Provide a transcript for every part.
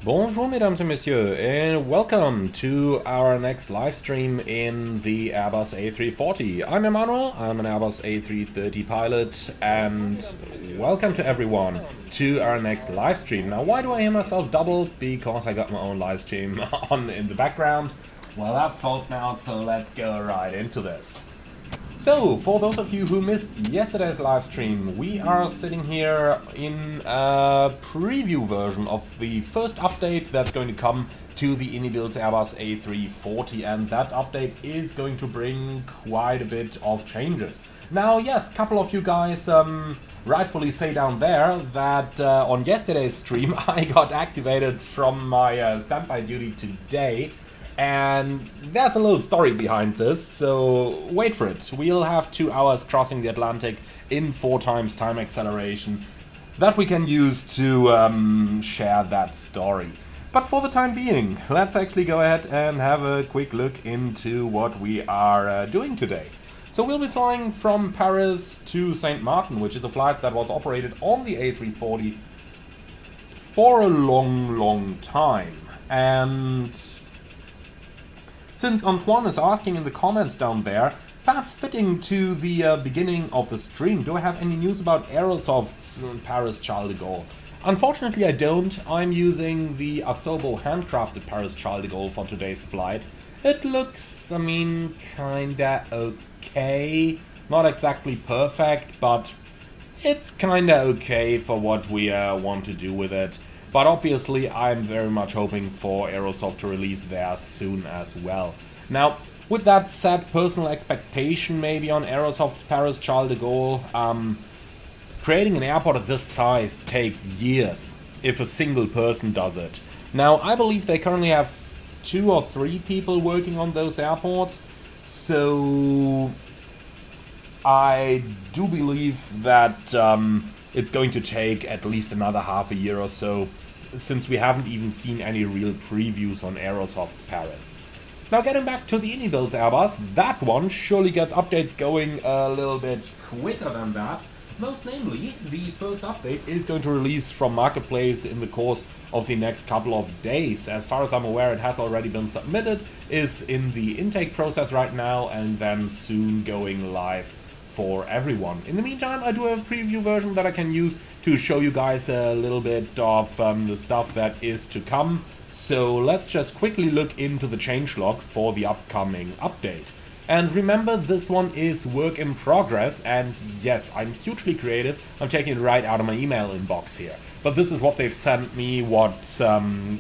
Bonjour mesdames et messieurs and welcome to our next live stream in the Airbus A340. I'm Emmanuel, I'm an Airbus A330 pilot and welcome to everyone to our next live stream. Now why do I hear myself double? Because I got my own live stream on in the background. Well, that's solved now, so let's go right into this. So, for those of you who missed yesterday's live stream, we are sitting here in a preview version of the first update that's going to come to the iniBuilds Airbus A340, and that update is going to bring quite a bit of changes. Now, yes, a couple of you guys rightfully say down there that on yesterday's stream I got activated from my standby duty today. And there's a little story behind this, so wait for it. We'll have 2 hours crossing the Atlantic in 4 times time acceleration that we can use to share that story. But for the time being, let's actually go ahead and have a quick look into what we are doing today. So we'll be flying from Paris to St. Martin, which is a flight that was operated on the A340 for a long time. And since Antoine is asking in the comments down there, perhaps fitting to the beginning of the stream, do I have any news about Aerosoft's Paris Charles de Gaulle? Unfortunately I don't. I'm using the Asobo handcrafted Paris Charles de Gaulle for today's flight. It looks, I mean, kinda okay. Not exactly perfect, but it's kinda okay for what we want to do with it. But obviously I'm very much hoping for Aerosoft to release theirs soon as well. Now, with that said, personal expectation maybe on Aerosoft's Paris Charles de Gaulle, creating an airport of this size takes years if a single person does it. Now, I believe they currently have 2 or 3 people working on those airports, so I do believe that it's going to take at least another half a year or so, since we haven't even seen any real previews on Aerosoft's Paris. Now getting back to the iniBuilds Airbus, that one surely gets updates going a little bit quicker than that. Most namely, the first update is going to release from Marketplace in the course of the next couple of days. As far as I'm aware, it has already been submitted, is in the intake process right now, and then soon going live for everyone. In the meantime, I do have a preview version that I can use to show you guys a little bit of the stuff that is to come. So let's just quickly look into the changelog for the upcoming update. And remember, this one is work in progress, and yes, I'm hugely creative. I'm taking it right out of my email inbox here. But this is what they've sent me, what's I'm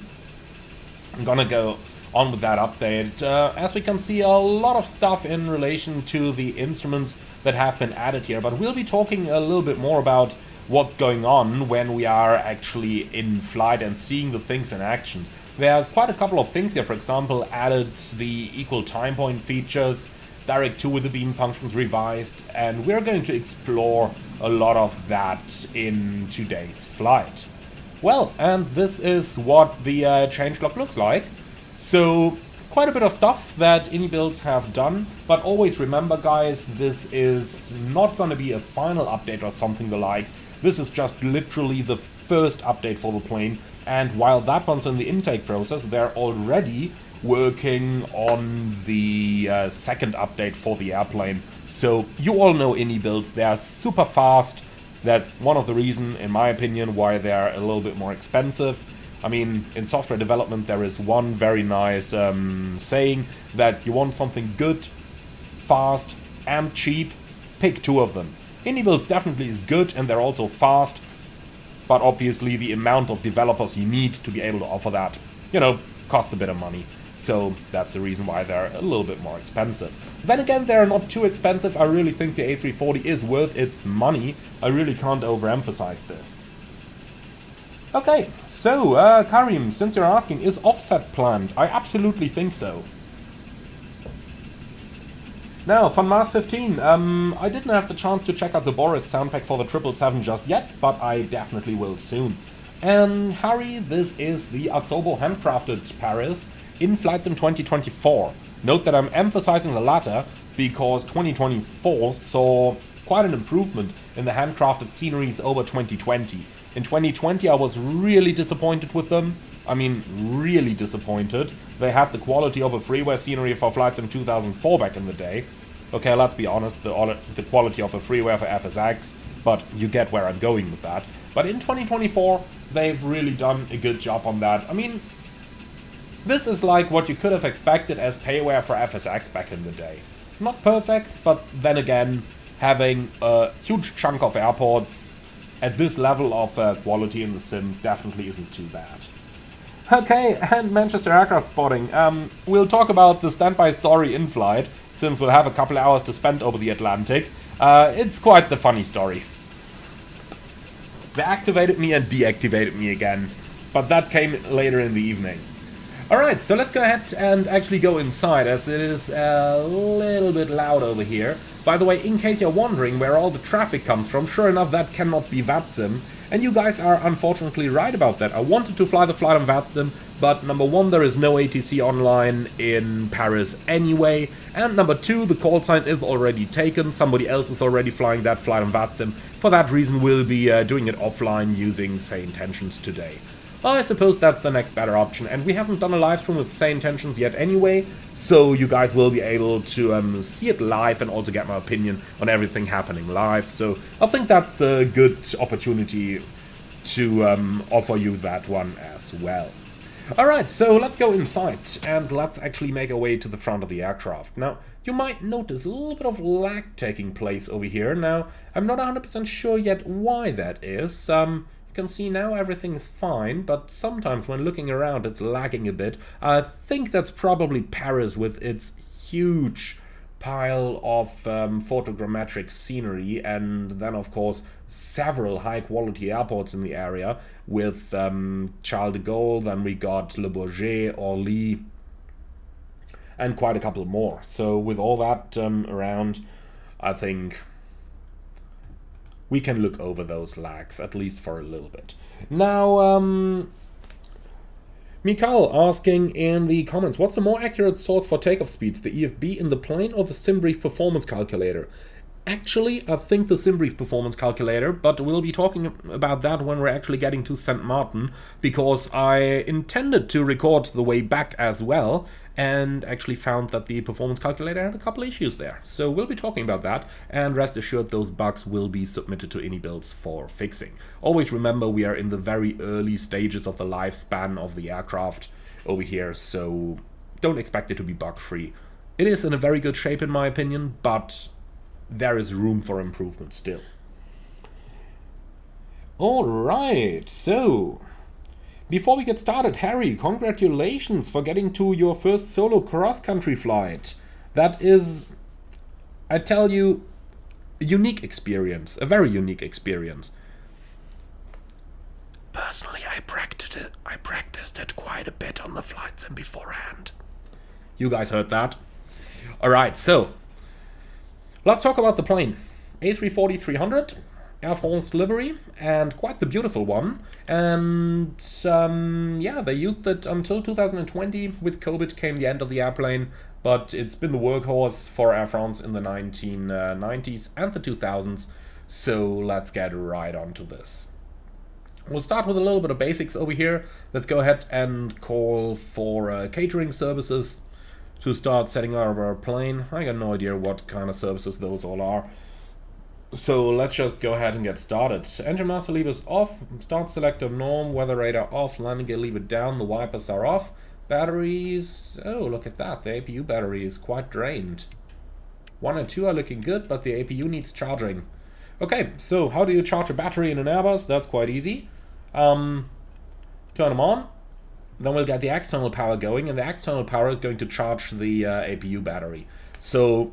gonna go on with that update. As we can see, a lot of stuff in relation to the instruments that have been added here, but we'll be talking a little bit more about what's going on when we are actually in flight and seeing the things in action. There's quite a couple of things here. For example, added the equal time point features, direct to with the beam functions revised, and we're going to explore a lot of that in today's flight. Well, and this is what the changelog looks like. So quite a bit of stuff that iniBuilds have done, but always remember guys, this is not going to be a final update or something the likes. This is just literally the first update for the plane, and while that one's in the intake process, they're already working on the second update for the airplane. So you all know iniBuilds, they're super fast. That's one of the reasons, in my opinion, why they're a little bit more expensive. I mean, in software development there is one very nice saying that you want something good, fast and cheap, pick 2 of them. iniBuilds definitely is good and they're also fast, but obviously the amount of developers you need to be able to offer that, you know, costs a bit of money. So that's the reason why they're a little bit more expensive. Then again, they're not too expensive. I really think the A340 is worth its money. I really can't overemphasize this. Okay, so Karim, since you're asking, is offset planned? I absolutely think so. Now, FunMars 15, I didn't have the chance to check out the Boris sound pack for the 777 just yet, but I definitely will soon. And Harry, this is the Asobo handcrafted Paris in flights in 2024. Note that I'm emphasizing the latter because 2024 saw quite an improvement in the handcrafted sceneries over 2020. In 2020 I was really disappointed with them. I mean, really disappointed. They had the quality of a freeware scenery for flights in 2004 back in the day. Okay, let's be honest, the quality of a freeware for FSX, but you get where I'm going with that. But in 2024, they've really done a good job on that. I mean, this is like what you could have expected as payware for FSX back in the day. Not perfect, but then again, having a huge chunk of airports at this level of quality in the sim definitely isn't too bad. Okay, and Manchester aircraft spotting. We'll talk about the standby story in flight, since we'll have a couple hours to spend over the Atlantic. It's quite the funny story. They activated me and deactivated me again, but that came later in the evening. Alright, so let's go ahead and actually go inside, as it is a little bit loud over here. By the way, in case you're wondering where all the traffic comes from, sure enough, that cannot be VATSIM. And you guys are unfortunately right about that. I wanted to fly the flight on VATSIM, but number one, there is no ATC online in Paris anyway. And number two, the call sign is already taken. Somebody else is already flying that flight on VATSIM. For that reason, we'll be doing it offline using Say Intentions today. I suppose that's the next better option, and we haven't done a live stream with Say Intentions yet anyway, so you guys will be able to see it live and also get my opinion on everything happening live, so I think that's a good opportunity to offer you that one as well. Alright, so let's go inside, and let's actually make our way to the front of the aircraft. Now, you might notice a little bit of lag taking place over here. Now, I'm not 100% sure yet why that is. You can see now everything is fine, but sometimes when looking around it's lagging a bit. I think that's probably Paris with its huge pile of photogrammetric scenery, and then of course several high quality airports in the area with Charles de Gaulle, then we got Le Bourget, Orly, and quite a couple more. So with all that around, I think we can look over those lags, at least for a little bit. Now, Mikhail asking in the comments, what's a more accurate source for takeoff speeds, the EFB in the plane or the SimBrief performance calculator? Actually, I think the SimBrief performance calculator, but we'll be talking about that when we're actually getting to St. Martin, because I intended to record the way back as well, and actually found that the performance calculator had a couple issues there. So we'll be talking about that, and rest assured those bugs will be submitted to iniBuilds for fixing. Always remember, we are in the very early stages of the lifespan of the aircraft over here, so don't expect it to be bug-free. It is in a very good shape in my opinion, but there is room for improvement still. Alright, so before we get started, Harry, congratulations for getting to your first solo cross-country flight. That is, I tell you, a unique experience, a very unique experience. Personally, I practiced it quite a bit on the flight sim beforehand. You guys heard that? Alright, so let's talk about the plane. A340-300, Air France livery, and quite the beautiful one. And yeah, they used it until 2020. With COVID came the end of the airplane, but it's been the workhorse for Air France in the 1990s and the 2000s. So let's get right onto this. We'll start with a little bit of basics over here. Let's go ahead and call for catering services to start setting up our plane. I got no idea what kind of services those all are. So let's just go ahead and get started. Engine master levers off, start selector norm, weather radar off, landing gear lever down, the wipers are off. Batteries, oh look at that, the APU battery is quite drained. 1 and 2 are looking good, but the APU needs charging. Okay, so how do you charge a battery in an Airbus? That's quite easy. Turn them on, then we'll get the external power going, and the external power is going to charge the APU battery. So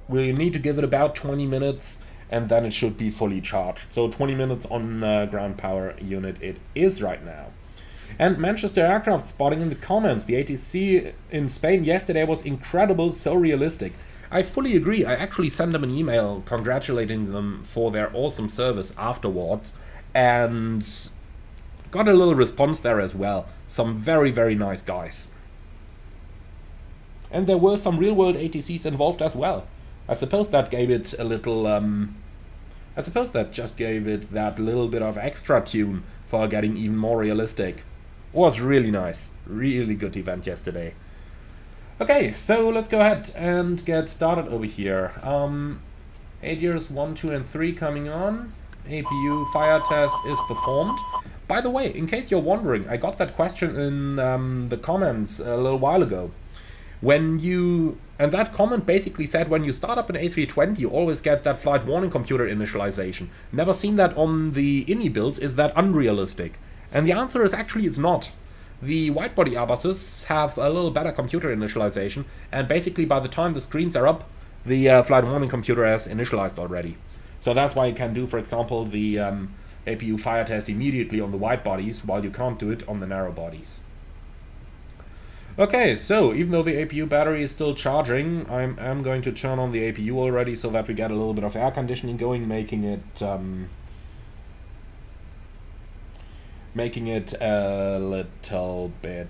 we need to give it about 20 minutes, and then it should be fully charged. So 20 minutes on ground power unit it is right now. And Manchester aircraft spotting in the comments, the ATC in Spain yesterday was incredible, so realistic. I fully agree. I actually sent them an email congratulating them for their awesome service afterwards, and got a little response there as well. Some very, very nice guys. And there were some real-world ATCs involved as well. I suppose that gave it a little, I suppose that just gave it that little bit of extra tune for getting even more realistic. Was really nice. Really good event yesterday. Okay, so let's go ahead and get started over here. ADIRS 1, 2, and 3 coming on. APU fire test is performed. By the way, in case you're wondering, I got that question in the comments a little while ago. And that comment basically said when you start up an A320, you always get that flight warning computer initialization. Never seen that on the iniBuilds. Is that unrealistic? And the answer is actually it's not. The widebody Airbuses have a little better computer initialization, and basically by the time the screens are up, the flight warning computer has initialized already. So that's why you can do, for example, the APU fire test immediately on the wide bodies, while you can't do it on the narrow bodies. Okay, so even though the APU battery is still charging, I'm going to turn on the APU already so that we get a little bit of air conditioning going, making it a little bit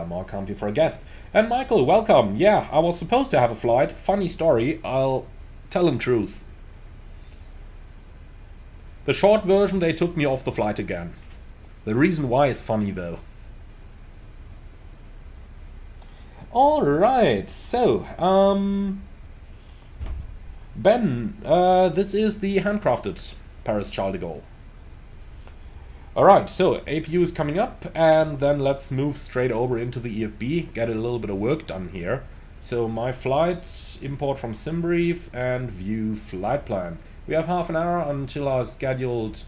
more comfy for a guest. And Michael, welcome. Yeah, I was supposed to have a flight. Funny story, I'll tell in truth. The short version, they took me off the flight again. The reason why is funny though. Alright, so, Ben, this is the handcrafted Paris Charles de Gaulle. Alright, so APU is coming up, and then let's move straight over into the EFB, get a little bit of work done here. So my flight, import from SimBrief, and view flight plan. We have half an hour until our scheduled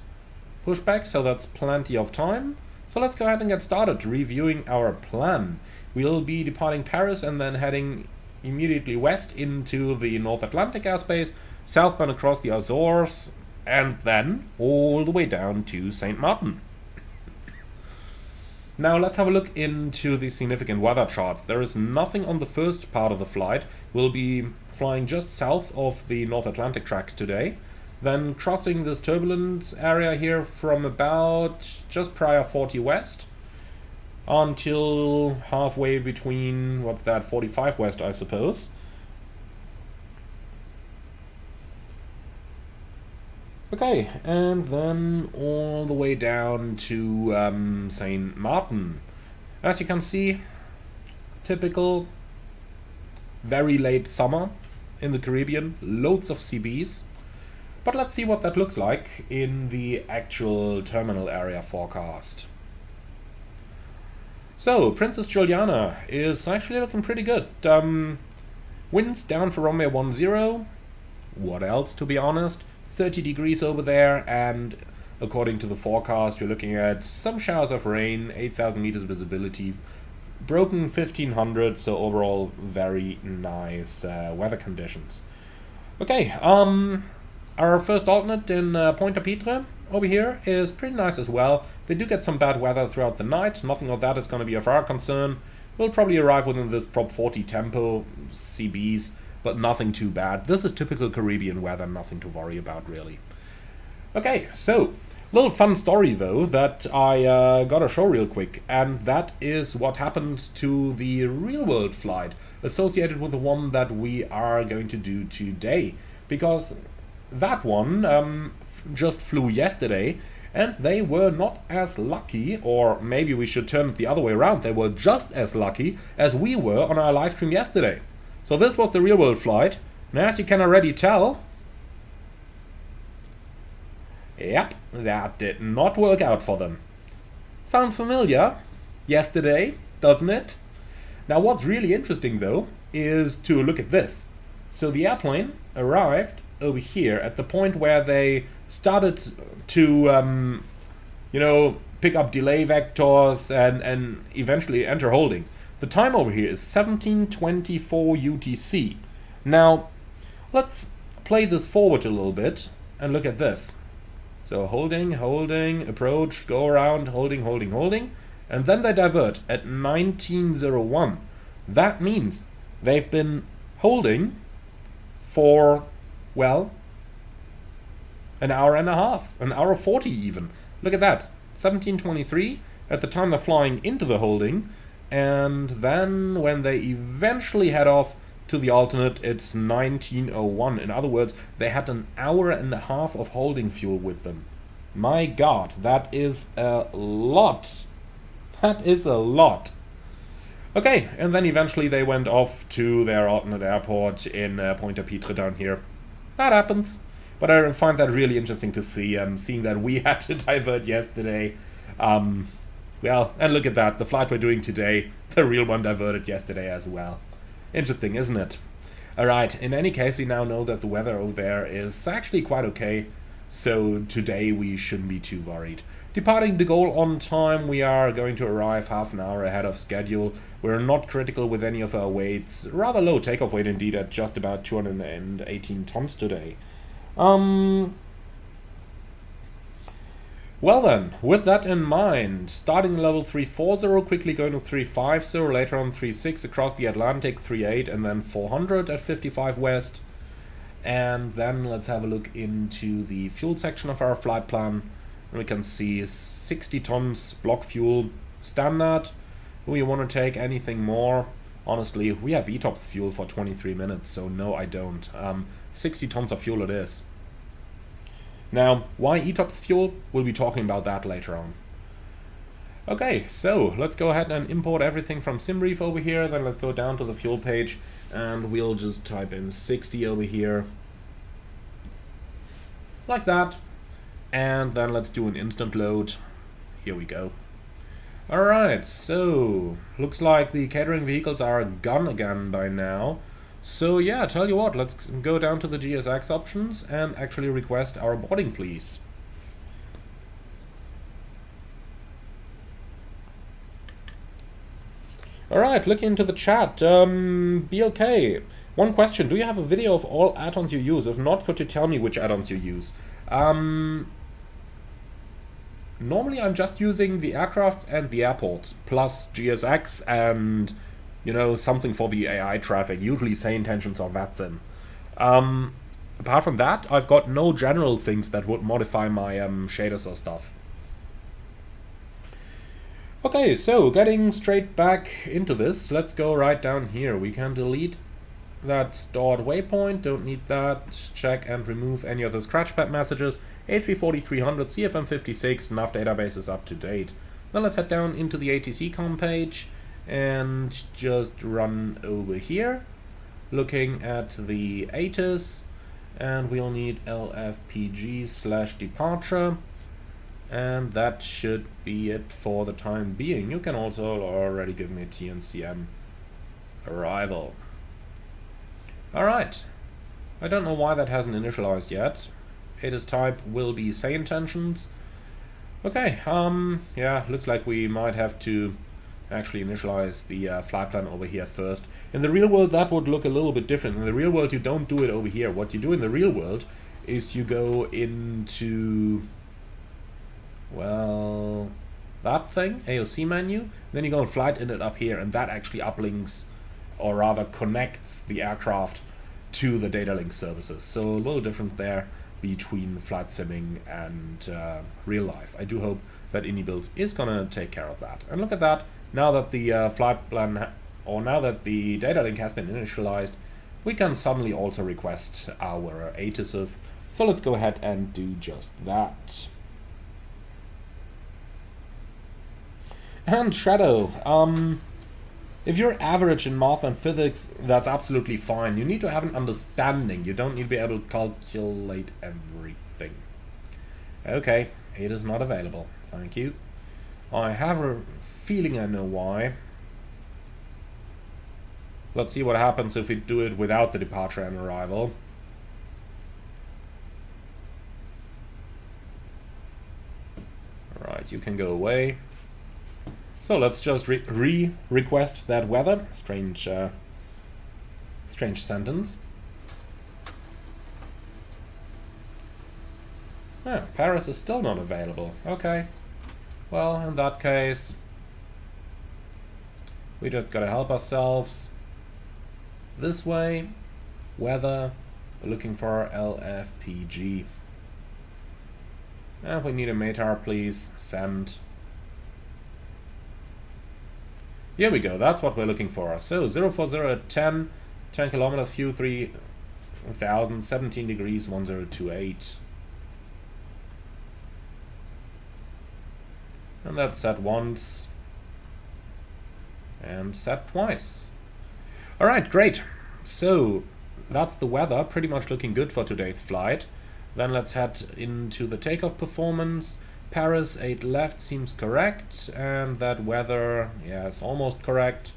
pushback, so that's plenty of time. So let's go ahead and get started reviewing our plan. We'll be departing Paris and then heading immediately west into the North Atlantic airspace, southbound across the Azores, and then all the way down to St. Martin. Now let's have a look into the significant weather charts. There is nothing on the first part of the flight. We'll be flying just south of the North Atlantic tracks today, then crossing this turbulent area here from about just prior 40 west until halfway between, what's that, 45 west I suppose. Okay, and then all the way down to St. Martin. As you can see, typical very late summer in the Caribbean, loads of CBs. But let's see what that looks like in the actual terminal area forecast. So, Princess Juliana is actually looking pretty good. Winds down for Romeo 10. What else, to be honest? 30 degrees over there, and according to the forecast, we're looking at some showers of rain, 8,000 meters visibility, broken 1500, so overall very nice weather conditions. Okay, our first alternate in Pointe-à-Pitre over here is pretty nice as well. They do get some bad weather throughout the night, nothing of that is going to be of our concern. We'll probably arrive within this Prop 40 tempo CBs, but nothing too bad. This is typical Caribbean weather, nothing to worry about really. Okay, so, little fun story though that I gotta show real quick, and that is what happened to the real-world flight associated with the one that we are going to do today. Because that one just flew yesterday, and they were not as lucky, or maybe we should turn it the other way around, they were just as lucky as we were on our live stream yesterday. So this was the real-world flight, and as you can already tell, yep, that did not work out for them. Sounds familiar? Yesterday, doesn't it? Now what's really interesting though, is to look at this. So the airplane arrived over here at the point where they started to, you know, pick up delay vectors and eventually enter holdings. The time over here is 1724 UTC. Now, let's play this forward a little bit and look at this. So holding, holding, approach, go around, holding, holding, holding, and then they divert at 1901. That means they've been holding for, well, an hour and a half, an hour 40 even. Look at that, 1723 at the time they're flying into the holding, and then when they eventually head off to the alternate, it's 1901. In other words, they had an hour and a half of holding fuel with them. My god, that is a lot. That is a lot. Okay, and then eventually they went off to their alternate airport in Pointe à Pitre down here. That happens. But I find that really interesting to see, seeing that we had to divert yesterday. Well, and look at that, the flight we're doing today, the real one diverted yesterday as well. Interesting, isn't it? Alright, in any case, we now know that the weather over there is actually quite okay, so today we shouldn't be too worried. Departing de Gaulle on time, we are going to arrive half an hour ahead of schedule. We're not critical with any of our weights. Rather low takeoff weight indeed, at just about 218 tons today. Well then, with that in mind, starting level 340, quickly going to 350, later on 36 across the Atlantic, 38, and then 400 at 55 west. And then let's have a look into the fuel section of our flight plan. And we can see 60 tons block fuel standard. Do we want to take anything more? Honestly, we have ETOPS fuel for 23 minutes, so no, I don't. 60 tons of fuel it is. Now, why ETOPS fuel? We'll be talking about that later on. Okay, so let's go ahead and import everything from SimReef over here. Then let's go down to the fuel page and we'll just type in 60 over here. Like that. And then let's do an instant load. Here we go. Alright, so looks like the catering vehicles are gone again by now. So yeah, tell you what, let's go down to the GSX options and actually request our boarding, please. Alright, looking into the chat. BLK, one question, do you have a video of all add-ons you use? If not, could you tell me which add-ons you use? Normally I'm just using the aircrafts and the airports, plus GSX and, you know, something for the AI traffic, usually Say Intentions or VATSIM. Apart from that, I've got no general things that would modify my shaders or stuff. Okay, so getting straight back into this, let's go right down here. We can delete that stored waypoint, don't need that. Check and remove any of the scratchpad messages. A340 300 CFM56 nav database is up to date. Then let's head down into the ATC.com page and just run over here, looking at the ATIS, and we'll need LFPG/departure, and that should be it for the time being. You can also already give me a TNCM arrival. Alright, I don't know why that hasn't initialized yet. ATIS type will be Say Intentions. Okay, yeah, looks like we might have to actually initialize the flight plan over here first. In the real world that would look a little bit different. In the real world you don't do it over here. What you do in the real world is you go into, well, that thing, AOC menu, then you go and flight init up here, and that actually uplinks, or rather connects the aircraft to the data link services. So a little difference there between flight simming and real life. I do hope that iniBuilds is gonna take care of that. And look at that, now that the flight plan, or now that the data link has been initialized, we can suddenly also request our ATISes. So let's go ahead and do just that. And Shadow, if you're average in math and physics, that's absolutely fine. You need to have an understanding. You don't need to be able to calculate everything. Okay, it is not available. Thank you. I have a feeling I know why. Let's see what happens if we do it without the departure and arrival. Alright, you can go away. So let's just request that weather. Strange sentence. Oh, Paris is still not available. Okay. Well, in that case, we just gotta help ourselves. This way, weather, we're looking for LFPG. And we need a METAR, please. Send. Here we go, that's what we're looking for. So 040 at 10 kilometers, view 3000, 17 degrees, 1028. And that's set once. And set twice. Alright, great. So that's the weather, pretty much looking good for today's flight. Then let's head into the takeoff performance. Paris 8 left seems correct, and that weather, yeah, it's almost correct.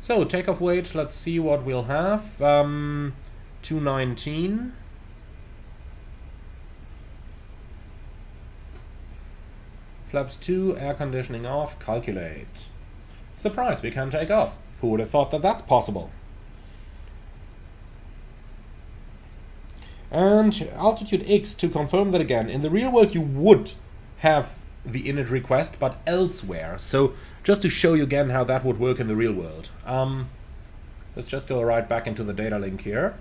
So takeoff weight, let's see what we'll have. 219. Flaps 2, air conditioning off, calculate. Surprise, we can take off. Who would have thought that that's possible? And altitude X, to confirm that again, in the real world you would have the init request, but elsewhere. So just to show you again how that would work in the real world. Let's just go right back into the data link here.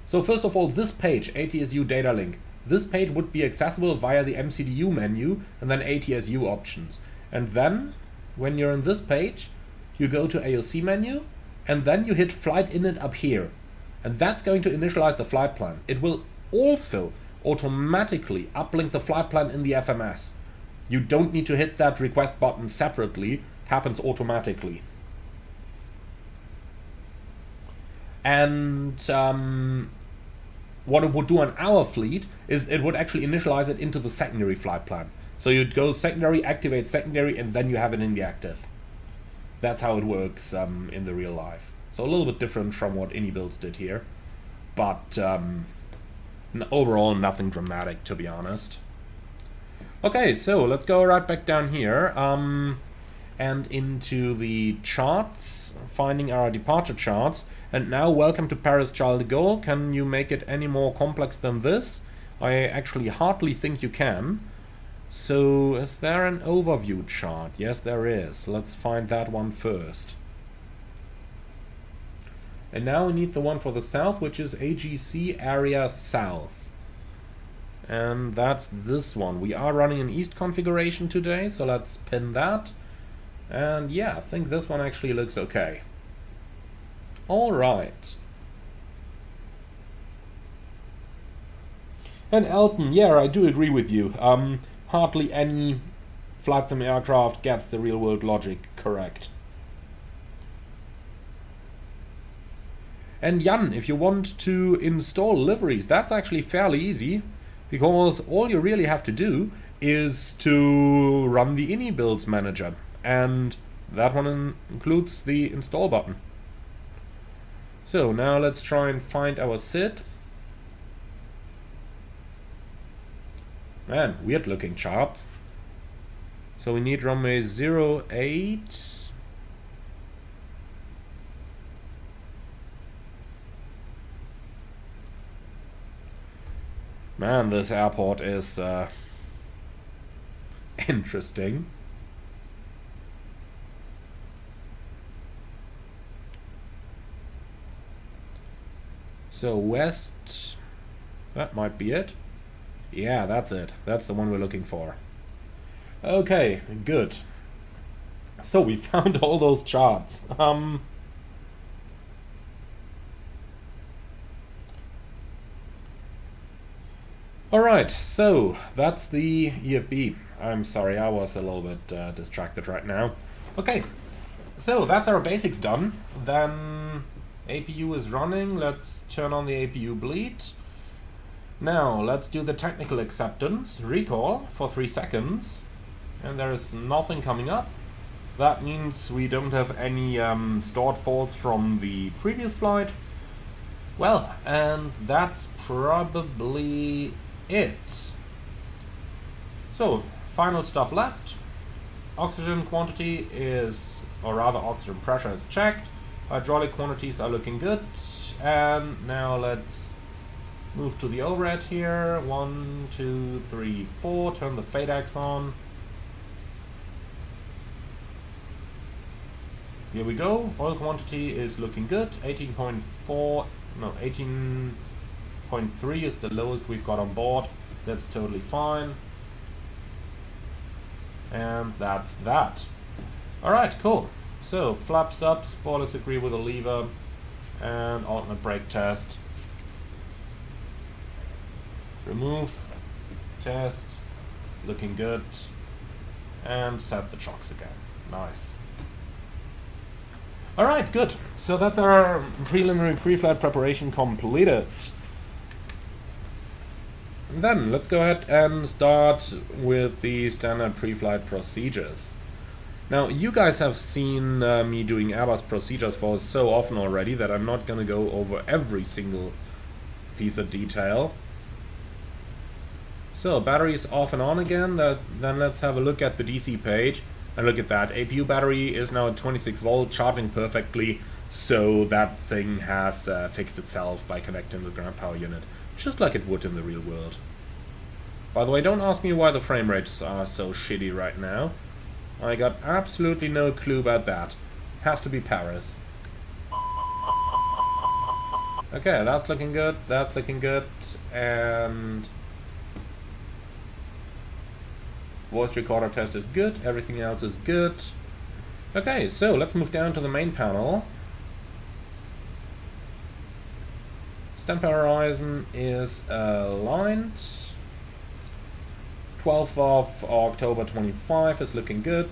So first of all, this page, ATSU data link, this page would be accessible via the MCDU menu and then ATSU options. And then, when you're in this page, you go to AOC menu and then you hit flight init up here. And that's going to initialize the flight plan. It will also automatically uplink the flight plan in the FMS. You don't need to hit that request button separately, it happens automatically. And what it would do on our fleet is it would actually initialize it into the secondary flight plan. So you'd go secondary, activate secondary, and then you have it in the active. That's how it works in the real life. So a little bit different from what iniBuilds did here. But overall, nothing dramatic, to be honest. Okay, so let's go right back down here and into the charts, finding our departure charts. And now, welcome to Paris Charles de Gaulle. Can you make it any more complex than this? I actually hardly think you can. So, is there an overview chart? Yes, there is. Let's find that one first. And now we need the one for the south, which is AGC Area South. And that's this one. We are running an east configuration today, so let's pin that. And yeah, I think this one actually looks okay. Alright. And Elton, yeah, I do agree with you. Hardly any flight sim aircraft gets the real world logic correct. And Jan, if you want to install liveries, that's actually fairly easy, because all you really have to do is to run the iniBuilds manager, and that one includes the install button. So now let's try and find our SID. Man, weird looking charts. So we need runway 08. Man, this airport is interesting. So west, that might be it. Yeah, that's it. That's the one we're looking for. Okay, good. So we found all those charts. Alright, so that's the EFB. I'm sorry, I was a little bit distracted right now. Okay, so that's our basics done. Then APU is running. Let's turn on the APU bleed. Now let's do the technical acceptance recall for 3 seconds, and there is nothing coming up. That means we don't have any stored faults from the previous flight. Well, and that's probably it. So final stuff left. Oxygen quantity is, or rather oxygen pressure is checked. Hydraulic quantities are looking good. And now let's move to the overhead here. 1, 2, 3, 4. Turn the FADEX on. Here we go. Oil quantity is looking good. 18.4, no, 18.3 is the lowest we've got on board. That's totally fine. And that's that. Alright, cool. So, flaps up, spoilers agree with the lever, and alternate brake test. Remove, test, looking good, and set the chocks again. Nice. Alright, good. So that's our preliminary pre-flight preparation completed. Then let's go ahead and start with the standard pre-flight procedures. Now, you guys have seen me doing Airbus procedures for so often already that I'm not going to go over every single piece of detail. So, batteries off and on again. Then let's have a look at the DC page. And look at that. APU battery is now at 26 volt, charging perfectly. So that thing has fixed itself by connecting the ground power unit, just like it would in the real world. By the way, don't ask me why the frame rates are so shitty right now. I got absolutely no clue about that. Has to be Paris. Okay, that's looking good, that's looking good, and voice recorder test is good, everything else is good. Okay, so let's move down to the main panel. Standby horizon is aligned. 12th of October 25 is looking good.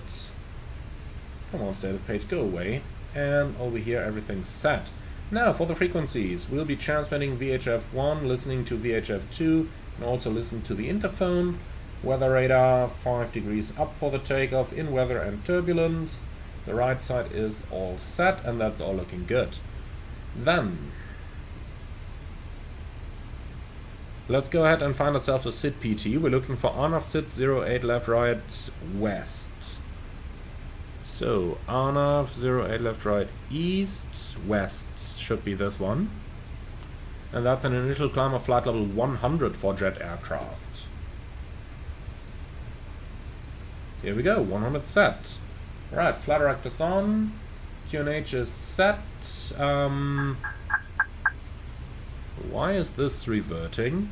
Come on, status page, go away. And over here everything's set. Now for the frequencies, we'll be transmitting VHF 1, listening to VHF 2, and also listen to the interphone. Weather radar 5 degrees up for the takeoff in weather and turbulence. The right side is all set, and that's all looking good. Then let's go ahead and find ourselves a SID PT. We're looking for ANAV SID 08 left right west. So ANAV 08 left right east west should be this one. And that's an initial climb of flight level 100 for jet aircraft. Here we go, 100 set. Right, flight director's on. QNH is set. Why is this reverting?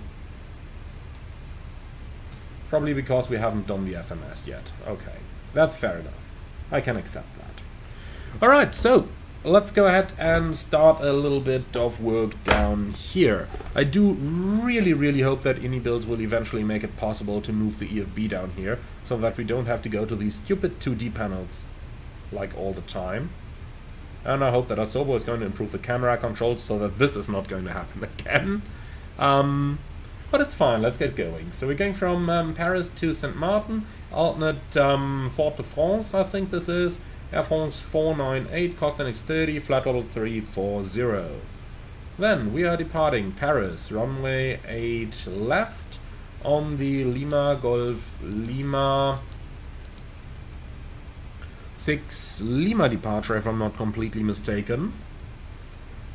Probably because we haven't done the FMS yet. Okay, that's fair enough. I can accept that. Alright, so let's go ahead and start a little bit of work down here. I do really hope that iniBuilds will eventually make it possible to move the EFB down here, so that we don't have to go to these stupid 2D panels like all the time. And I hope that Asobo is going to improve the camera controls so that this is not going to happen again. But it's fine, let's get going. So we're going from Paris to St. Martin, alternate Fort de France, I think this is. Air France 498, Costinix 30, flight level 340. Then we are departing Paris, runway 8 left on the Lima Golf Lima 6 Lima departure, if I'm not completely mistaken.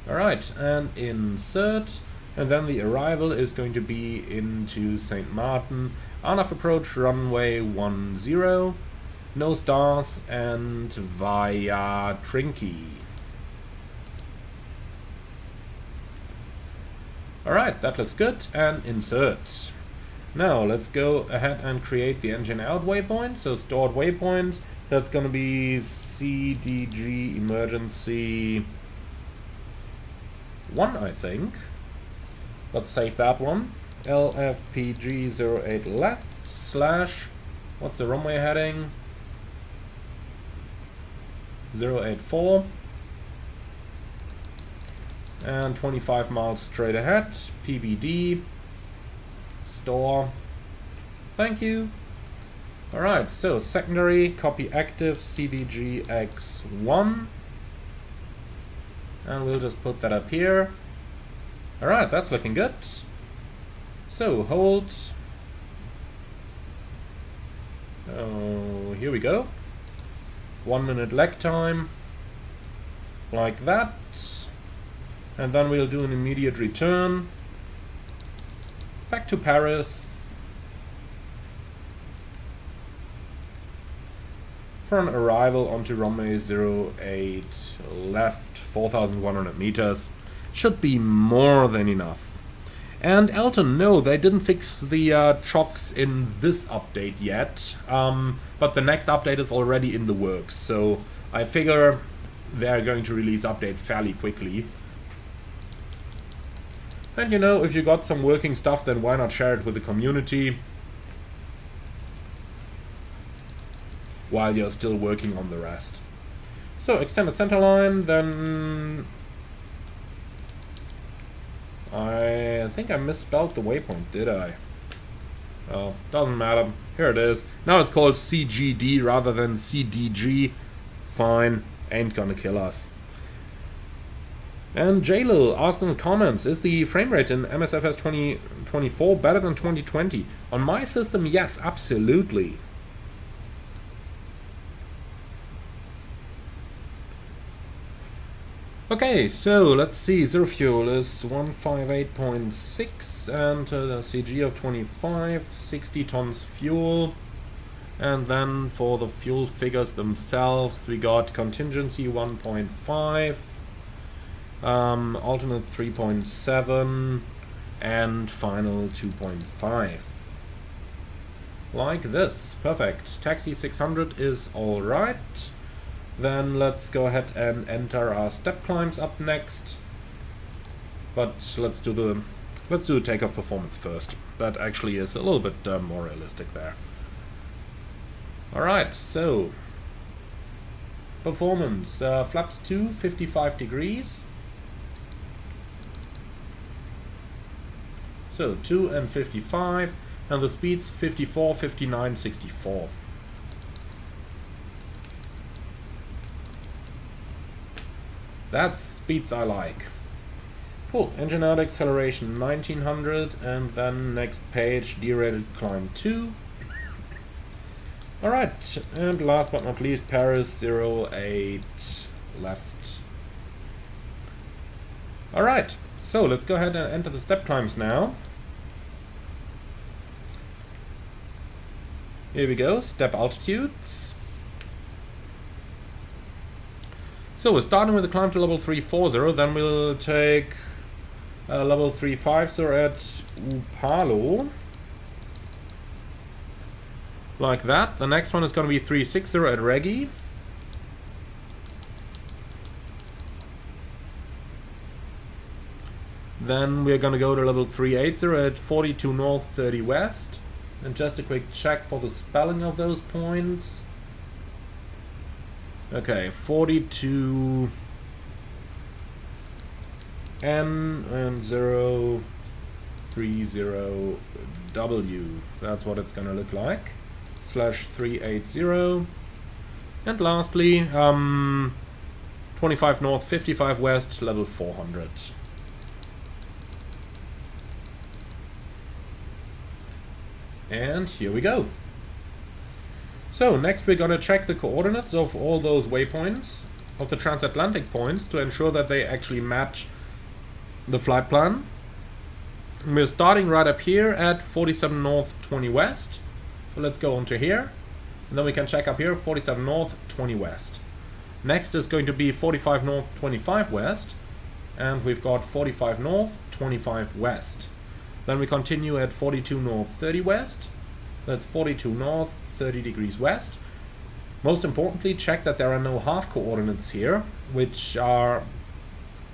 Alright, and insert, and then the arrival is going to be into St. Martin. ANAV approach runway 10, no stars, and via Trinky. Alright, that looks good, and insert. Now let's go ahead and create the engine out waypoint, so stored waypoints. That's going to be CDG emergency 1, I think. Let's save that one. LFPG 08 left slash, what's the runway heading? 084. And 25 miles straight ahead. PBD. Store. Thank you. Alright, so secondary, copy active, CDG X1. And we'll just put that up here. Alright, that's looking good. So, hold. Oh, here we go. 1 minute lag time. Like that. And then we'll do an immediate return. Back to Paris. For an arrival onto runway 08 left, 4,100 meters. Should be more than enough. And Elton, no, they didn't fix the chocks in this update yet, but the next update is already in the works, so I figure they're going to release updates fairly quickly. And you know, if you got some working stuff, then why not share it with the community while you're still working on the rest. So, extended center line, then I think I misspelled the waypoint, did I? Well, doesn't matter. Here it is. Now it's called CGD rather than CDG. Fine, ain't gonna kill us. And JLil asked in the comments, is the frame rate in MSFS 2024 better than 2020? On my system, yes, absolutely. Okay, so let's see, zero fuel is 158.6 and the CG of 25, 60 tons fuel. And then for the fuel figures themselves, we got contingency 1.5, alternate 3.7, and final 2.5. Like this, perfect. Taxi 600 is alright. Then let's go ahead and enter our step climbs up next. But let's do the takeoff performance first. That actually is a little bit more realistic there. Alright, so performance, flaps 2, 55 degrees. So 2 and 55, and the speeds 54, 59, 64. That's speeds I like. Cool, engine out acceleration 1900, and then next page, derated climb 2. Alright, and last but not least, Paris 08 left. Alright, so let's go ahead and enter the step climbs now. Here we go, step altitudes. So we're starting with the climb to level 340, then we'll take level 350 at Upalo. Like that. The next one is going to be 360 at Reggie. Then we're going to go to level 380 at 42 north, 30 west. And just a quick check for the spelling of those points. Okay, 42 N and 030W. That's what it's gonna look like. /380. And lastly, 25 north, 55 west, level 400. And here we go. So next we're going to check the coordinates of all those waypoints, of the transatlantic points, to ensure that they actually match the flight plan. And we're starting right up here at 47 north, 20 west. So let's go onto here. And then we can check up here, 47 north, 20 west. Next is going to be 45 north, 25 west. And we've got 45 north, 25 west. Then we continue at 42 north, 30 west. That's 42 north, 30 degrees west. Most importantly, check that there are no half coordinates here, which are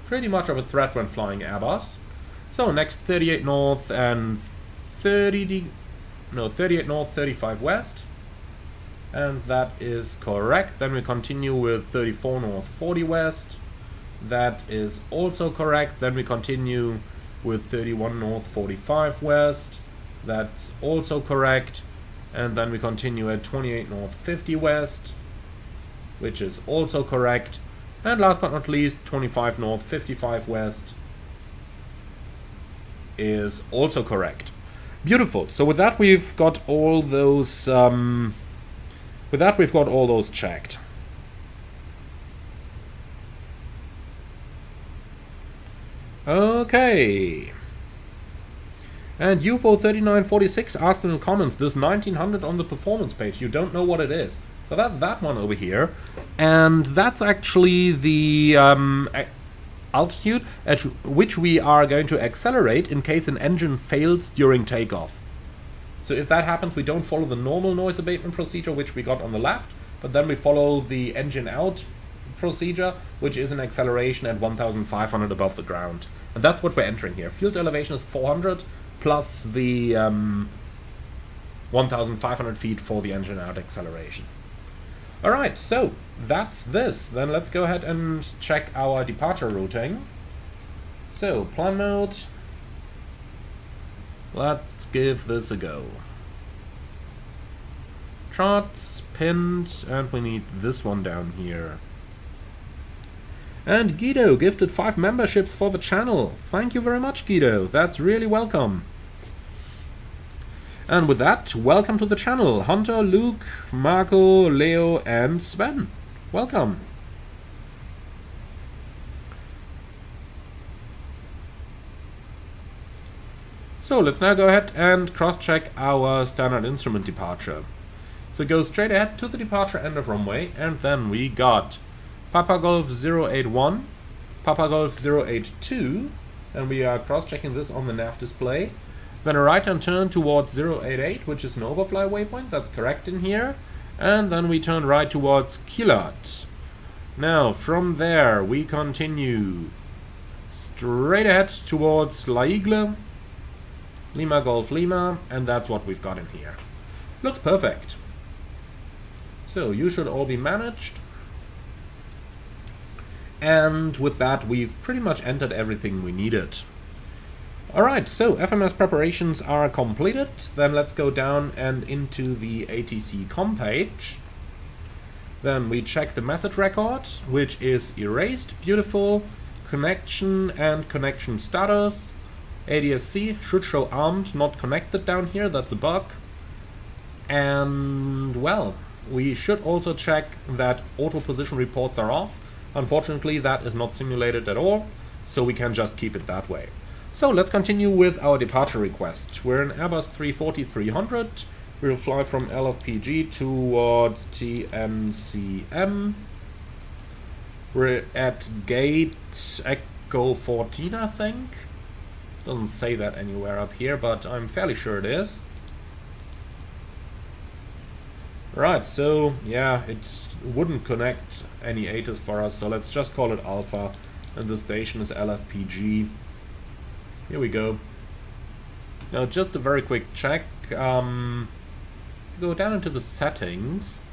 pretty much of a threat when flying Airbus. So next 38 north and 38 north, 35 west. And that is correct. Then we continue with 34 north, 40 west. That is also correct. Then we continue with 31 north, 45 west. That's also correct. And then we continue at 28 north, 50 west, which is also correct. And last but not least, 25 north, 55 west is also correct. Beautiful. So with that, we've got all those. Checked. Okay. And UFO3946 asked in the comments, this 1900 on the performance page, you don't know what it is. So that's that one over here. And that's actually the altitude at which we are going to accelerate in case an engine fails during takeoff. So if that happens, we don't follow the normal noise abatement procedure, which we got on the left, but then we follow the engine out procedure, which is an acceleration at 1,500 above the ground. And that's what we're entering here. Field elevation is 400 plus the 1,500 feet for the engine out acceleration. Alright, so that's this. Then let's go ahead and check our departure routing. So, plan mode. Let's give this a go. Charts, pinned, and we need this one down here. And Guido gifted 5 memberships for the channel. Thank you very much, Guido. That's really welcome. And with that, welcome to the channel, Hunter, Luke, Marco, Leo, and Sven. Welcome. So let's now go ahead and cross-check our standard instrument departure. So we go straight ahead to the departure end of runway, and then we got Papa Golf 081, Papa Golf 082, and we are cross-checking this on the nav display. Then a right-hand turn towards 088, which is an overfly waypoint, that's correct in here. And then we turn right towards Kilat. Now, from there, we continue straight ahead towards La Igle, Lima Golf Lima, and that's what we've got in here. Looks perfect. So, you should all be managed. And with that, we've pretty much entered everything we needed. Alright, so FMS preparations are completed. Then let's go down and into the ATC com page. Then we check the message record, which is erased. Beautiful. Connection and connection status. ADSC should show armed, not connected down here. That's a bug. And, well, we should also check that auto position reports are off. Unfortunately, that is not simulated at all, so we can just keep it that way. So let's continue with our departure request. We're in Airbus 340-300. We'll fly from LFPG towards TNCM. We're at gate Echo 14, I think. Doesn't say that anywhere up here, but I'm fairly sure it is. Right, so yeah, it wouldn't connect any ATIS for us, so let's just call it Alpha, and the station is LFPG. Here we go. Now, just a very quick check. Go down into the settings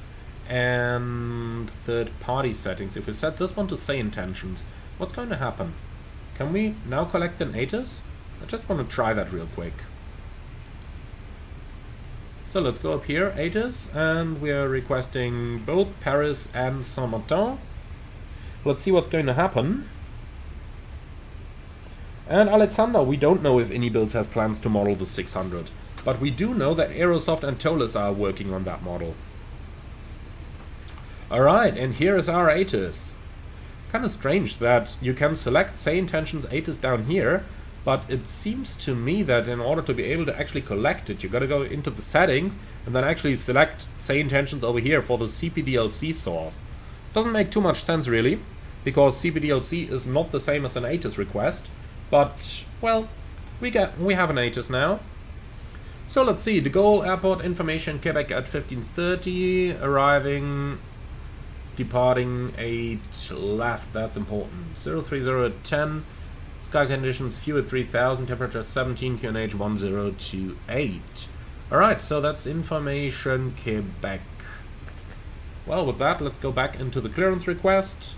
and third-party settings. If we set this one to say intentions, what's going to happen? Can we now collect an ATIS? I just want to try that real quick. So let's go up here, ATIS, and we are requesting both Paris and Saint-Martin. Let's see what's going to happen. And Alexander, we don't know if iniBuilds has plans to model the 600, but we do know that Aerosoft and Tolis are working on that model. Alright, and here is our ATIS. Kind of strange that you can select say intentions ATIS down here, but it seems to me that in order to be able to actually collect it, you gotta go into the settings and then actually select say intentions over here for the CPDLC source. Doesn't make too much sense really, because CPDLC is not the same as an ATIS request. But, well, we have an ATIS now. So let's see, de Gaulle Airport information, Quebec at 15:30, arriving, departing 8 left, that's important. 030 at 10, sky conditions, fuel at 3000, temperature 17, QNH 1028. Alright, so that's information Quebec. Well, with that, let's go back into the clearance request.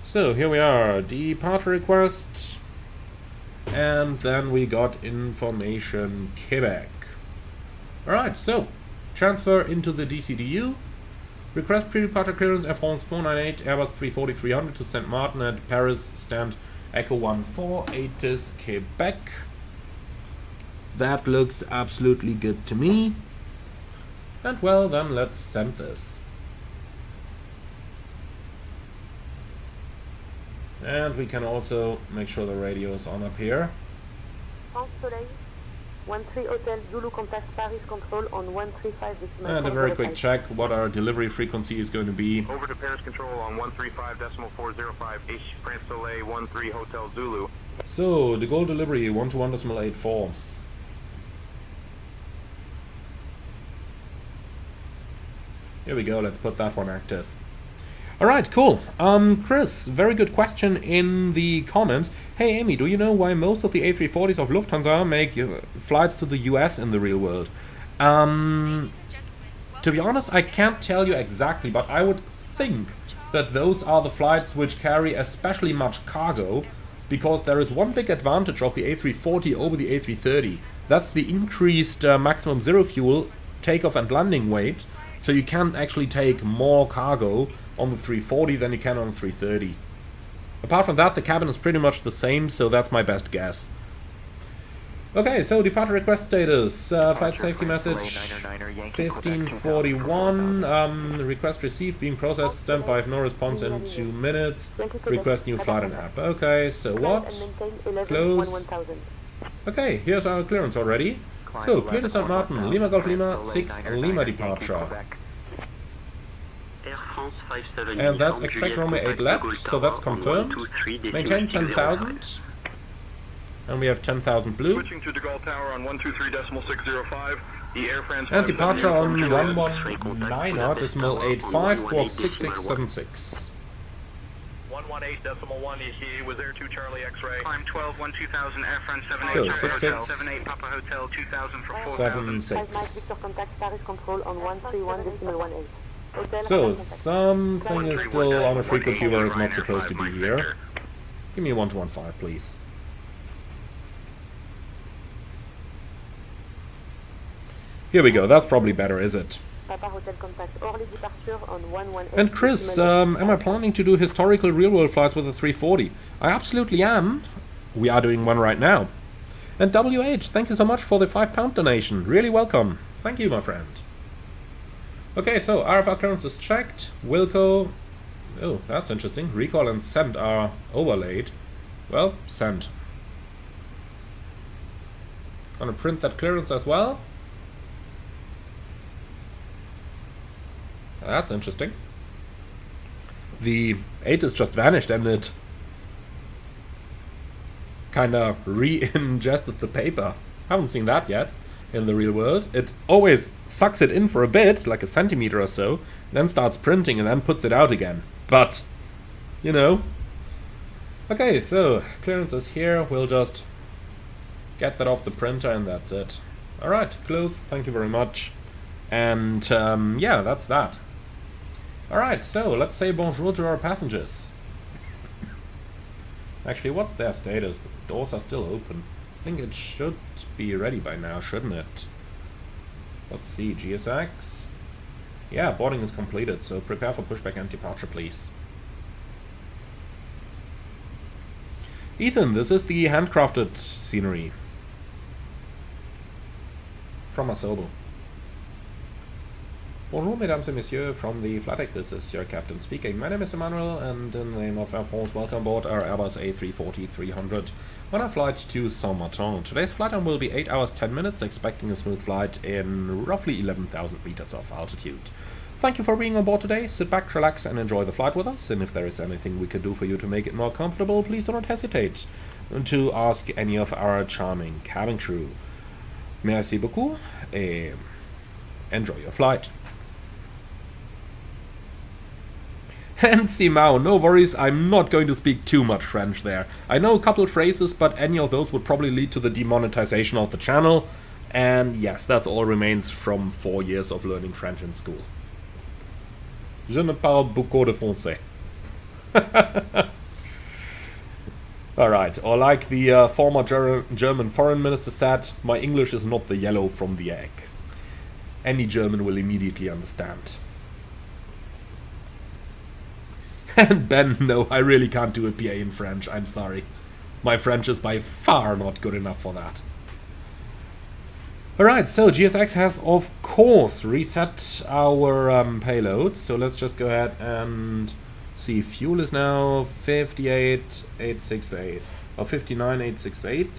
So here we are, departure request, and then we got information Quebec. Alright, so transfer into the DCDU, request pre-departure clearance Air France 498, Airbus 340-300 to St. Martin at Paris, stand Echo 14, ATIS Quebec. That looks absolutely good to me. And well, then let's send this. And we can also make sure the radio is on up here. France Soleil, 13 Hotel Zulu contacts Paris Control on 135. And a very quick check what our delivery frequency is going to be. Over to Paris Control on 135.405, H France Soleil 13 Hotel Zulu. So, the Gaulle delivery 121.84. Here we go, let's put that one active. Alright, cool. Chris, very good question in the comments. Hey Amy, do you know why most of the A340s of Lufthansa make flights to the US in the real world? To be honest, I can't tell you exactly, but I would think that those are the flights which carry especially much cargo, because there is one big advantage of the A340 over the A330. That's the increased maximum zero fuel takeoff and landing weight, so you can actually take more cargo on the 340 than you can on the 330. Apart from that, the cabin is pretty much the same, so that's my best guess. Okay, so departure request status, flight safety message 1541, request received, being processed, standby if no response in 2 minutes, request new flight and app. Okay, so what? Close. Okay, here's our clearance already. So, clear to St. Martin, Lima Golf Lima, 6 Lima departure. And that's expect runway 8 left, so that's confirmed. Maintain 10,000. And we have 10,000 blue. Switching to De Gaulle Tower on 123.605. The Air France and departure on 119.85, squawk 6676. 118.1 ETA was Air 2 Charlie X-ray. Climb 12, 2000, Air France 78, so, Hotel 66, 78, Papa Hotel 2000 for 76. 4000. Victor contact Paris control on 131.18. So, something is still on a frequency where it's not supposed to be here. Give me 1215, please. Here we go, that's probably better, is it? And Chris, am I planning to do historical real-world flights with a 340? I absolutely am. We are doing one right now. And WH, thank you so much for the £5 donation. Really welcome. Thank you, my friend. Okay, so RFR clearance is checked. Wilco... Oh, that's interesting. Recall and send are overlaid. Well, send. Gonna print that clearance as well. That's interesting. The 8 has just vanished and it kinda re-ingested the paper. Haven't seen that yet in the real world. It always sucks it in for a bit, like a centimeter or so, then starts printing and then puts it out again. But, you know. Okay, so clearance is here. We'll just get that off the printer and that's it. Alright, close. Thank you very much. And yeah, that's that. Alright, so let's say bonjour to our passengers. Actually, what's their status? The doors are still open. I think it should be ready by now, shouldn't it? Let's see, GSX. Yeah, boarding is completed, so prepare for pushback and departure, please. Ethan, this is the handcrafted scenery from Asobo. Bonjour, mesdames et messieurs, from the flight deck, this is your captain speaking. My name is Emmanuel, and in the name of Air France, welcome aboard our Airbus A340-300 on our flight to St. Martin. Today's flight time will be 8 hours 10 minutes, expecting a smooth flight in roughly 11,000 meters of altitude. Thank you for being on board today. Sit back, relax, and enjoy the flight with us, and if there is anything we could do for you to make it more comfortable, please do not hesitate to ask any of our charming cabin crew. Merci beaucoup, et enjoy your flight. And Simao, no worries, I'm not going to speak too much French there. I know a couple phrases, but any of those would probably lead to the demonetization of the channel. And yes, that all remains from 4 years of learning French in school. Je ne parle beaucoup de français. Alright, or like the former German foreign minister said, my English is not the yellow from the egg. Any German will immediately understand. And Ben, no, I really can't do a PA in French, I'm sorry. My French is by far not good enough for that. Alright, so GSX has of course reset our payload, so let's just go ahead and see. Fuel is now 58,868, or 59,868.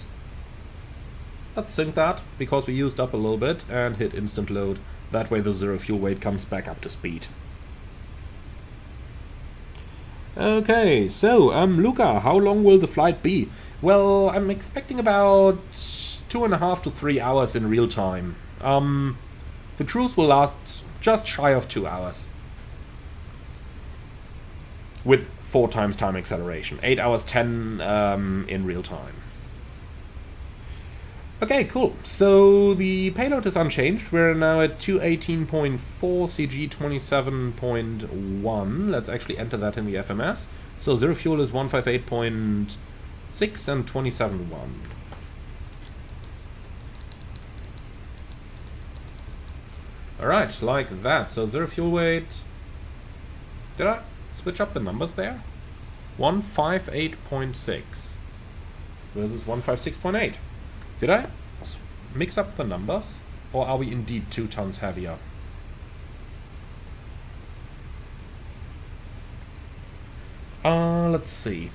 Let's sync that, because we used up a little bit, and hit instant load. That way the zero fuel weight comes back up to speed. Okay, so, Luca, how long will the flight be? Well, I'm expecting about 2.5 to 3 hours in real time. The cruise will last just shy of 2 hours. With 4 times time acceleration. 8 hours 10 in real time. Okay, cool. So the payload is unchanged. We're now at 218.4 CG 27.1. Let's actually enter that in the FMS. So zero fuel is 158.6 and 27.1. Alright, like that. So zero fuel weight. Did I switch up the numbers there? 158.6 versus 156.8. Did I mix up the numbers? Or are we indeed 2 tons heavier? Let's see.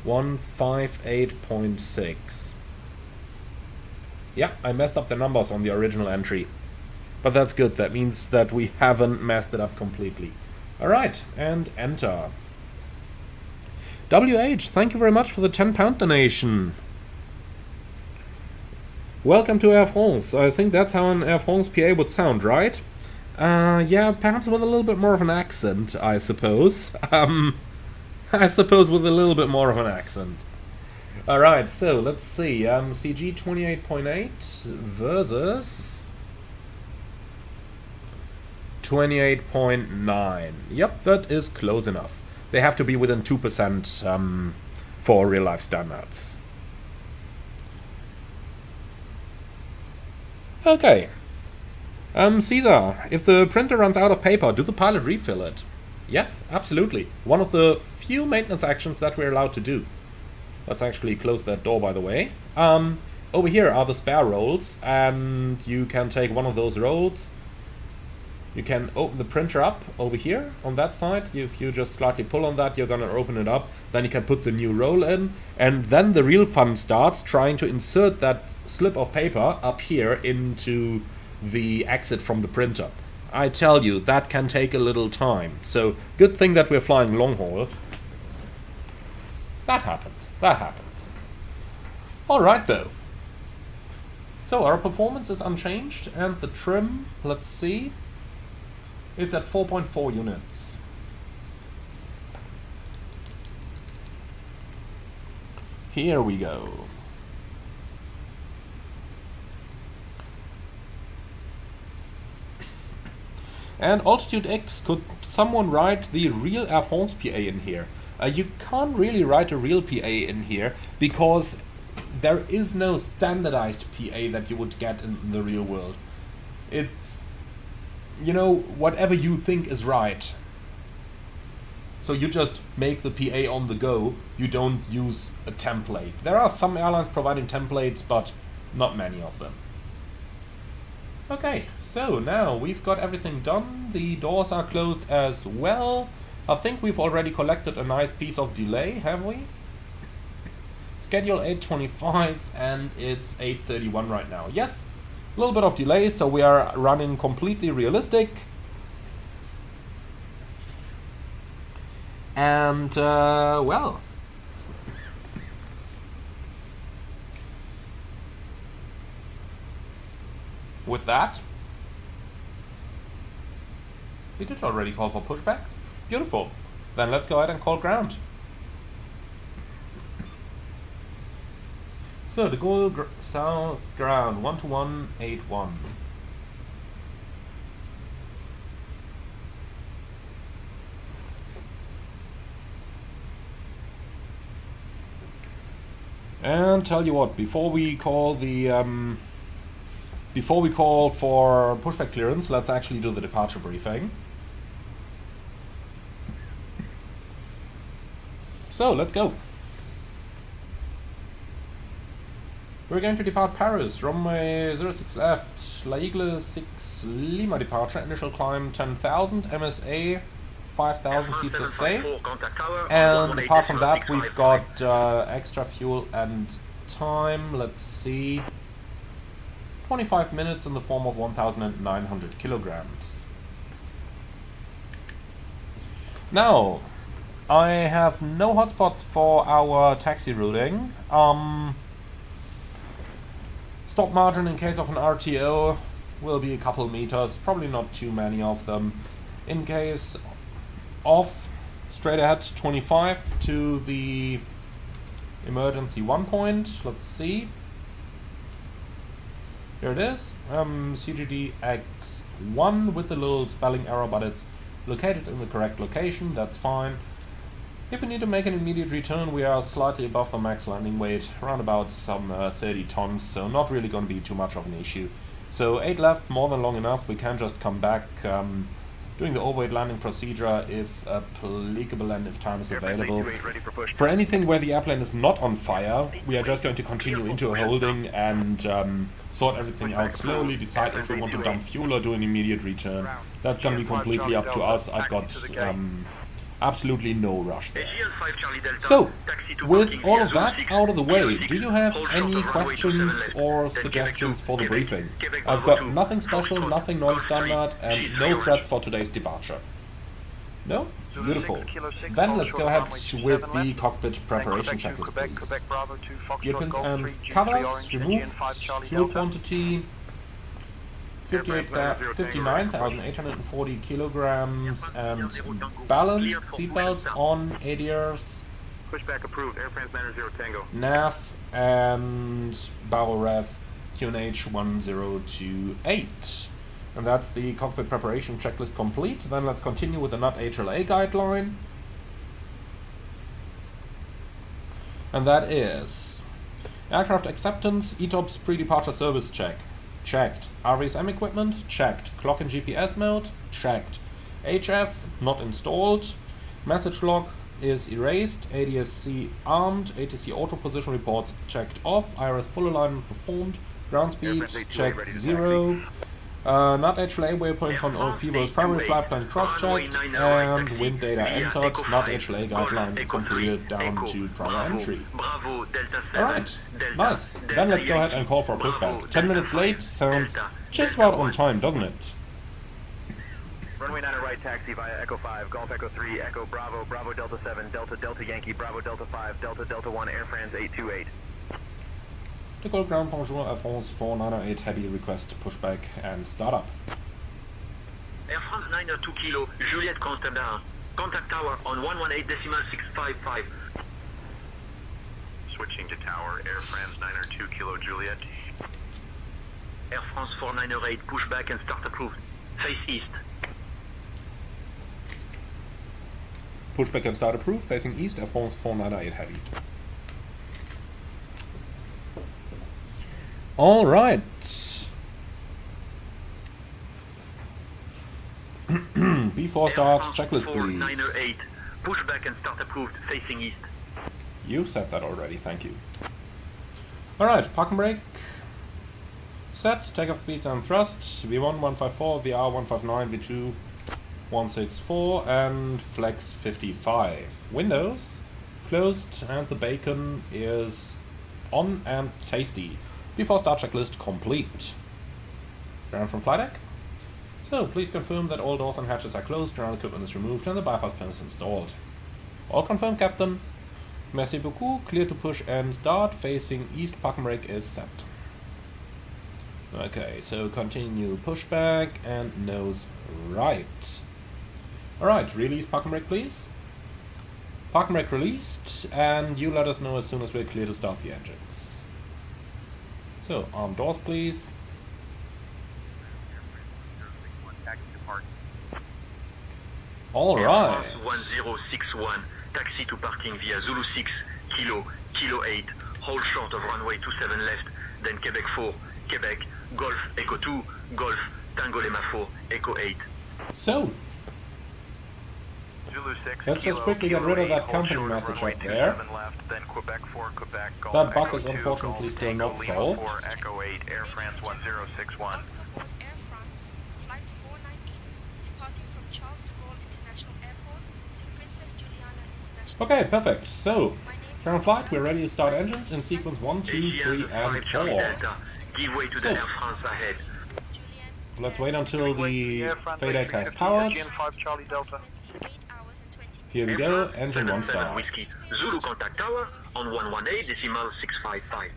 158.6. Yeah, I messed up the numbers on the original entry. But that's good. That means that we haven't messed it up completely. Alright, and enter. WH, thank you very much for the £10 donation. Welcome to Air France. I think that's how an Air France PA would sound, right? Yeah, perhaps with a little bit more of an accent, I suppose. I suppose with a little bit more of an accent. Alright, so let's see. CG 28.8 versus 28.9. Yep, that is close enough. They have to be within 2% for real-life standards. Okay. Caesar, if the printer runs out of paper, do the pilot refill it? Yes, absolutely. One of the few maintenance actions that we're allowed to do. Let's actually close that door, by the way. Over here are the spare rolls, and you can take one of those rolls. You can open the printer up over here on that side. If you just slightly pull on that, you're gonna open it up. Then you can put the new roll in, and then the real fun starts, trying to insert that slip of paper up here into the exit from the printer. I tell you, that can take a little time. So good thing that we're flying long haul. That happens. That happens. Alright though. So our performance is unchanged, and the trim, let's see, is at 4.4 units. Here we go. And Altitude X, could someone write the real Air France PA in here? You can't really write a real PA in here because there is no standardized PA that you would get in the real world. It's, you know, whatever you think is right. So you just make the PA on the go. You don't use a template. There are some airlines providing templates, but not many of them. Okay, so now we've got everything done. The doors are closed as well. I think we've already collected a nice piece of delay, have we? Schedule 8:25 and it's 8:31 right now. Yes, a little bit of delay, so we are running completely realistic. And, well, with that, we did already call for pushback. Beautiful. Then let's go ahead and call ground. So the goal south ground 12181. And tell you what, before we call for pushback clearance, let's actually do the departure briefing. So let's go. We're going to depart Paris, runway 06 left, La Eagle 6 Lima departure, initial climb 10,000, MSA 5,000 keeps us safe. And apart from that, we've got extra fuel and time. Let's see. 25 minutes in the form of 1,900 kilograms. Now, I have no hotspots for our taxi routing. Stop margin in case of an RTO will be a couple meters, probably not too many of them. In case of straight ahead 25 to the Emergency 1 point, let's see. Here it is, CGD X1 with a little spelling error, but it's located in the correct location, that's fine. If we need to make an immediate return, we are slightly above the max landing weight, around about some 30 tons, so not really going to be too much of an issue. So 8 left, more than long enough, we can just come back, doing the overweight landing procedure if applicable and if time is available. For anything where the airplane is not on fire, we are just going to continue into a holding and sort everything out slowly, decide if we want to dump fuel or do an immediate return. That's going to be completely up to us. I've got absolutely no rush there. So, with all of that out of the way, do you have any questions or suggestions for the briefing? I've got nothing special, nothing non-standard, and no threats for today's departure. No? Beautiful. Then let's go ahead with the cockpit preparation checklist, please. Gear pins and covers, remove, fuel quantity, 59,840 kilograms, and balanced seatbelts on ADRs, Pushback approved, Air France 90 Tango. nav, and barrel rev QNH 1028. And that's the cockpit preparation checklist complete. Then let's continue with the NUT HLA guideline. And that is aircraft acceptance, ETOPS pre-departure service check. Checked. RVSM equipment? Checked. Clock in GPS mode? Checked. HF? Not installed. Message log is erased. ADSC armed. ATC auto position reports checked off. IRS full alignment performed. Ground speed checked 0. NUT HLA waypoints on OFP was primary flight plan cross-checked. And wind data entered. NUT HLA guideline completed down to prior entry. Alright, nice. Then let's go ahead and call for a pushback. 10 minutes late sounds just about on time, doesn't it? Runway 9 right, taxi via Echo 5, Golf Echo 3, Echo Bravo, Bravo Delta 7, Delta Delta Yankee, Bravo Delta 5, Delta Delta 1, Air France 828. De Gaulle Ground Bonjour, Air France 4908 Heavy request pushback and startup. Air France 92 Kilo, Juliet Constable, contact tower on 118.655. Switching to tower, Air France 902 Kilo Juliet. Air France 4908, pushback and start approved. Face east. Pushback and start approved, facing east, Air France 4908 Heavy. Alright. Before start, checklist please. 4908, pushback and start approved, facing east. You've said that already, thank you. Alright, park and brake. Set, takeoff speeds and thrust. V1 154, VR 159, V2 164, and flex 55. Windows closed, and the bacon is on and tasty. Before start checklist complete. Ground from flight deck. So please confirm that all doors and hatches are closed, ground equipment is removed, and the bypass plan is installed. All confirmed, Captain. Merci beaucoup. Clear to push and start. Facing east, park and brake is set. Okay, so continue pushback and nose right. Alright, release park and brake please. Park and brake released, and you let us know as soon as we're clear to start the engines. So, arm doors please. Alright. 1061, taxi to parking via Zulu 6, Kilo 8, hold short of runway 27 left, then Quebec 4, Quebec, Golf, Echo 2, Golf, Tango Lima 4, Echo 8. So, let's just quickly get rid of that company message up there. That bug is unfortunately still not solved. Echo 8, Air France 1061. Okay, perfect. So, ground flight, we're ready to start engines in sequence 1, 2, 3, and 4. So, let's wait until the FADEC has powered. Here we go, engine 1 start. Whiskey, Zulu contact tower on 118.655.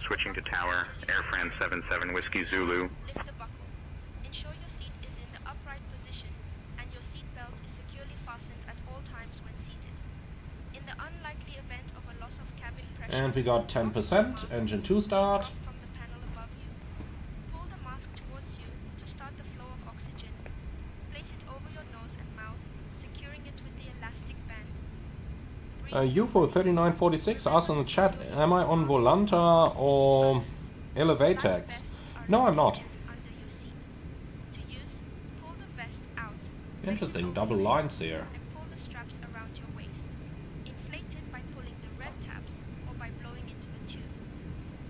Switching to tower, Air France 77 Whiskey Zulu. Lift the buckle. Ensure your seat is in the upright position and your seat belt is securely fastened at all times when seated. In the unlikely And we got 10%. Engine 2 start. From the panel above you. Pull the mask towards you to start the flow of oxygen. Place it over your nose and mouth, securing it with the elastic band. UFO 3946 asks in the chat, am I on Volanta or Elevatex? No, I'm not. Under your seat. To use, pull the vest out. Interesting, double lines here. And pull the straps around your waist. Inflate it by pulling the red tabs or by blowing into the tube.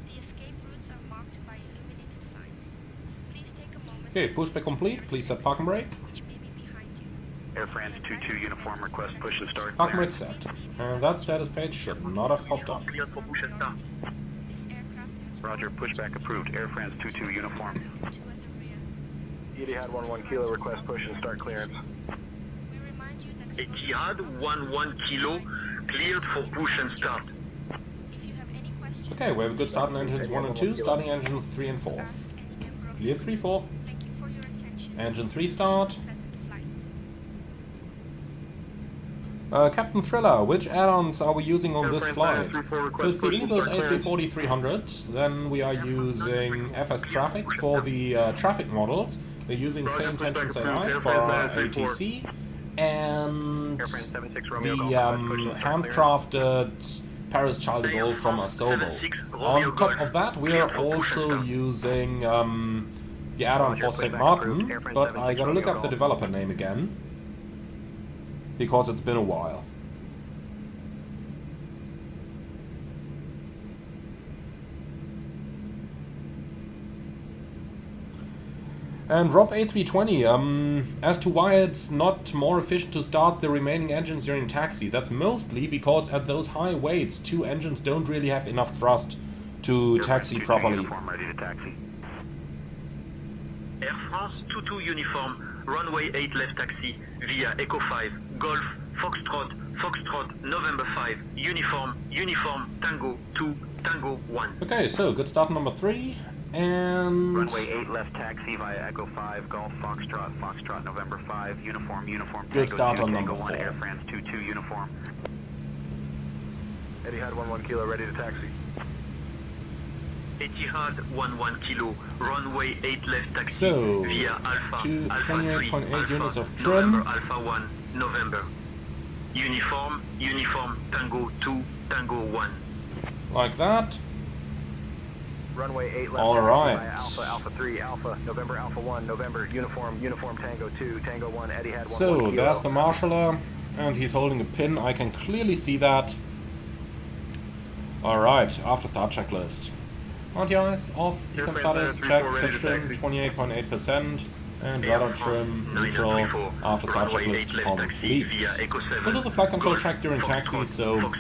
The escape routes are marked by illuminated signs. Please take a moment. Okay, pushback complete. Please set park and brake. Which may be behind you. Air France 22 uniform request push and start. Park and brake set. And that status page should not have popped up. This aircraft has Roger, pushback approved. Air France 22 uniform. two at the rear. Etihad 11 kilo request push and start clearance. We remind you that Etihad 11 kilo, cleared for push and start. if you have any questions, Okay, we have a good start in engines 1 and 2, starting engines 3 and 4. ask any member of Clear 3-4. Thank you for your attention. Engine 3 start. Pleasant flight. Captain Thriller, which add-ons are we using on this flight? So it's the iniBuilds A340-300, then we are using FS Traffic for the traffic models. We're using same tension AI for our ATC, and Air France 76 Romeo the Golf push and start handcrafted Paris Charles de Gaulle from Asobo. On top of that, we are also using the add-on for St. Marten, but I gotta look up the developer name again, because it's been a while. And Rob A320, as to why it's not more efficient to start the remaining engines during taxi, that's mostly because at those high weights, two engines don't really have enough thrust to taxi properly. Uniform ready to taxi. Air France 22 uniform, runway 8 left taxi via Echo 5, Golf, Foxtrot, November 5, uniform, Tango 2, Tango 1. Okay, so good start number 3, and Runway 8 left taxi via Echo 5, Golf, Foxtrot, November 5, uniform, Good Tango start 2, on Tango number 1, 4. Air France 22 uniform. Etihad 11 kilo ready to taxi. Etihad 11 kilo, runway 8 left taxi So, via Alpha, to Alpha 28.8 3, Alpha, units of trim. November, Alpha 1, November. Uniform, Tango 2, Tango 1. like that. Runway 8 left All taxi right. via Alpha 3, Alpha, November, Alpha 1, November, uniform, Tango 2, Tango 1, Etihad 11 So, kilo. there's the marshaller, and he's holding a pin, I can clearly see that. Alright, after start checklist. Anti-ice, off, econ status, check, pitch trim, 28.8%, and radar trim, neutral, after start checklist complete. We'll do the flight control check during taxi, so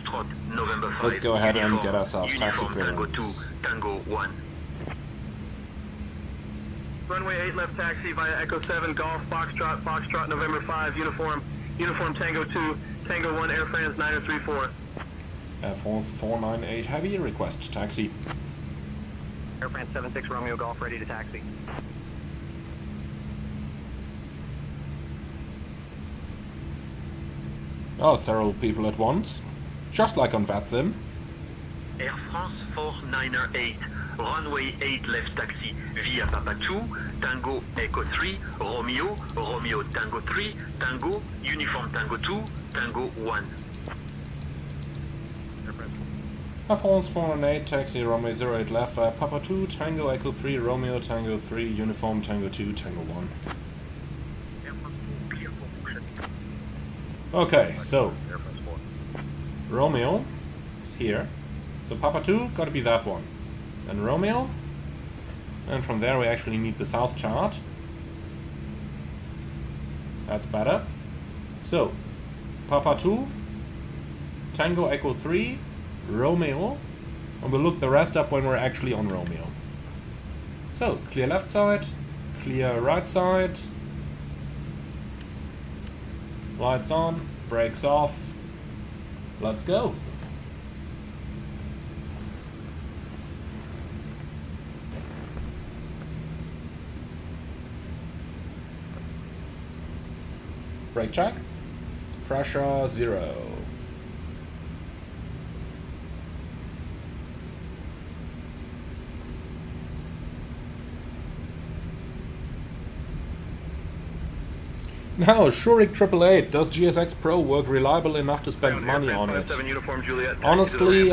let's go ahead and get ourselves taxi clearance. Tango 1. Runway 8 left taxi via Echo 7, Golf, Foxtrot, November 5, uniform, Tango 2, Tango 1, Air France 9034. Air France 498 Heavy, request taxi. Air France 76 Romeo Golf ready to taxi. Oh, several people at once. Just like on VATSIM. Air France 498, runway 8 left taxi via Papa 2, Tango Echo 3, Romeo Tango 3, Tango, uniform Tango 2, Tango 1. Air France 498 taxi, runway 08 left, Papa 2, Tango Echo 3, Romeo Tango 3, uniform Tango 2, Tango 1. Okay, so Romeo is here. So Papa 2, gotta be that one. Then Romeo. And from there we actually need the south chart. That's better. So, Papa 2, Tango Echo 3, Romeo. And we'll look the rest up when we're actually on Romeo. So, clear left side, clear right side. Lights on, brakes off. Let's go. Brake check. Pressure 0. Now, Shurik 888, does GSX Pro work reliable enough to spend money on it? 57 uniform Juliet. Honestly,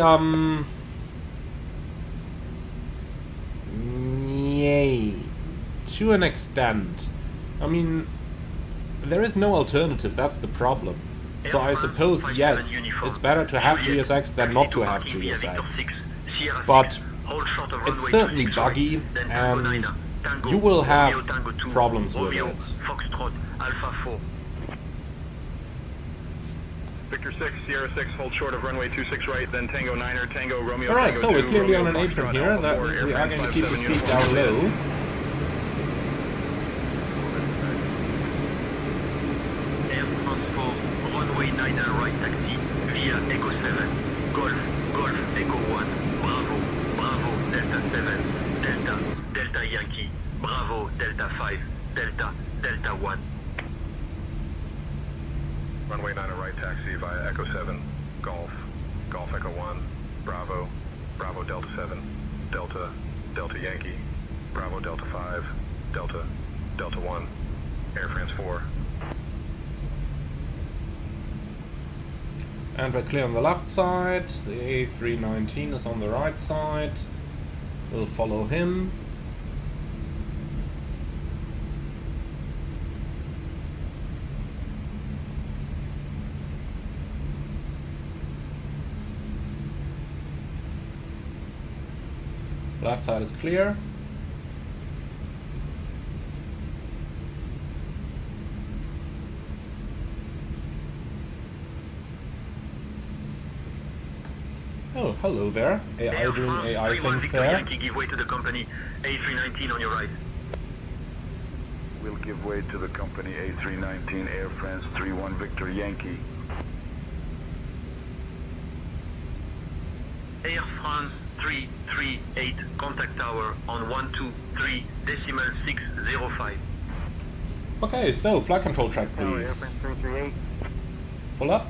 yay. To an extent. I mean, there is no alternative, that's the problem. So I suppose, yes, it's better to have GSX than not to have GSX. But it's certainly buggy, and you will have problems with it. Victor 6, Sierra 6, hold short of runway 26 right, then Tango 9er, Tango Romeo. Alright, Tango so we're 2, clearly on Romeo an apron Foxtrot, here. Alpha That 4, means we are going to keep the Airframe speed 57 down low. Air Transport, runway 9er right taxi via Echo 7, Golf, Golf, Echo 1, Bravo, Bravo, Delta 7, Delta, Delta Yankee, Bravo, Delta 5, Delta, Delta 1. Runway 9er right taxi via Echo 7, Golf, Golf Echo 1, Bravo, Bravo Delta 7, Delta, Delta Yankee, Bravo Delta 5, Delta, Delta 1, Air France 4. And we're clear on the left side. The A319 is on the right side. We'll follow him. Left side is clear. Oh, hello there. AI doing AI things there. Yankee, give way to the company A319 on your right. We'll give way to the company A319 Air France 31 Victor Yankee. Air France 338, contact tower on 123.605. Okay, so flight control track, please. Full up.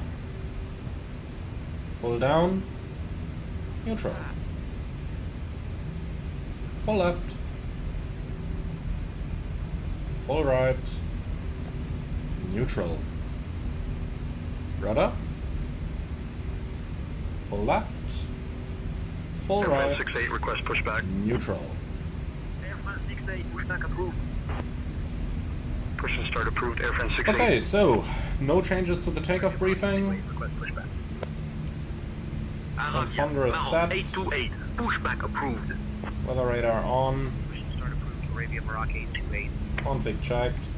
Full down. Neutral. Full left. Full right. Neutral. Rudder. Full left. Full Air right. France 68, request pushback. Neutral. Air France 68, pushback approved. Push and start approved, Air France 68. Okay, so no changes to the takeoff briefing. Request pushback. Transponder is set. 828, pushback approved. Weather radar on. Start approved, Arabia Morocco 828. Config checked.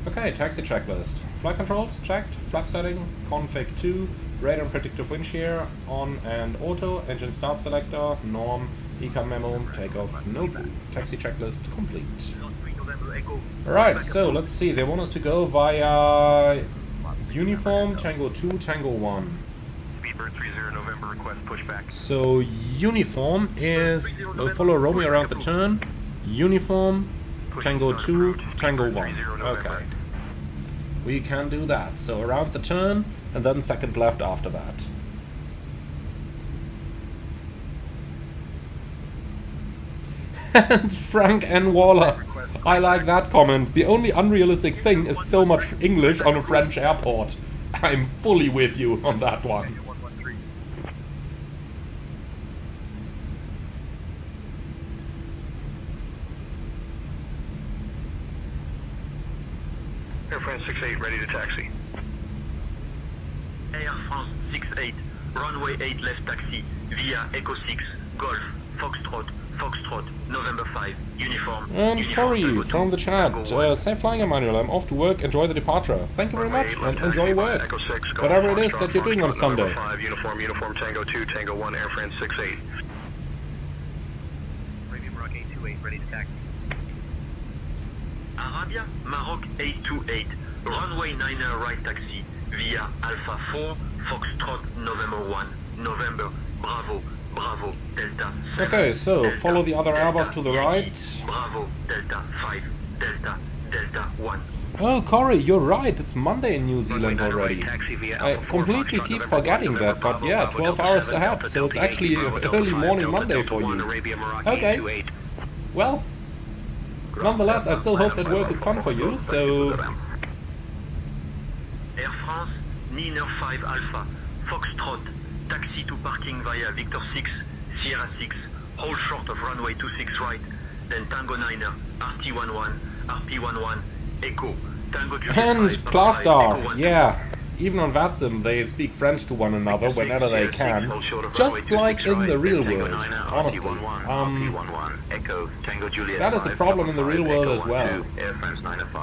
Okay, taxi checklist. Flight controls checked. Flap setting. Config 2. Radar and predictive wind shear on and auto. Engine start selector. Norm. ECAM memo. Takeoff. No blue. Taxi checklist complete. Alright, so let's see. They want us to go via uniform Tango 2 Tango 1. Speedbird 30 November, request pushback. So uniform is we'll follow Romeo around the turn. Uniform Tango 2 Tango 1. Okay. We can do that. So around the turn and then second left after that. And Frank N. Waller. I like that comment. The only unrealistic thing is so much English on a French airport. I'm fully with you on that one. Air France 68, ready to taxi. Air France 68, runway 8 left taxi via Echo 6, Golf, Foxtrot, Foxtrot, November 5, uniform. And uniform, Cory Tango from 2, the chat. Tango 1. Safe flying, Emmanuel. I'm off to work. Enjoy the departure. Thank you very much and enjoy work. Echo 6, Golf, Whatever it is Foxtrot, that you're doing on Foxtrot, November Sunday. 5, uniform, uniform, Tango 2, Tango 1, Air France 68. Arabia Maroc 828, ready to taxi. Arabia Maroc 828, runway 9er right taxi via Alpha 4, Foxtrot, November 1, November, Bravo, Bravo, Delta 7. Okay, so Delta, follow the other Delta, Airbus to the Yankee, right. Bravo, Delta 5, Delta, Delta 1. Oh, Cory, you're right. It's Monday in New Zealand already. I completely keep forgetting that, but yeah, 12 hours ahead, so it's actually early morning Monday for you. Okay. Well, nonetheless, I still hope that work is fun for you, so Air France, Niner 5 Alpha, Foxtrot, taxi to parking via Victor 6, Sierra 6, hold short of runway 26 right, then Tango 9er, RT11, RP11, Echo, Tango Juliet And 5, Class Echo Star, 1. yeah. Even on VATSIM, they speak French to one another whenever they can, just like in the real world, honestly. That is a problem in the real world as well.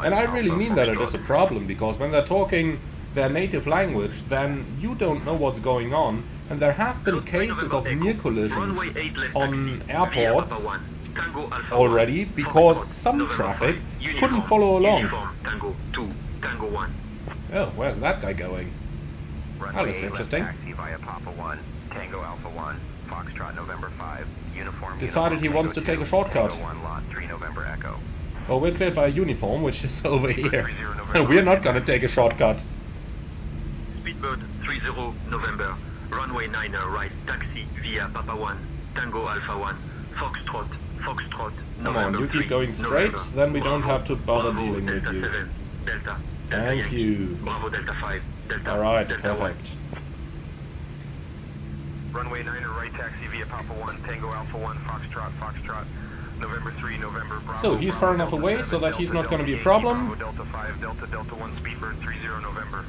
And I really mean that it is a problem, because when they're talking their native language, then you don't know what's going on, and there have been cases of near collisions on airports already, because some traffic couldn't follow along. Oh, where's that guy going? That looks interesting. Decided he wants to take a shortcut. Oh, we're cleared via uniform, which is over here. We're not gonna take a shortcut. Speedbird 30 November, runway 9er right, taxi via Papa 1, Tango Alpha 1, Foxtrot, Foxtrot, Come on, you keep going straight, then we don't have to bother dealing with you. Delta, Thank you. Bravo Delta 5, Delta. Alright, Delta 1. perfect. Runway 9er right taxi via Papa 1, Tango Alpha 1, Foxtrot, Foxtrot, November 3, November, Bravo. So he's far enough away so that he's not going to be a problem. Bravo Delta 5, Delta, Delta 1, Speedbird 30 November.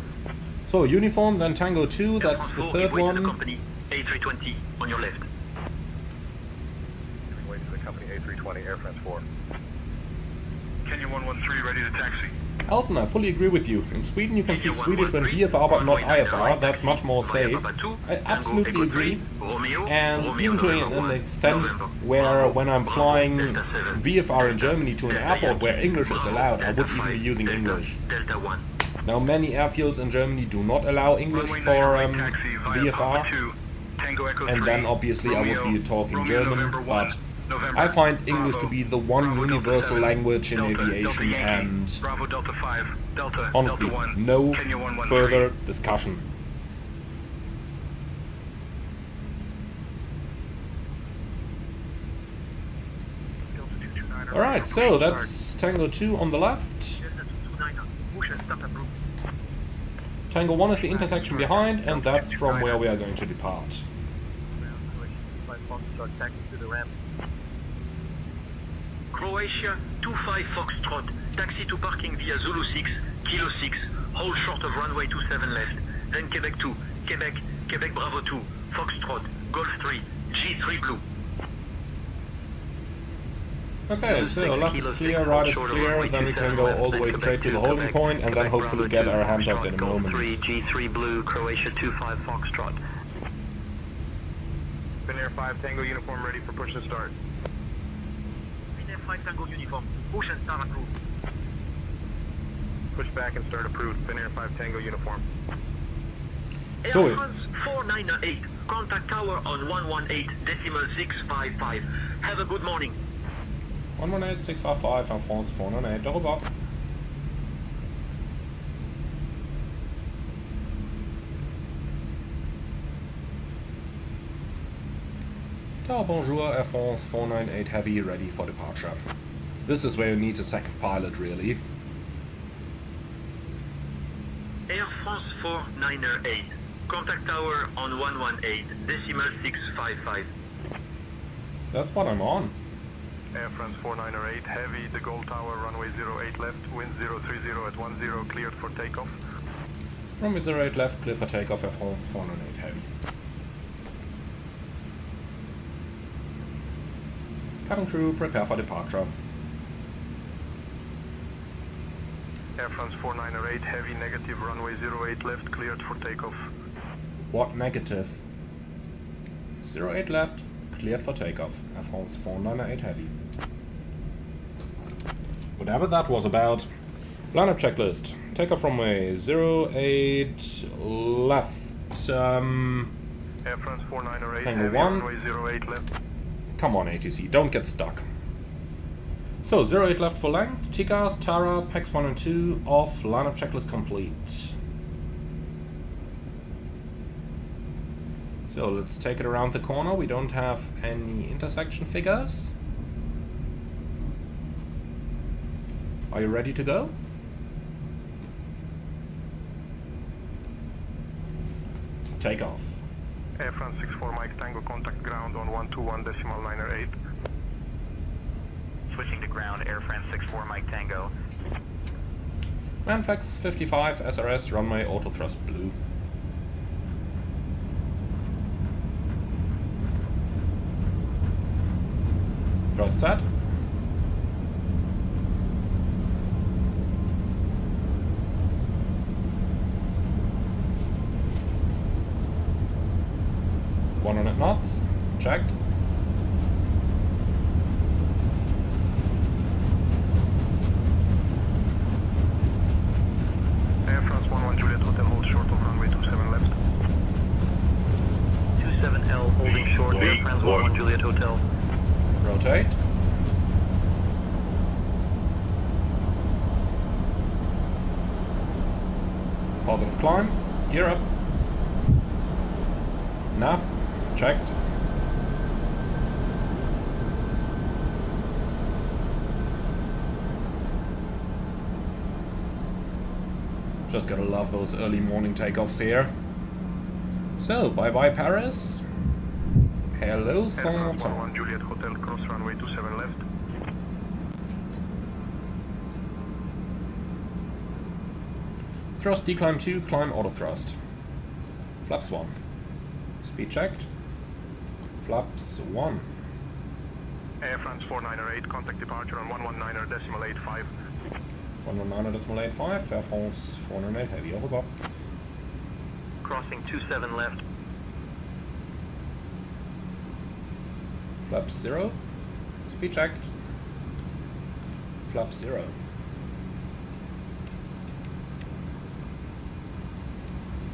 So uniform, then Tango 2, that's the third one. Company A320 on your left. Wait for the company A320, Air France 4. Kenya 113 ready to taxi. Elton, I fully agree with you. In Sweden you can speak Swedish when VFR but not IFR, that's much more safe. I absolutely agree. And even to an extent where when I'm flying VFR in Germany to an airport where English is allowed, I would even be using English. Now many airfields in Germany do not allow English for VFR, and then obviously I would be talking German, but I find English to be the one universal language in aviation, and honestly, no further discussion. Alright, so that's Tango 2 on the left. Tango 1 is the intersection behind, and that's from where we are going to depart. Croatia 25 Foxtrot, taxi to parking via Zulu 6, Kilo 6, hold short of runway 27 left, then Quebec 2, Quebec, Quebec Bravo 2, Foxtrot, Golf 3, G3 Blue. Okay, so left is clear, right is clear, then we can go all the way straight to the holding point and then hopefully get our handoff in a moment. Golf 3, G3 Blue, Croatia 25 Foxtrot. Finnair 5 Tango uniform ready for push and start. Finnair 5 Tango uniform, push and start approved. Push back and start approved. Finnair 5 Tango uniform. So Air France 498, contact tower on 118.655. Have a good morning. 118.655 Air France 498, darüber. Bonjour, Air France 498 Heavy, ready for departure. This is where you need a second pilot, really. Air France 498, contact tower on 118.655. That's what I'm on. Air France 498 Heavy, the Gold Tower, runway 08 left, wind 030 at 10, cleared for takeoff. Runway 08 left, clear for takeoff, Air France 498 Heavy. Cabin crew, prepare for departure. Air France 498 Heavy, negative, runway 08 left, cleared for takeoff. What negative? 08 left, cleared for takeoff. Air France 498 Heavy. Whatever that was about. Lineup checklist. Takeoff from a 08 left. Air France 498 Tango Heavy, 1. runway 08 left. Come on, ATC, don't get stuck. So, 08 left for length, TCAS, Tara, PAX 1 and 2, off, lineup checklist complete. So, let's take it around the corner. We don't have any intersection figures. Are you ready to go? takeoff. Air France 64 Mike Tango, contact ground on 121.908. Switching to ground, Air France 64 Mike Tango. Manflex 55 SRS runway auto thrust blue. Thrust set. Knots, checked. Air France 11 Juliet Hotel, hold short of runway 27 left. 27L holding short, Air France 11 Juliet Hotel. Rotate. Positive climb, gear up. Nav, checked. Just gotta love those early morning takeoffs here. So, bye-bye Paris. Hello, Air France Saint. 11 Juliet Hotel, cross runway 27 left. Thrust decline 2, climb auto thrust. Flaps 1. Speed checked. Flaps 1. Air France 4908, contact departure on 119.85. 119.85, Air France 408 heavy, over. Crossing 27 left. Flaps 0. Speed checked. Flaps 0.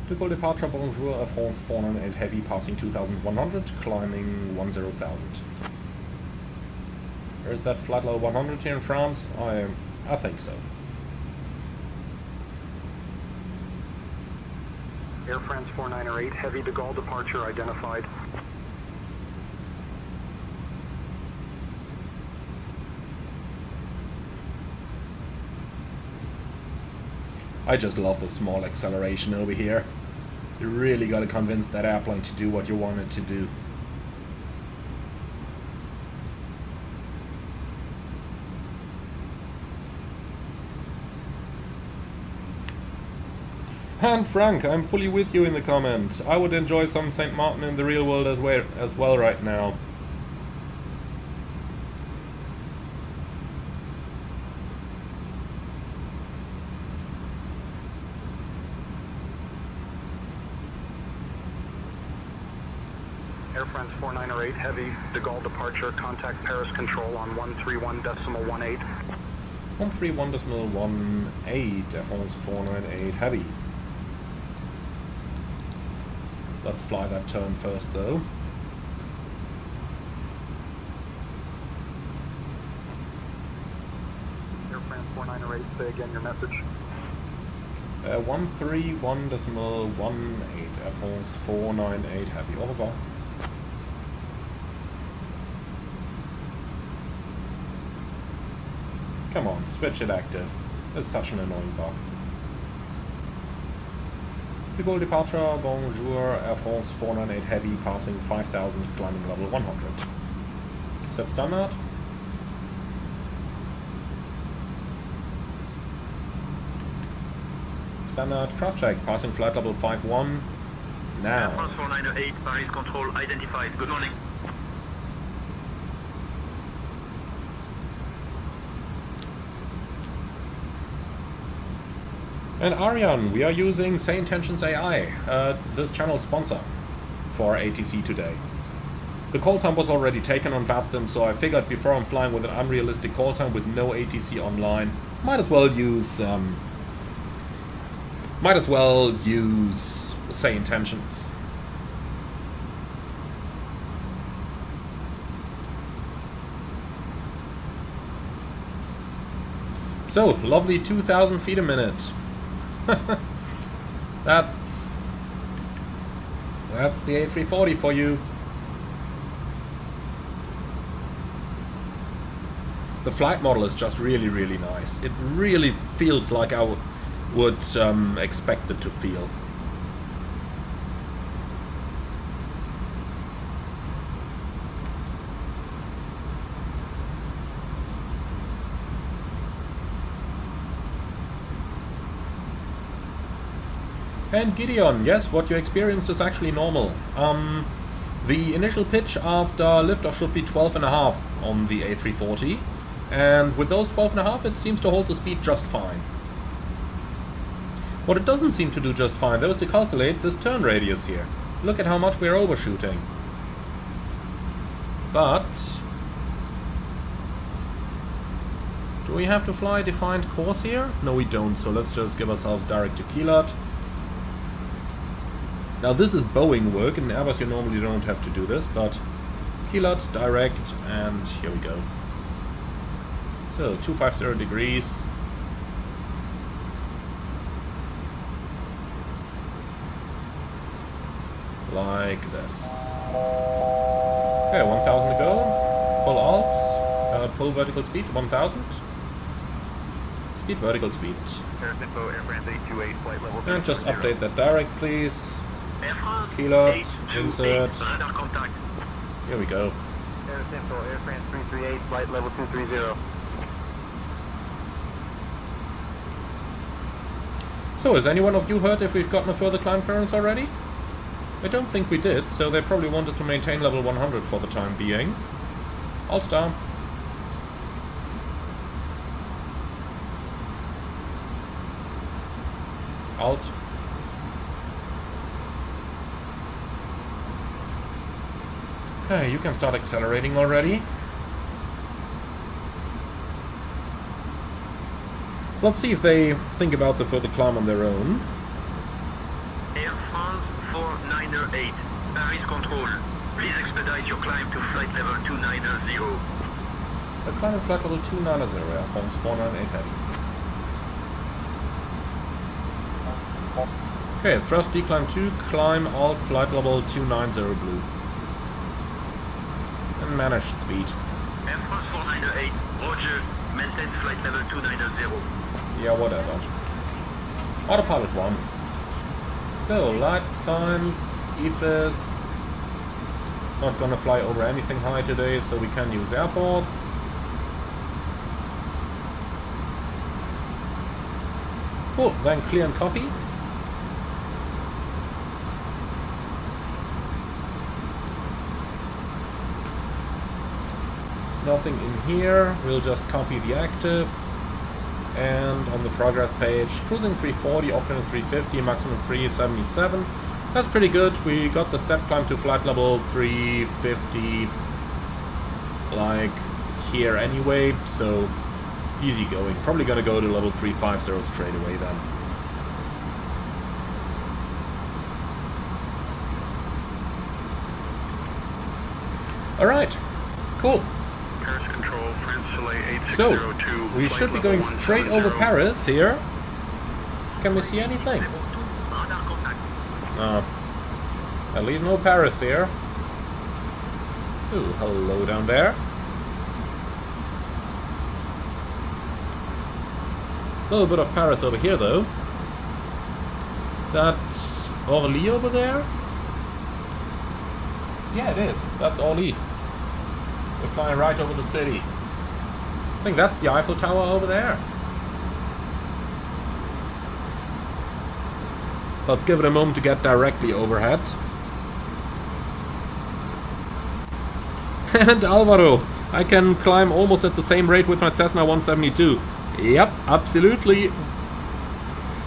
De Gaulle departure, bonjour, Air France 408 heavy, passing 2100, climbing 10,000. Is that flight level 100 here in France? I think so. Air France 4908, heavy de Gaulle departure identified. I just love the small acceleration over here. You really gotta convince that airplane to do what you want it to do. And Frank, I'm fully with you in the comment. I would enjoy some St. Martin in the real world as well right now. Air France 4908, heavy de Gaulle departure, contact Paris control on 131.18. 131.18, Air France 498 heavy. Let's fly that turn first though. Air France 4908, say again your message. 131.18, Air France 498 heavy, over. Come on, switch it active. It's such an annoying bug. De Gaulle departure, bonjour, Air France 498 heavy, passing 5000, climbing level 100. Set standard. Standard cross check, passing flight level 51. Air Now. France 4908, Paris control identified. Good morning. And Ariane, we are using Say Intentions AI, this channel sponsor for ATC today. The call time was already taken on VATSIM, so I figured before I'm flying with an unrealistic call time with no ATC online, might as well use Say Intentions. So, lovely 2,000 feet a minute. That's the A340 for you. The flight model is just really, really nice. It really feels like I would expect it to feel. And Gideon, yes, what you experienced is actually normal. The initial pitch after liftoff should be 12.5 on the A340, and with those 12.5 it seems to hold the speed just fine. What it doesn't seem to do just fine though is to calculate this turn radius here. Look at how much we're overshooting. But do we have to fly a defined course here? No, we don't, so let's just give ourselves direct to Keelot. Now this is Boeing work, in Airbus you normally don't have to do this, but Keelot, direct, and here we go. So 250 degrees. Like this. Okay, 1000 to go. Pull alt, pull vertical speed, 1000. Speed, vertical speed. And just update that direct, please. Keelot, insert. Here we go. Air France 338, flight level 230. So, has anyone of you heard if we've gotten a further climb clearance already? I don't think we did, so they probably wanted to maintain level 100 for the time being. Alt down. Alt. Okay, you can start accelerating already. Let's see if they think about the further climb on their own. Air France 498, Paris Control. Please expedite your climb to flight level 290. The climb at flight level 290, Air France 498 heavy. Okay, thrust decline 2, climb alt flight level 290 blue. And managed speed. Air France 498, Roger, maintain flight level 290. Yeah, whatever. Autopilot 1. So, light signs, EFIS. Not gonna fly over anything high today, so we can use airports. Cool, then clear and copy. Nothing in here, we'll just copy the active. And on the progress page, cruising 340, optional 350, maximum 377. That's pretty good. We got the step climb to flight level 350 like here anyway, so easy going. Probably gonna go to level 350 straight away then. Alright, cool. Paris Control, France Soleil So, 8602. we should be going straight over Paris here. Can we see anything? At least no Paris here. Ooh, hello down there. A little bit of Paris over here though. Is that Orly over there? Yeah, it is. That's Orly. We're flying right over the city. I think that's the Eiffel Tower over there. Let's give it a moment to get directly overhead. And Alvaro, I can climb almost at the same rate with my Cessna 172. Yep, absolutely.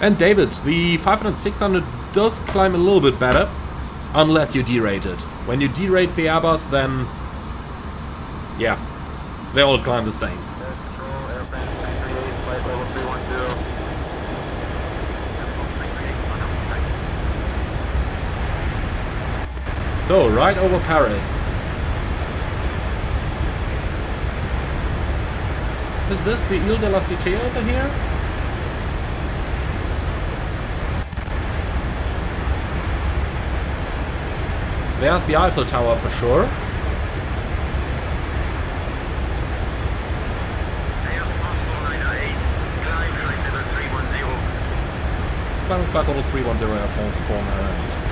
And David, the 500-600 does climb a little bit better, unless you derate it. When you derate the Airbus, then yeah, they all climb the same. So, right over Paris. Is this the Ile de la Cité over here? There's the Eiffel Tower for sure. Climb flight level 310 Air France 498.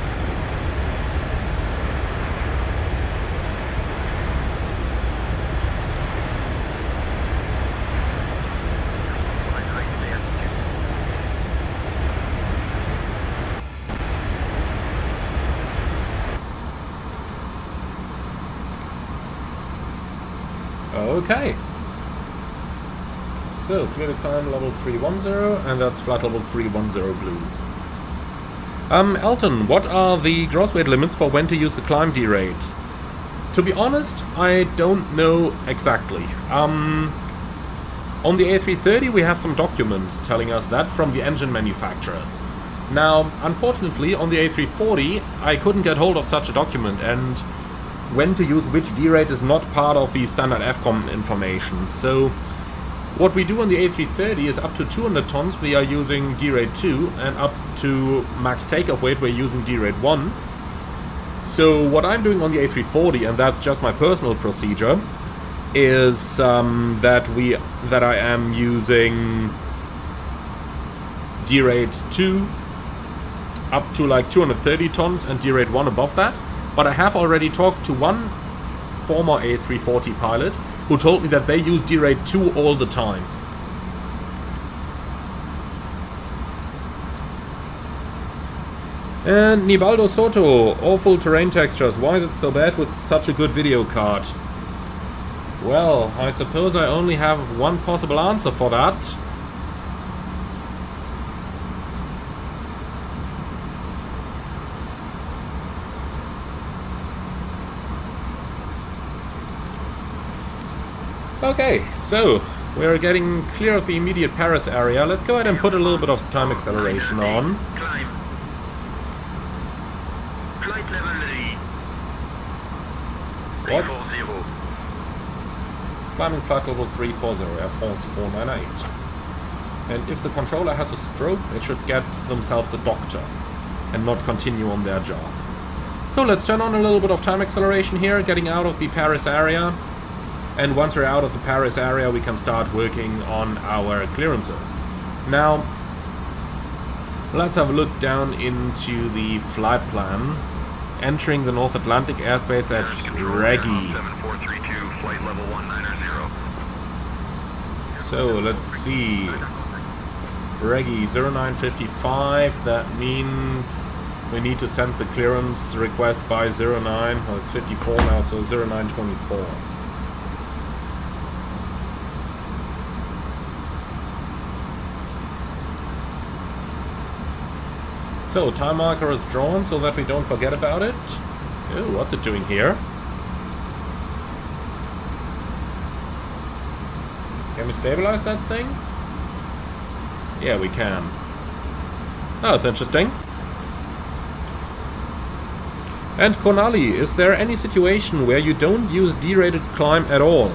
Okay. So, clear to climb level 310, and that's flight level 310 blue. Elton, what are the gross weight limits for when to use the climb derates? To be honest, I don't know exactly. On the A330 we have some documents telling us that from the engine manufacturers. Now, unfortunately, on the A340 I couldn't get hold of such a document, and when to use which derate is not part of the standard FCOM information. So, what we do on the A330 is up to 200 tons we are using derate 2, and up to max takeoff weight we're using derate 1. So what I'm doing on the A340, and that's just my personal procedure, is that I am using derate 2 up to like 230 tons and derate 1 above that. But I have already talked to one former A340 pilot who told me that they use derate 2 all the time. And Nibaldo Soto, awful terrain textures, why is it so bad with such a good video card? Well, I suppose I only have one possible answer for that. Okay, so we're getting clear of the immediate Paris area. Let's go ahead and put a little bit of time acceleration on. Climb. Flight level 340. Climbing flight level 340, Air France 498. And if the controller has a stroke, they should get themselves a doctor and not continue on their job. So let's turn on a little bit of time acceleration here, getting out of the Paris area. And once we're out of the Paris area, we can start working on our clearances. Now, let's have a look down into the flight plan. Entering the North Atlantic airspace at Reggie. 7432, flight level 190. So, let's see. Reggie 0955, that means we need to send the clearance request by 09. Well, it's 54 now, so 0924. So, time marker is drawn so that we don't forget about it. Oh, what's it doing here? Can we stabilize that thing? Yeah, we can. Oh, that's interesting. And Konali, is there any situation where you don't use derated climb at all?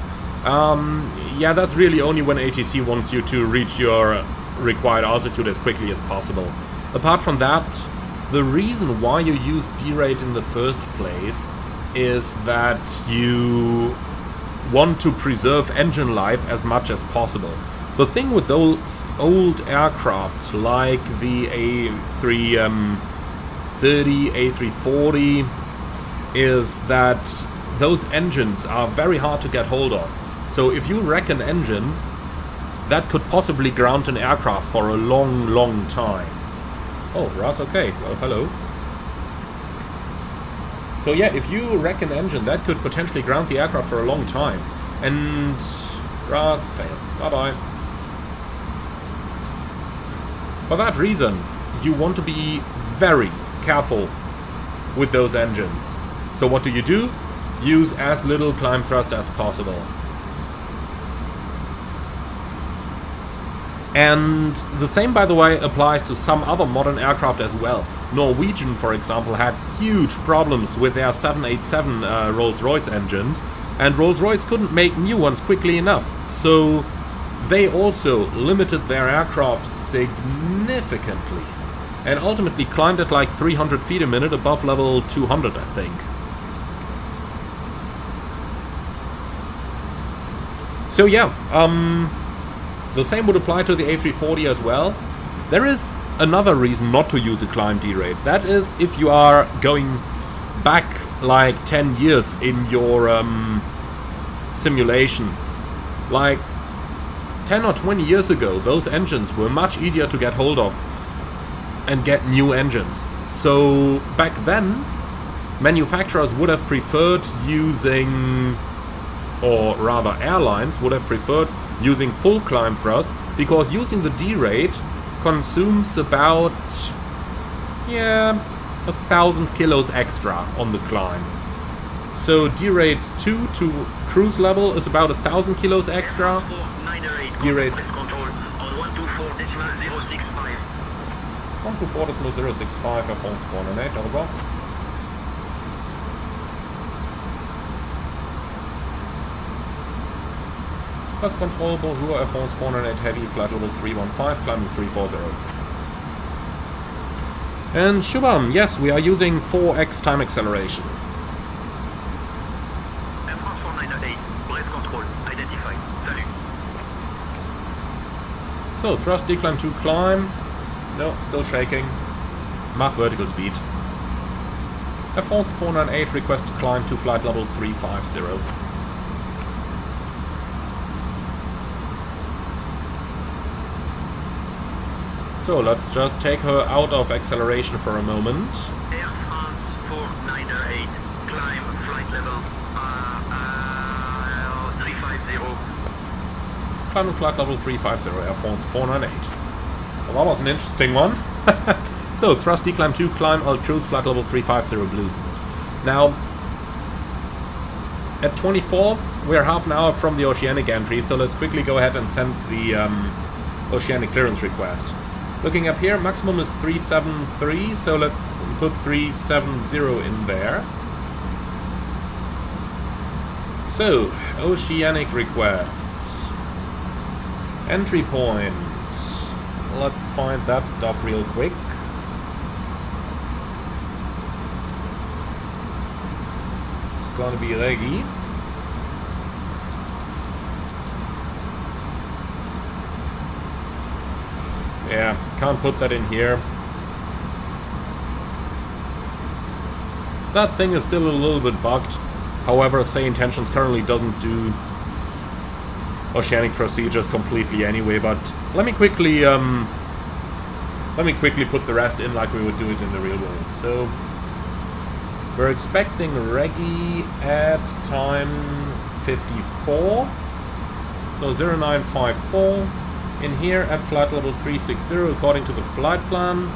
Yeah, that's really only when ATC wants you to reach your required altitude as quickly as possible. Apart from that, the reason why you use derate in the first place is that you want to preserve engine life as much as possible. The thing with those old aircraft like the A330, A340 is that those engines are very hard to get hold of. So if you wreck an engine, that could possibly ground an aircraft for a long, long time. Oh, Raz, okay. Well, hello. So yeah, if you wreck an engine, that could potentially ground the aircraft for a long time. And Raz failed. Bye-bye. For that reason, you want to be very careful with those engines. So what do? Use as little climb thrust as possible. And the same, by the way, applies to some other modern aircraft as well. Norwegian, for example, had huge problems with their 787 Rolls-Royce engines, and Rolls-Royce couldn't make new ones quickly enough. So they also limited their aircraft significantly, and ultimately climbed at like 300 feet a minute above level 200, I think. So yeah, the same would apply to the A340 as well. There is another reason not to use a climb derate. That is if you are going back like 10 years in your simulation. Like 10 or 20 years ago, those engines were much easier to get hold of and get new engines. So back then, manufacturers would have preferred using or rather airlines, would have preferred using full climb thrust, because using the D rate consumes about, yeah, 1,000 kilos extra on the climb. So D rate 2 to cruise level is about 1,000 kilos extra. D rate 124.065 Air France 408, darüber. First control, bonjour, Air France 408 Heavy, flight level 315, climbing 340. And Shubham, yes, we are using 4x time acceleration. Air France 408, breath control, identified. Salut. So, thrust decline to climb. No, still shaking. Mach vertical speed. Air France 498, request to climb to flight level 350. So let's just take her out of acceleration for a moment. Air France 498, climb flight level 350. Climbing flight level 350, Air France 498. Well, that was an interesting one. So, thrust decline to climb, I'll cruise flight level 350 blue. Now, at 24, we're half an hour from the Oceanic entry, so let's quickly go ahead and send the Oceanic clearance request. Looking up here, maximum is 373, so let's put 370 in there. So, Oceanic requests. Entry point. Let's find that stuff real quick. It's gonna be Regi. Yeah, can't put that in here. That thing is still a little bit bugged. However, Say Intentions currently doesn't do Oceanic procedures completely anyway, but let me quickly put the rest in like we would do it in the real world. So we're expecting Regi at time 54. So 0954 in here at flight level 360 according to the flight plan.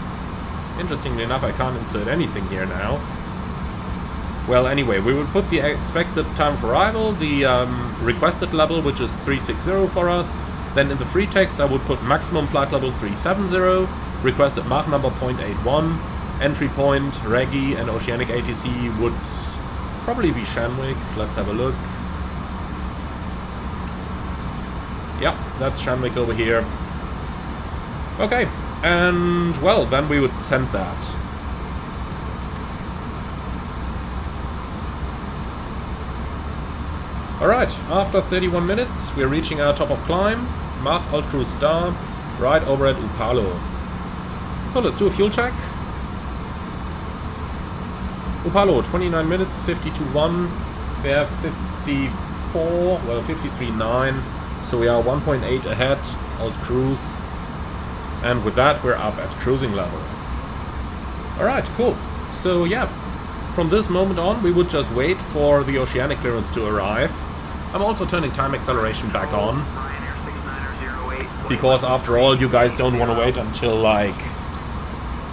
Interestingly enough, I can't insert anything here now. Well, anyway, we would put the expected time of arrival, the requested level, which is 360 for us. Then in the free text, I would put maximum flight level 370, requested Mach number 0.81, entry point, Regi, and Oceanic ATC would probably be Shanwick. Let's have a look. Yep, that's Shanwick over here. Okay, and well, then we would send that. Alright, after 31 minutes, we're reaching our top of climb. Mach Alt Cruise Star, right over at Upalo. So let's do a fuel check. Upalo, 29 minutes, 52.1. We have 54, well 53.9. So we are 1.8 ahead, Alt Cruise. And with that, we're up at cruising level. Alright, cool. So yeah, from this moment on, we would just wait for the Oceanic clearance to arrive. I'm also turning time acceleration back on, because after all, you guys don't want to wait until like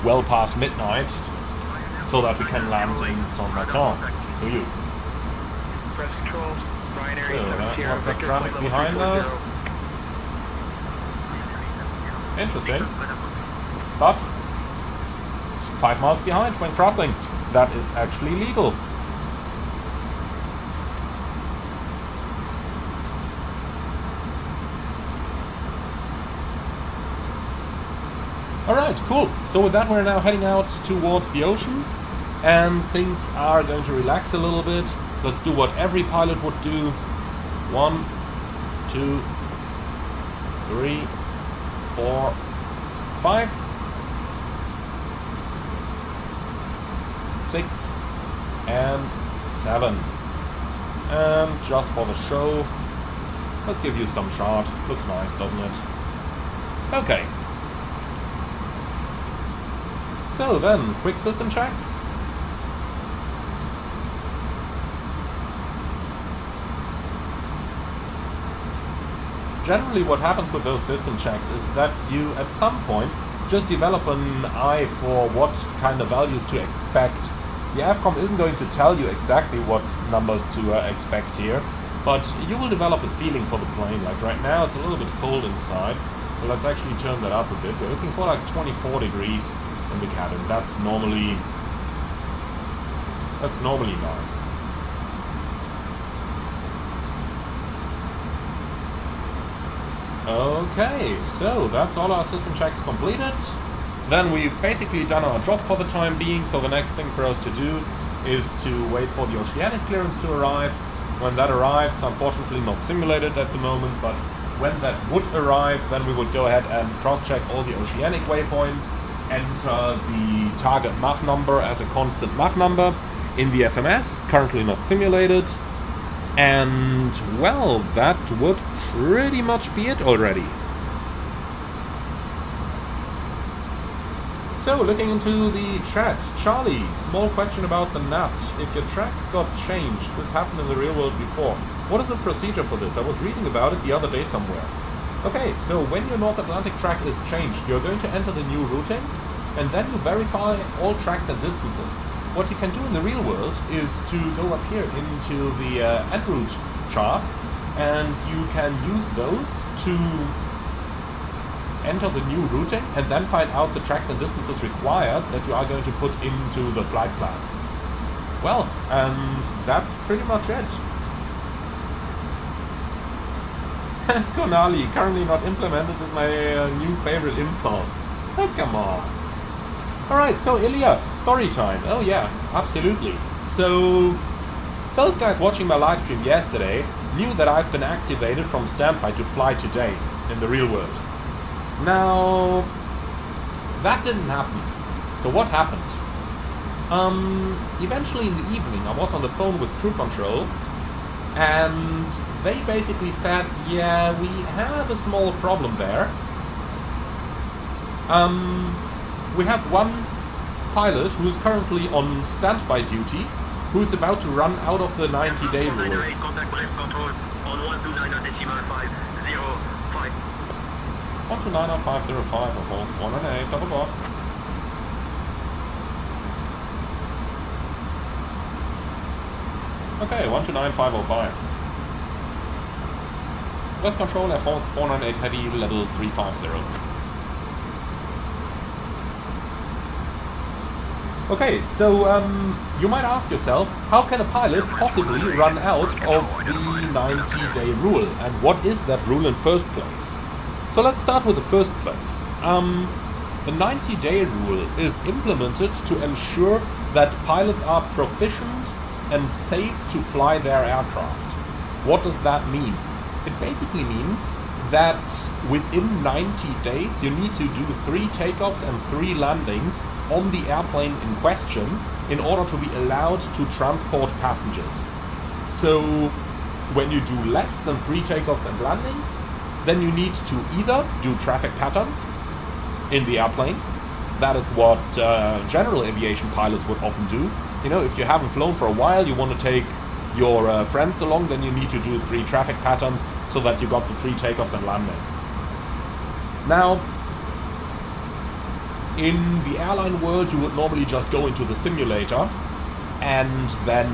well past midnight so that we can land in Saint-Martin, do you? So that's the traffic behind us. Interesting. But 5 miles behind when crossing. That is actually legal. Alright, cool. So with that, we're now heading out towards the ocean, and things are going to relax a little bit. Let's do what every pilot would do. 1, 2, 3, 4, 5, 6, and 7. And just for the show, let's give you some shot. Looks nice, doesn't it? Okay. So then, quick system checks. generally what happens with those system checks is that you, at some point, just develop an eye for what kind of values to expect. The AFCOM isn't going to tell you exactly what numbers to expect here, but you will develop a feeling for the plane. Like right now it's a little bit cold inside, so let's actually turn that up a bit. We're looking for like 24 degrees in the cabin. That's normally nice. Okay, so that's all our system checks completed. Then we've basically done our job for the time being, so the next thing for us to do is to wait for the Oceanic clearance to arrive. When that arrives, unfortunately not simulated at the moment, but when that would arrive, then we would go ahead and cross-check all the Oceanic waypoints, enter the target Mach number as a constant Mach number in the FMS, currently not simulated, and well, that would pretty much be it already. So, looking into the chat, Charlie, small question about the NAT. If your track got changed, this happened in the real world before. What is the procedure for this? I was reading about it the other day somewhere. Okay, so when your North Atlantic track is changed, you're going to enter the new routing, and then you verify all tracks and distances. What you can do in the real world is to go up here into the en route charts, and you can use those to enter the new routing and then find out the tracks and distances required that you are going to put into the flight plan. Well, and that's pretty much it. And Konali, currently not implemented, is my new favorite insult. Oh, come on. Alright, so Ilias, story time. Oh yeah, absolutely. So, those guys watching my live stream yesterday knew that I've been activated from standby to fly today in the real world. Now, that didn't happen. So what happened? Eventually in the evening I was on the phone with crew control, and they basically said, yeah, we have a small problem there. We have one pilot who's currently on standby duty, who's about to run out of the 90-day rule. Contact brave control on 129.505. 129.505, of course, 108, double bar. Okay, 129.505. West control, Air France 498 heavy, level 350. Okay, so you might ask yourself, how can a pilot possibly run out of the 90-day rule? And what is that rule in first place? So let's start with the first place. The 90-day rule is implemented to ensure that pilots are proficient and safe to fly their aircraft. What does that mean? It basically means that within 90 days you need to do 3 takeoffs and 3 landings on the airplane in question in order to be allowed to transport passengers. So when you do less than 3 takeoffs and landings, then you need to either do traffic patterns in the airplane. That is what general aviation pilots would often do. You know, if you haven't flown for a while, you want to take your friends along, then you need to do 3 traffic patterns so that you got the 3 takeoffs and landings. Now, in the airline world, you would normally just go into the simulator and then,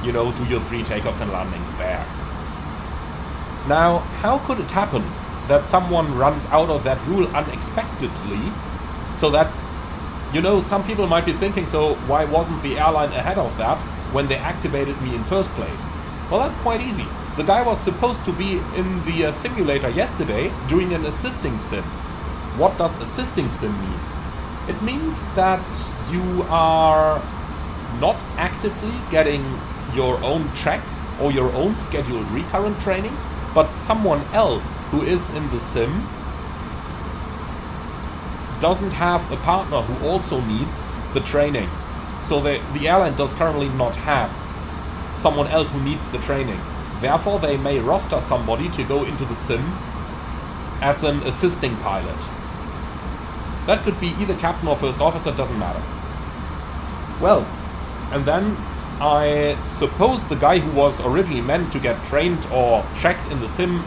you know, do your 3 takeoffs and landings there. Now, how could it happen that someone runs out of that rule unexpectedly, so that, you know, some people might be thinking, so why wasn't the airline ahead of that when they activated me in first place? Well, that's quite easy. The guy was supposed to be in the simulator yesterday doing an assisting sim. What does assisting sim mean? It means that you are not actively getting your own check or your own scheduled recurrent training, but someone else who is in the sim doesn't have a partner who also needs the training. So the airline does currently not have someone else who needs the training. Therefore, they may roster somebody to go into the sim as an assisting pilot. That could be either captain or first officer, doesn't matter. Well, and then I suppose the guy who was originally meant to get trained or checked in the sim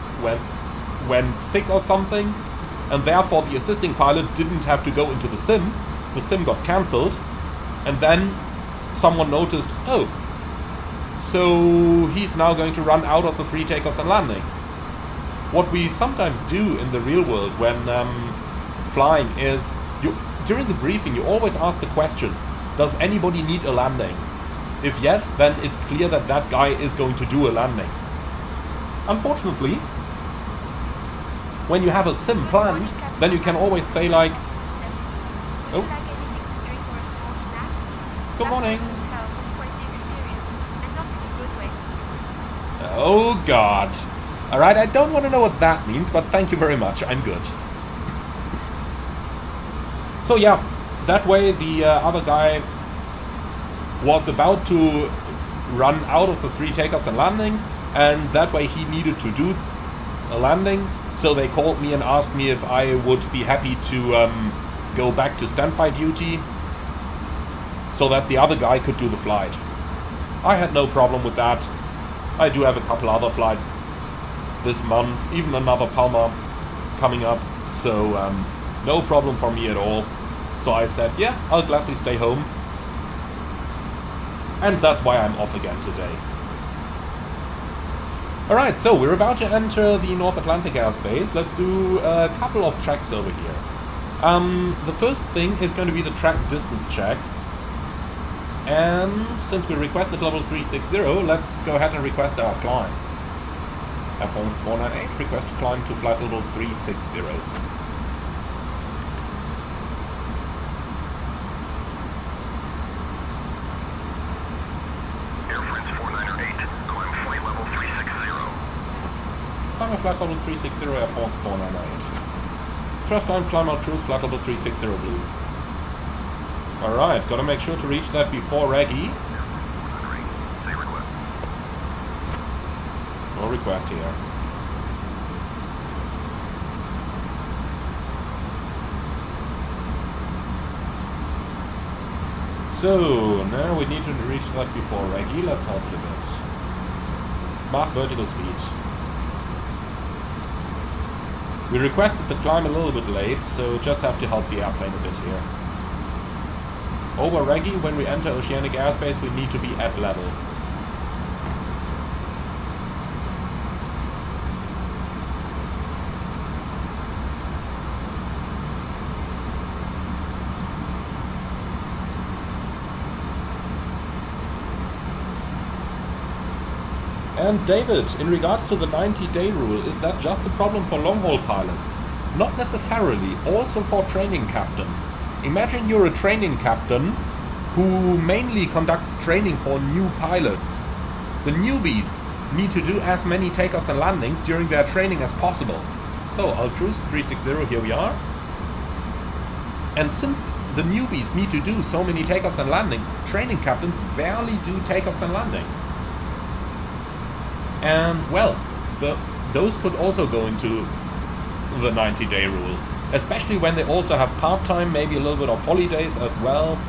went sick or something, and therefore the assisting pilot didn't have to go into the sim. The sim got cancelled, and then someone noticed, oh, so he's now going to run out of the 3 takeoffs and landings. What we sometimes do in the real world when flying is, during the briefing you always ask the question, does anybody need a landing? If yes, then it's clear that that guy is going to do a landing. Unfortunately, when you have a sim planned, then you can always say like, oh, good morning. Oh god. Alright, I don't want to know what that means, but thank you very much, I'm good. So yeah, that way the other guy was about to run out of the 3 takeoffs and landings, and that way he needed to do a landing, so they called me and asked me if I would be happy to go back to standby duty so that the other guy could do the flight. I had no problem with that. I do have a couple other flights this month, even another Palma coming up, so no problem for me at all. So I said, yeah, I'll gladly stay home. And that's why I'm off again today. Alright, so we're about to enter the North Atlantic airspace. Let's do a couple of checks over here. The first thing is going to be the track distance check. And since we requested level 360, let's go ahead and request our climb. F1's 498, request to climb to flight level 360. Air France 498, climb flight level 360. Climb a flight level 360, Air France 498. First time climb out cruise flight level 360 blue. Alright, gotta make sure to reach that before Reggie. No request here. So, now we need to reach that before Reggie. Let's help it a bit. Mark vertical speed. We requested to climb a little bit late, so just have to help the airplane a bit here. Over Reggie, when we enter Oceanic airspace, we need to be at level. And David, in regards to the 90-day rule, is that just a problem for long-haul pilots? Not necessarily, also for training captains. Imagine you're a training captain who mainly conducts training for new pilots. The newbies need to do as many takeoffs and landings during their training as possible. So I'll cruise 360, here we are. And since the newbies need to do so many takeoffs and landings, training captains barely do takeoffs and landings. And well, those could also go into the 90-day rule. Especially when they also have part-time, maybe a little bit of holidays as well.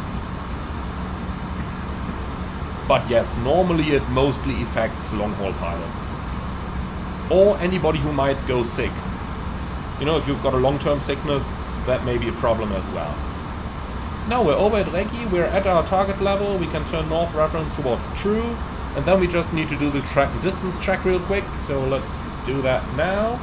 But yes, normally it mostly affects long-haul pilots. Or anybody who might go sick. You know, if you've got a long-term sickness, that may be a problem as well. Now we're over at Reggie, we're at our target level, we can turn north reference towards true. And then we just need to do the track and distance check real quick, so let's do that now.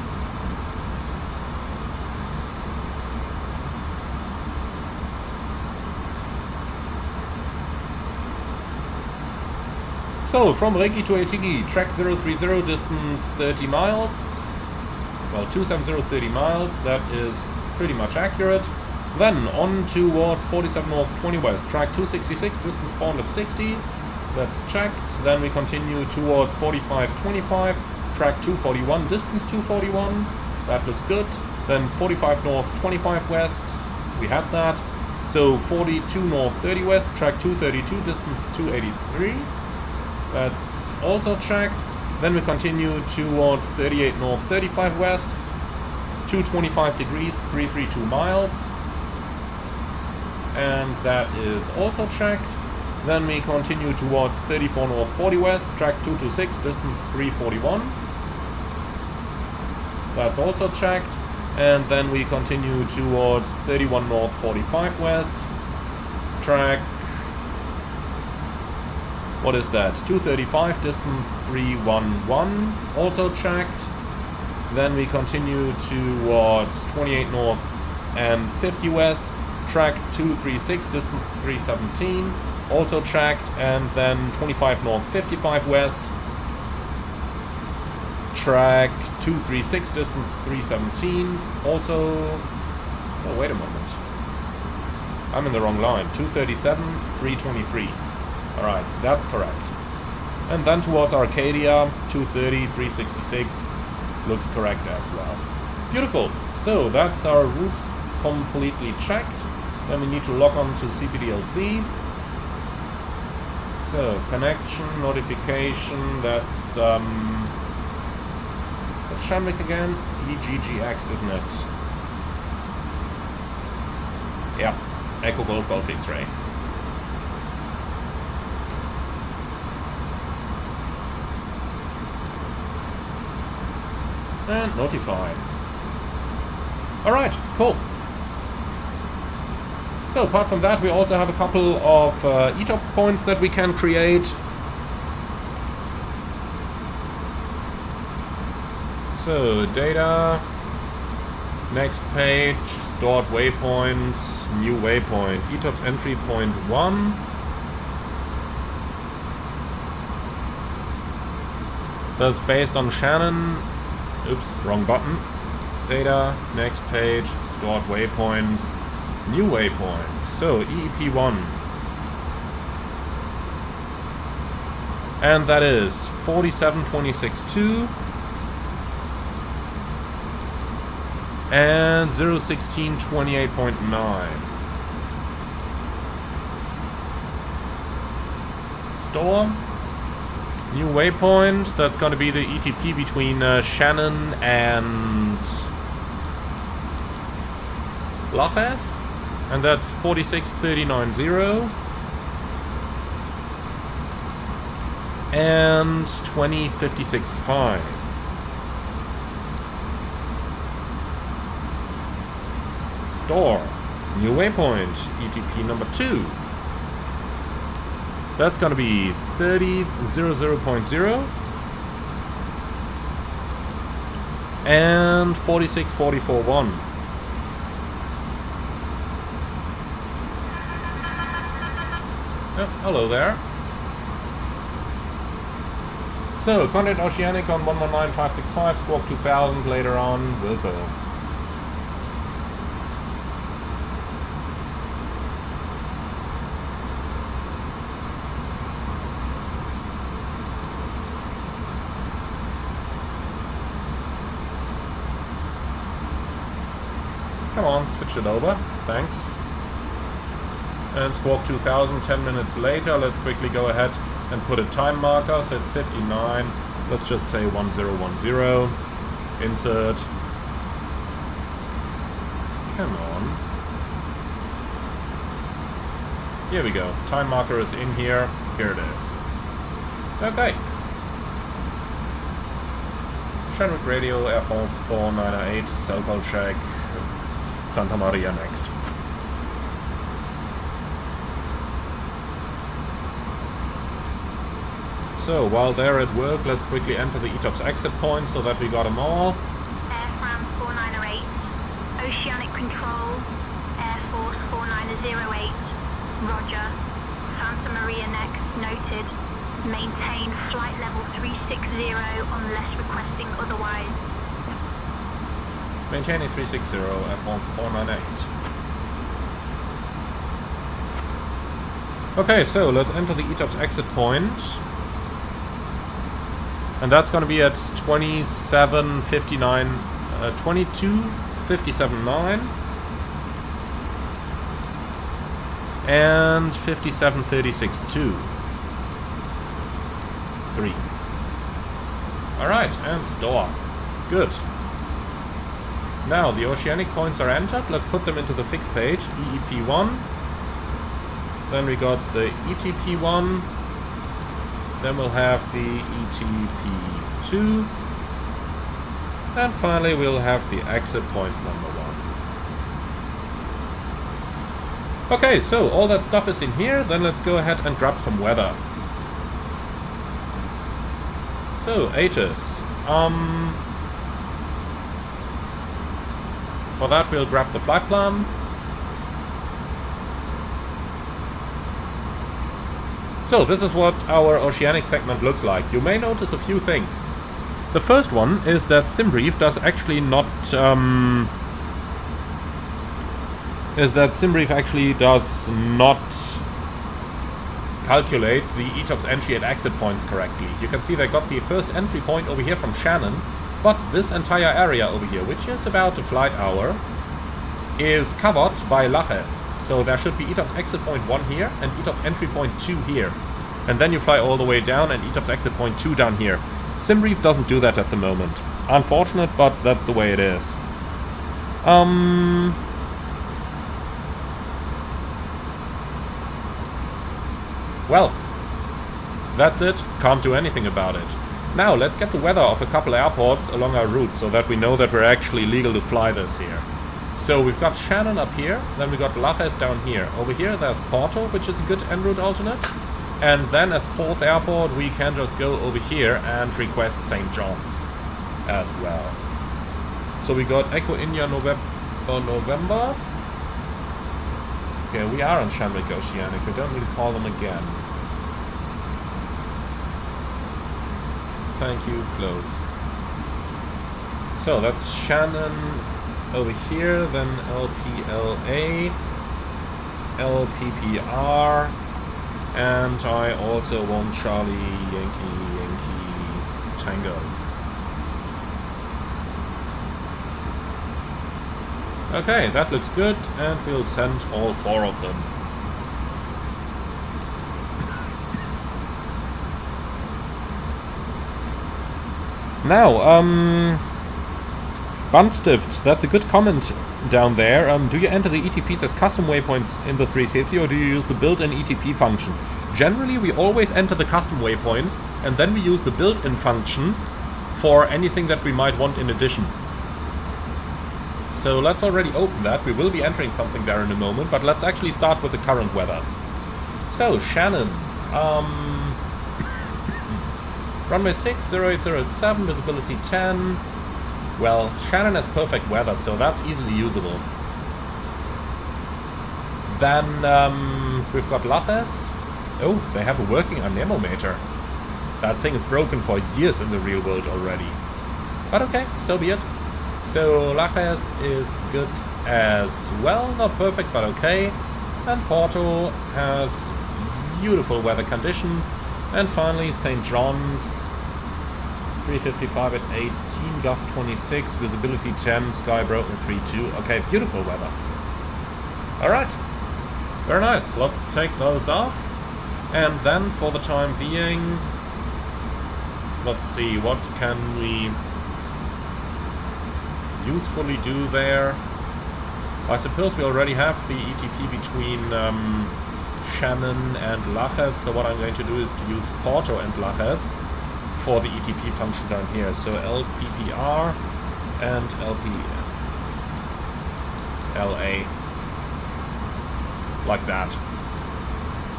So, from Reggie to Atigi, track 030, distance 30 miles. Well, 270, 30 miles, that is pretty much accurate. Then, on towards 47 north, 20 west, track 266, distance 460. That's checked. Then we continue towards 4525, track 241, distance 241. That looks good. Then 45 north, 25 west. We have that. So 42 north, 30 west, track 232, distance 283. That's also checked. Then we continue towards 38 north, 35 west, 225 degrees, 332 miles. And that is also checked. Then we continue towards 34 north, 40 west, track 226, distance 341. That's also checked. And then we continue towards 31 north, 45 west. Track, what is that? 235, distance 311, also checked. Then we continue towards 28 north and 50 west. Track 236, distance 317, also checked. And then 25 north, 55 west. Track 236, distance 317, also... Oh, wait a moment. I'm in the wrong line. 237, 323. Alright, that's correct. And then towards Arcadia, 230, 366. Looks correct as well. Beautiful. So, that's our route completely checked. Then we need to log on to CPDLC. So, connection, notification, that's... What's Shamwick again? EGGX, isn't it? Yeah. Echo Golf Golf X-Ray. And notify. Alright, cool. So apart from that, we also have a couple of ETOPS points that we can create. So data, next page, stored waypoints, new waypoint, ETOPS entry point 1. That's based on Shannon. Oops, wrong button. Data, next page, stored waypoints, new waypoint. So EEP1. And that is 4726.2 and 01628.9. Store. New waypoint, that's going to be the ETP between Shannon and Laches, and that's 46390 and 2056.5. Store. New waypoint, ETP number 2. That's going to be 3000.0 and 46441. Oh, hello there. So, contact Oceanic on 119565, squawk 2000 later on, will go. Come on, switch it over. Thanks. And squawk 2000, 10 minutes later. Let's quickly go ahead and put a time marker. So it's 59. Let's just say 1010. Insert. Come on. Here we go. Time marker is in here. Here it is. Okay. Shamwick Radio, Air France 498, cell call check. Santa Maria next. So, while they're at work, let's quickly enter the ETOPS exit points so that we got them all. Air France 4908, Oceanic Control, Air Force 4908, Roger, Santa Maria next, noted. Maintain flight level 360 unless requesting otherwise. Maintaining 360, Air France 498. Okay, so let's enter the ETOPS exit point. And that's going to be at 2759, 2257.9 and 5736.2. 3. Alright, and store. Good. Now, the Oceanic points are entered. Let's put them into the fixed page, EEP1. Then we got the ETP1. Then we'll have the ETP2. And finally we'll have the exit point number 1. Okay, so all that stuff is in here. Then let's go ahead and grab some weather. So, Atus. For that we'll grab the flight plan. So this is what our Oceanic segment looks like. You may notice a few things. The first one is that SimBrief does actually not calculate the ETOPS entry and exit points correctly. You can see they got the first entry point over here from Shannon, but this entire area over here, which is about a flight hour, is covered by Lajes. So there should be ETOPS exit point 1 here and ETOPS entry point 2 here. And then you fly all the way down and ETOPS exit point 2 down here. SimBrief doesn't do that at the moment. Unfortunate, but that's the way it is. Well, that's it. Can't do anything about it. Now, let's get the weather of a couple airports along our route so that we know that we're actually legal to fly this here. So we've got Shannon up here, then we've got Lajes down here. Over here there's Porto, which is a good en route alternate. And then as 4th airport we can just go over here and request St. John's as well. So we got Echo India November. Okay, we are on Shanwick Oceanic, we don't need to call them again. Thank you, close. So that's Shannon over here, then LPLA, LPPR, and I also want Charlie Yankee Tango. Okay, that looks good, and we'll send all 4 of them. Now, Bandstift, that's a good comment down there. Do you enter the ETPs as custom waypoints in the 350 or do you use the built-in ETP function? Generally, we always enter the custom waypoints and then we use the built-in function for anything that we might want in addition. So let's already open that. We will be entering something there in a moment, but let's actually start with the current weather. So, Shannon. Runway 6, 0807, visibility 10. Well, Shannon has perfect weather, so that's easily usable. Then we've got Lajes. Oh, they have a working anemometer. That thing is broken for years in the real world already. But okay, so be it. So Lajes is good as well, not perfect, but okay. And Porto has beautiful weather conditions. And finally, St. John's. 355 at 18, gust 26, visibility 10, sky broken 32. Okay, beautiful weather. Alright, very nice. Let's take those off. And then for the time being, let's see, what can we usefully do there? I suppose we already have the ETP between Shannon and Lajes, so what I'm going to do is to use Porto and Lajes for the ETP function down here. So LPPR and LPLA. Like that.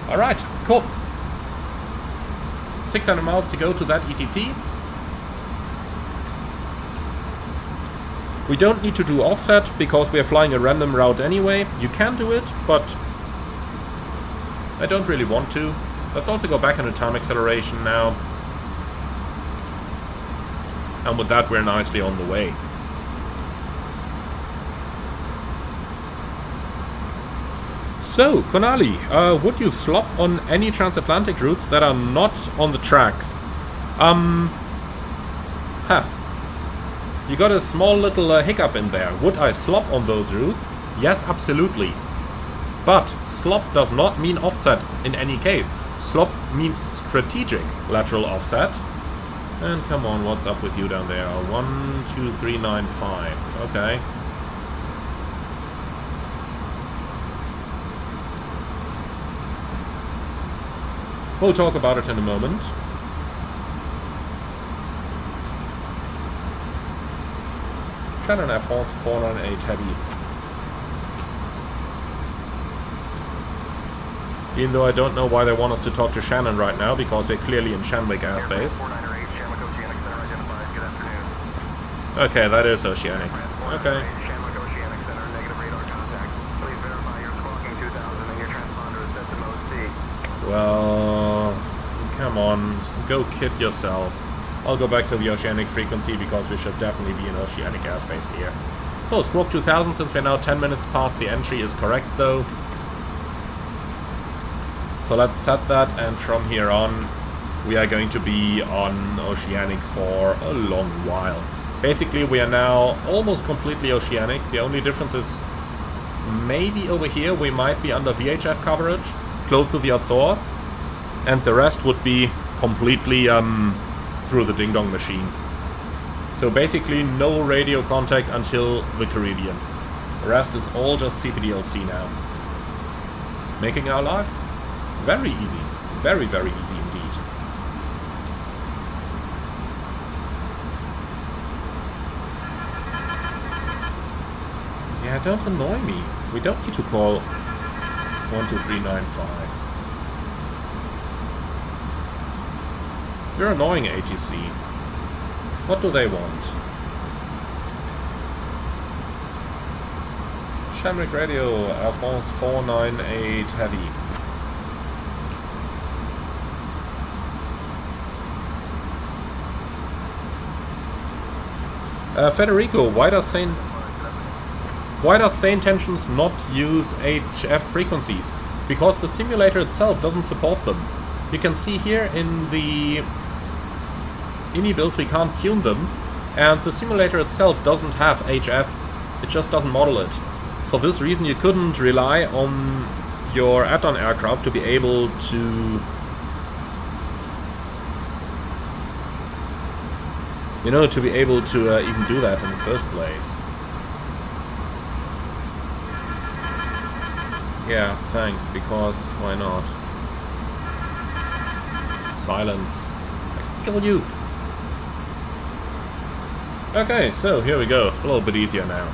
Alright, cool. 600 miles to go to that ETP. We don't need to do offset because we are flying a random route anyway. You can do it, but I don't really want to. Let's also go back into time acceleration now. And with that, we're nicely on the way. So, Konali, would you slop on any transatlantic routes that are not on the tracks? You got a small little hiccup in there. Would I slop on those routes? Yes, absolutely. But slop does not mean offset in any case. Slop means strategic lateral offset. And come on, what's up with you down there? 12395. Okay. We'll talk about it in a moment. Shannon Air France 498 Heavy. Even though I don't know why they want us to talk to Shannon right now, because we're clearly in Shanwick airspace. Okay, that is Oceanic. Okay. Well, come on, go kid yourself. I'll go back to the Oceanic frequency because we should definitely be in Oceanic airspace here. So, Squawk 2000, since we're now 10 minutes past the entry, is correct though. So let's set that, and from here on we are going to be on Oceanic for a long while. Basically we are now almost completely Oceanic. The only difference is maybe over here we might be under VHF coverage, close to the Azores, and the rest would be completely through the Ding Dong machine. So basically no radio contact until the Caribbean. The rest is all just CPDLC now. Making our life very easy. Very, very easy indeed. Yeah, don't annoy me. We don't need to call 12395. You're annoying, ATC. What do they want? Shamrock Radio, Air France 498 Heavy. Federico, why does Sane Tensions not use HF frequencies? Because the simulator itself doesn't support them. You can see here in the iniBuilds we can't tune them, and the simulator itself doesn't have HF, it just doesn't model it. For this reason you couldn't rely on your add-on aircraft to be able to even do that in the first place. Yeah, thanks, because why not? Silence. I can kill you. Okay, so here we go. A little bit easier now.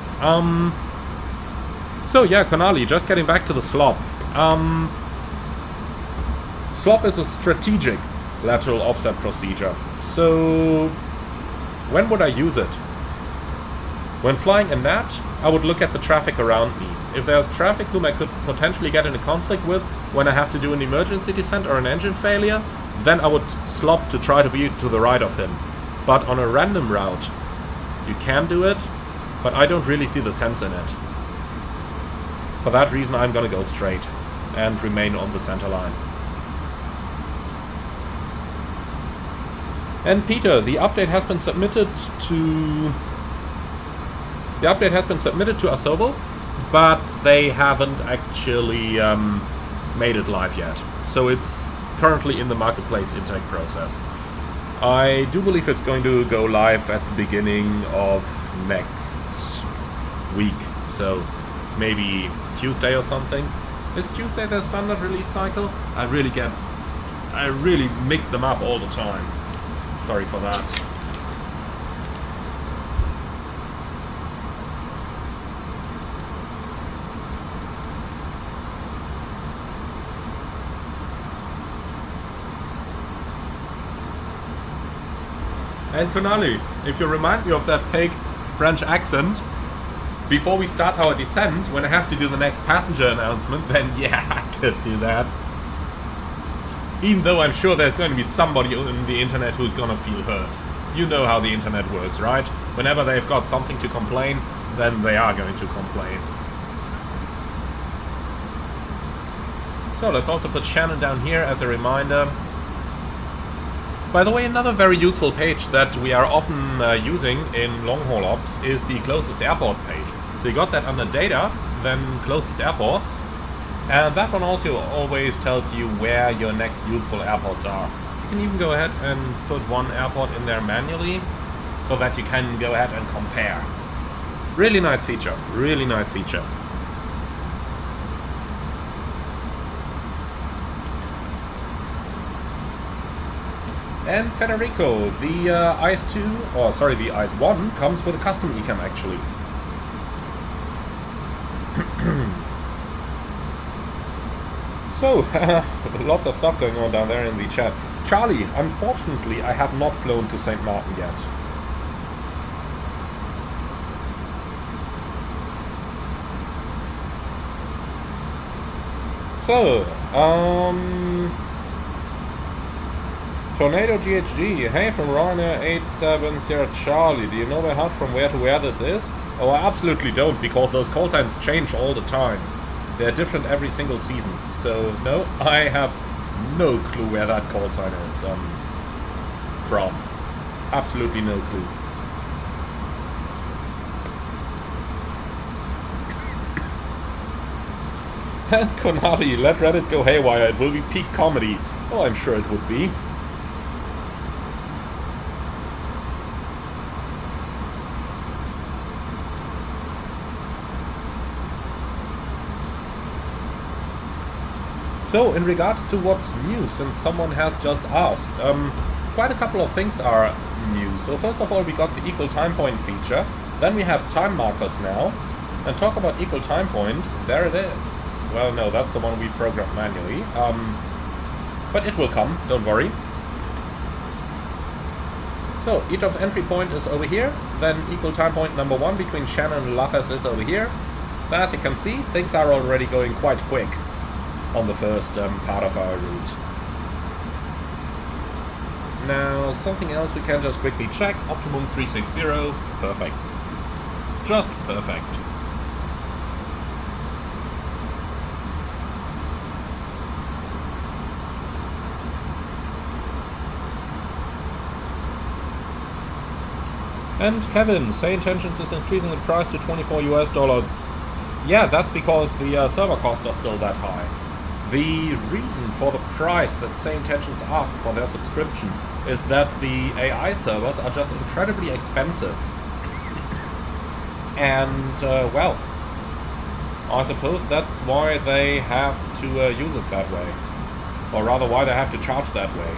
So yeah, Konali, just getting back to the slop. Slop is a strategic lateral offset procedure. So when would I use it? When flying a NAT, I would look at the traffic around me. If there's traffic whom I could potentially get in a conflict with when I have to do an emergency descent or an engine failure, then I would slop to try to be to the right of him. But on a random route, you can do it, but I don't really see the sense in it. For that reason, I'm gonna go straight and remain on the center line. And Peter, the update has been submitted to Asobo, but they haven't actually made it live yet. So it's currently in the marketplace intake process. I do believe it's going to go live at the beginning of next week, so maybe Tuesday or something. Is Tuesday their standard release cycle? I really mix them up all the time. Sorry for that. And Konali, if you remind me of that fake French accent before we start our descent, when I have to do the next passenger announcement, then yeah, I could do that. Even though I'm sure there's going to be somebody on the internet who's gonna feel hurt. You know how the internet works, right? Whenever they've got something to complain, then they are going to complain. So let's also put Shannon down here as a reminder. By the way, another very useful page that we are often using in long-haul ops is the closest airport page. So you got that under data, then closest airports, and that one also always tells you where your next useful airports are. You can even go ahead and put one airport in there manually, so that you can go ahead and compare. Really nice feature, really nice feature. And Federico, the ICE 2, or sorry, the ICE 1 comes with a custom eCam actually. So, lots of stuff going on down there in the chat. Charlie, unfortunately, I have not flown to St. Martin yet. So, Tornado GHG, hey from Ryanair 870 Charlie, do you know by heart from where to where this is? Oh, I absolutely don't, because those call signs change all the time. They're different every single season, so no, I have no clue where that call sign is from. Absolutely no clue. And Konali, let Reddit go haywire, it will be peak comedy. Oh, I'm sure it would be. So, in regards to what's new, since someone has just asked, quite a couple of things are new. So first of all, we got the equal time point feature, then we have time markers now, and talk about equal time point, there it is. Well, no, that's the one we programmed manually, but it will come, don't worry. So, ETOPS entry point is over here, then equal time point number 1 between Shannon and Lachas is over here. So as you can see, things are already going quite quick on the first part of our route. Now, something else we can just quickly check. Optimum 360, perfect. Just perfect. And Kevin, Say Intentions is increasing the price to $24 US. Yeah, that's because the server costs are still that high. The reason for the price that Say Intentions asked for their subscription is that the AI servers are just incredibly expensive. And, well, I suppose that's why they have to use it that way. Or rather, why they have to charge that way.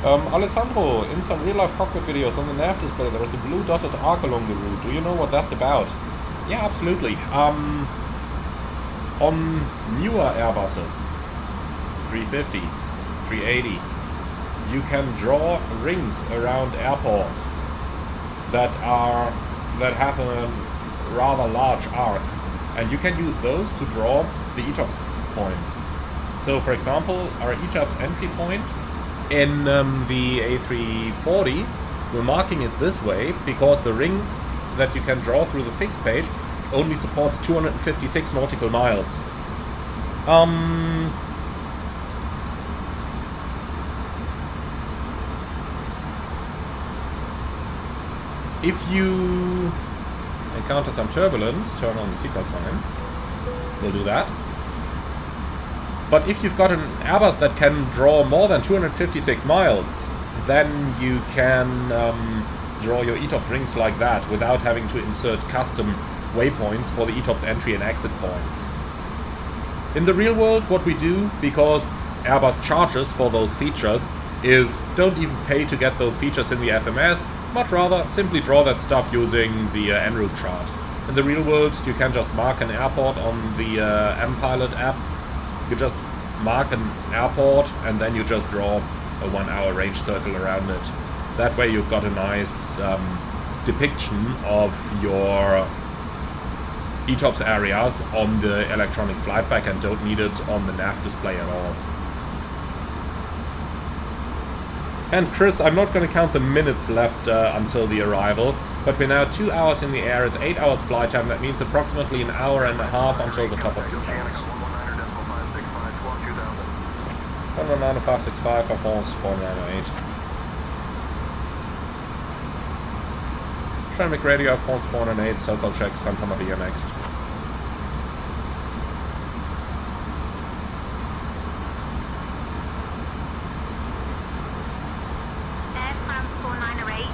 Alessandro, in some real-life cockpit videos on the nav display there is a blue dotted arc along the route. Do you know what that's about? Yeah, absolutely. On newer Airbuses, 350, 380, you can draw rings around airports that have a rather large arc, and you can use those to draw the ETOPS points. So, for example, our ETOPS entry point in the A340, we're marking it this way because the ring that you can draw through the fixed page only supports 256 nautical miles. If you encounter some turbulence, turn on the seatbelt sign. We'll do that. But if you've got an Airbus that can draw more than 256 miles, then you can draw your ETOPS rings like that without having to insert custom waypoints for the ETOPS entry and exit points. In the real world, what we do, because Airbus charges for those features, is don't even pay to get those features in the FMS, much rather simply draw that stuff using the en route chart. In the real world, you can just mark an airport on the mPilot app. You just mark an airport and then you just draw a 1 hour range circle around it. That way you've got a nice depiction of your ETOPS areas on the electronic flight back and don't need it on the nav display at all. And Chris, I'm not going to count the minutes left until the arrival, but we're now 2 hours in the air, it's 8 hours flight time, that means approximately an hour and a half until the top of descent. 19565 for France 498. Traffic radio France 408, so-called check Santa Maria next. Air France 498,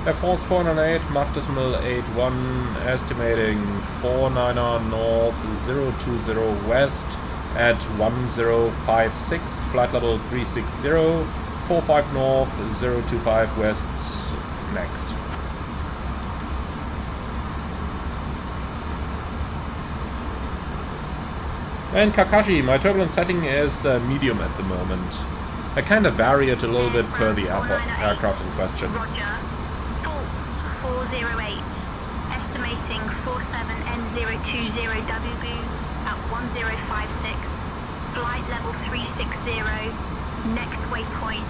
Air Force 498, Mach decimal 81, estimating 49er north, 020 west at 1056, flight level 360, 45 north, 025 west, next. And Kakashi, my turbulence setting is medium at the moment. I kind of vary it a little bit per the aircraft in question. Roger. Fault 408. Estimating 47N020W at 1056. Flight level 360. Next waypoint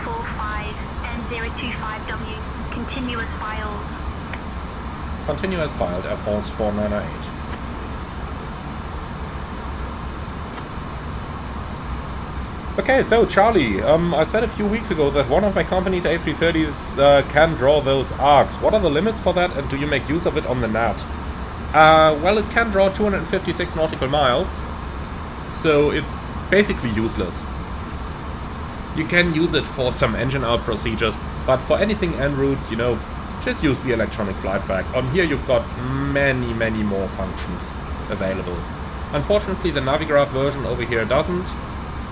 45N025W. Continuous files. Continuous filed, Air Force 498. Okay, so Charlie, I said a few weeks ago that one of my company's A330s can draw those arcs. What are the limits for that, and do you make use of it on the NAT? Well, it can draw 256 nautical miles, so it's basically useless. You can use it for some engine out procedures, but for anything en route, you know, just use the electronic flight bag. On here you've got many more functions available. Unfortunately, the Navigraph version over here doesn't.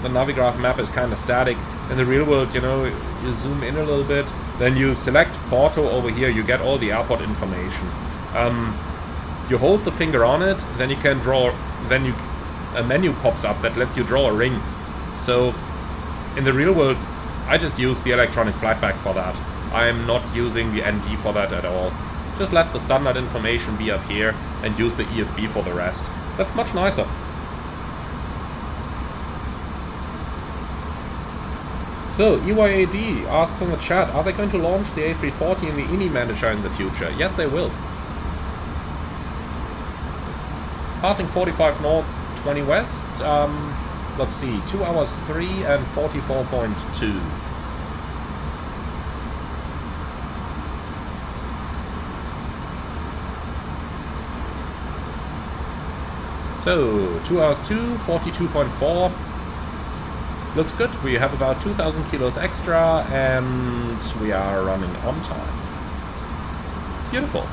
The Navigraph map is kind of static. In the real world, you know, you zoom in a little bit, then you select Porto over here, you get all the airport information. You hold the finger on it, then you can draw, then a menu pops up that lets you draw a ring. So, in the real world, I just use the electronic flight bag for that. I'm not using the ND for that at all. Just let the standard information be up here and use the EFB for the rest. That's much nicer. So, EYAD asks in the chat, are they going to launch the A340 in the INI manager in the future? Yes, they will. Passing 45 north, 20 west. Let's see, 2 hours 3 and 44.2. So, 2 hours 2, 42.4. Looks good. We have about 2,000 kilos extra and we are running on time. Beautiful.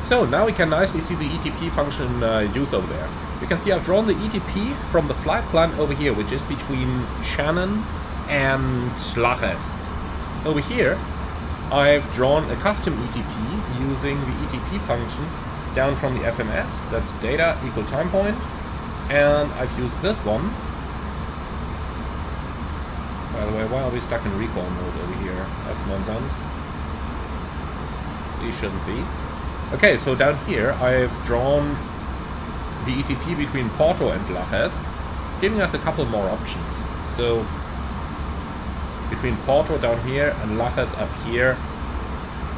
So now we can nicely see the ETP function use over there. You can see I've drawn the ETP from the flight plan over here, which is between Shannon and Lajes. Over here, I've drawn a custom ETP using the ETP function down from the FMS. That's data equal time point. And I've used this one. By the way, why are we stuck in recall mode over here? That's nonsense. We shouldn't be. Okay, so down here I've drawn the ETP between Porto and Lajes, giving us a couple more options. So between Porto down here and Lajes up here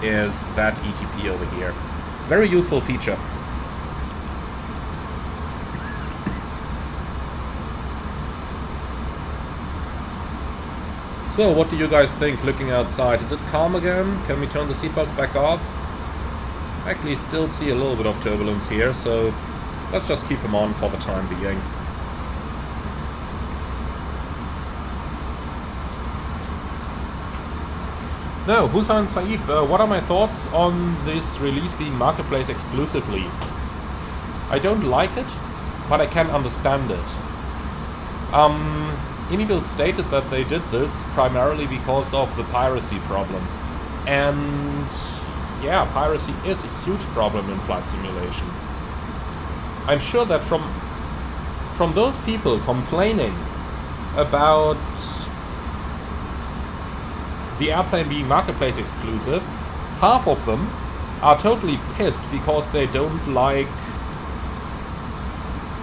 is that ETP over here. Very useful feature. So, what do you guys think looking outside? Is it calm again? Can we turn the seatbelts back off? I actually still see a little bit of turbulence here, so let's just keep them on for the time being. Now, Hussein Saib, what are my thoughts on this release being marketplace exclusively? I don't like it, but I can understand it. iniBuilds stated that they did this primarily because of the piracy problem. And yeah, piracy is a huge problem in flight simulation. I'm sure that from those people complaining about the airplane being marketplace exclusive, half of them are totally pissed because they don't like,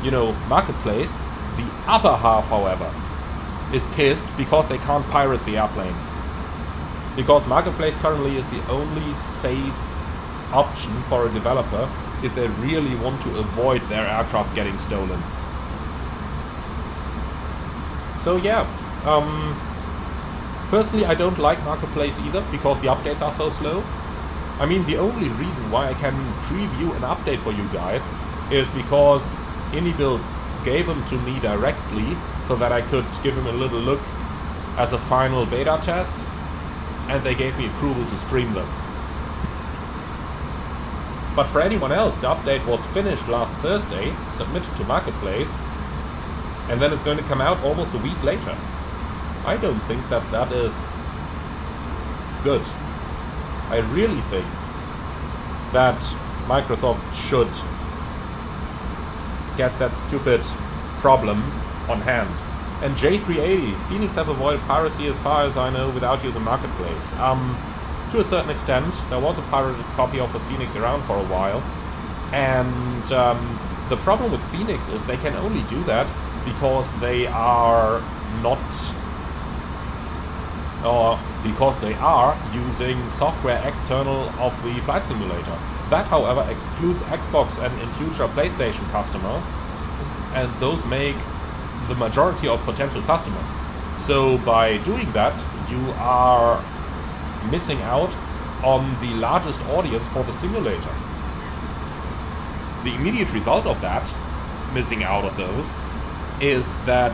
you know, marketplace. The other half, however, is pissed because they can't pirate the airplane. Because marketplace currently is the only safe option for a developer if they really want to avoid their aircraft getting stolen. So yeah, personally I don't like marketplace either because the updates are so slow. I mean, the only reason why I can preview an update for you guys is because iniBuilds gave them to me directly so that I could give them a little look as a final beta test, and they gave me approval to stream them. But for anyone else, the update was finished last Thursday, submitted to Marketplace, and then it's going to come out almost a week later. I don't think that that is good. I really think that Microsoft should get that stupid problem on hand. And J380, Phoenix have avoided piracy as far as I know without using Marketplace. To a certain extent, there was a pirated copy of the Phoenix around for a while, and the problem with Phoenix is they can only do that because they are not, or because they are using software external of the flight simulator. That, however, excludes Xbox and in future PlayStation customers, and those make the majority of potential customers. So by doing that, you are missing out on the largest audience for the simulator. The immediate result of that, missing out of those, is that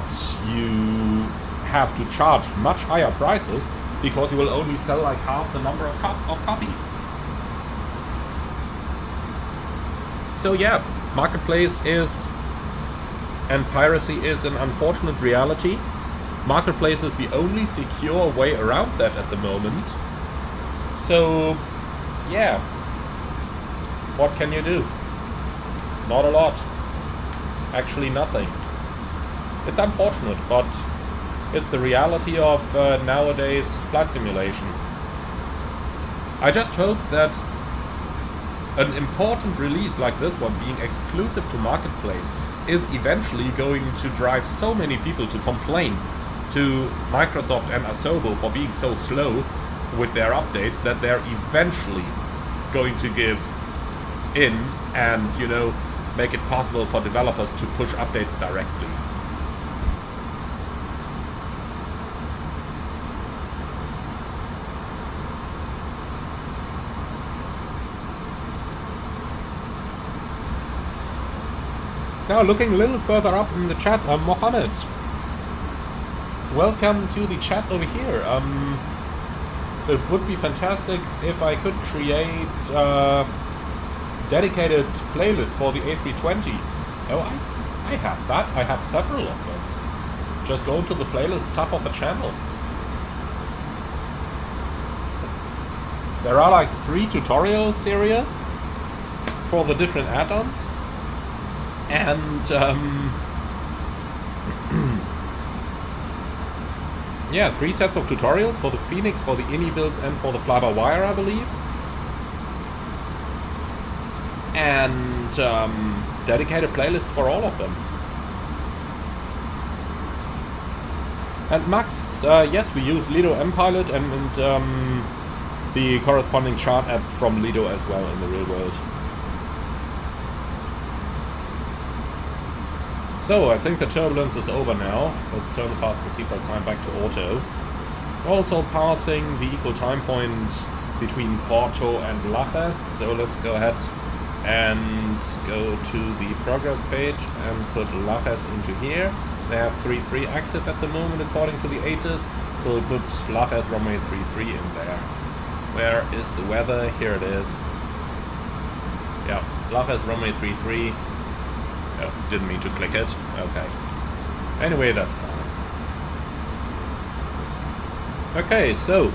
you have to charge much higher prices because you will only sell like half the number of copies. So yeah, Marketplace is, and piracy is an unfortunate reality. Marketplace is the only secure way around that at the moment. So, yeah, what can you do? Not a lot. Actually nothing. It's unfortunate, but it's the reality of nowadays flight simulation. I just hope that an important release like this one, being exclusive to Marketplace, is eventually going to drive so many people to complain to Microsoft and Asobo for being so slow with their updates that they're eventually going to give in and, you know, make it possible for developers to push updates directly. Now, looking a little further up in the chat, Mohammed. Welcome to the chat over here. It would be fantastic if I could create a dedicated playlist for the A320. Oh, I have that. I have several of them. Just go to the playlist top of the channel. There are like 3 tutorial series for the different add-ons. And yeah, 3 sets of tutorials for the Phoenix, for the iniBuilds, and for the fly-by-wire, I believe. And dedicated playlists for all of them. And Max, yes, we use Lido MPilot and the corresponding chart app from Lido as well in the real world. So, I think the turbulence is over now. Let's turn the fasten seatbelt sign back to auto. Also passing the equal time point between Porto and Lajes. So let's go ahead and go to the progress page and put Lajes into here. They have 3-3 active at the moment according to the ATIS. So we'll put Lajes runway 33 in there. Where is the weather? Here it is. Yeah, Lajes runway 33. Oh, didn't mean to click it. Okay. Anyway, that's fine. Okay, so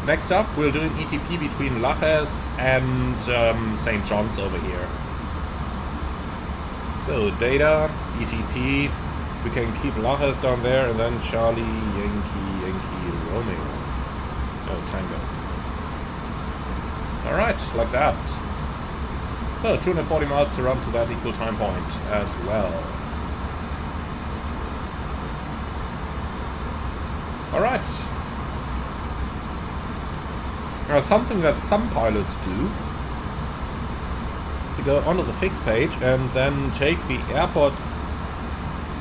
next up, we'll do an ETP between Lajes and St. John's over here. So data, ETP. We can keep Lajes down there, and then Charlie, Yankee, Romeo. Oh, Tango. All right, like that. So, 240 miles to run to that equal time point as well. Alright. Now, something that some pilots do, to go onto the fix page and then take the airport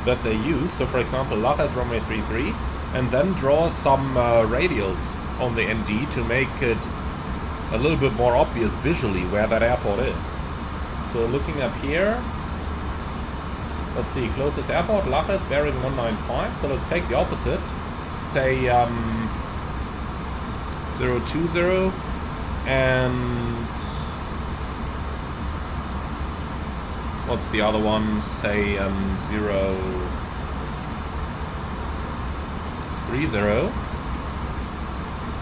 that they use, so for example, Lajes runway 33, and then draw some radials on the ND to make it a little bit more obvious visually where that airport is. So looking up here, let's see, closest airport, Lajes, bearing 195, so let's take the opposite, say 020, and what's the other one, say 030,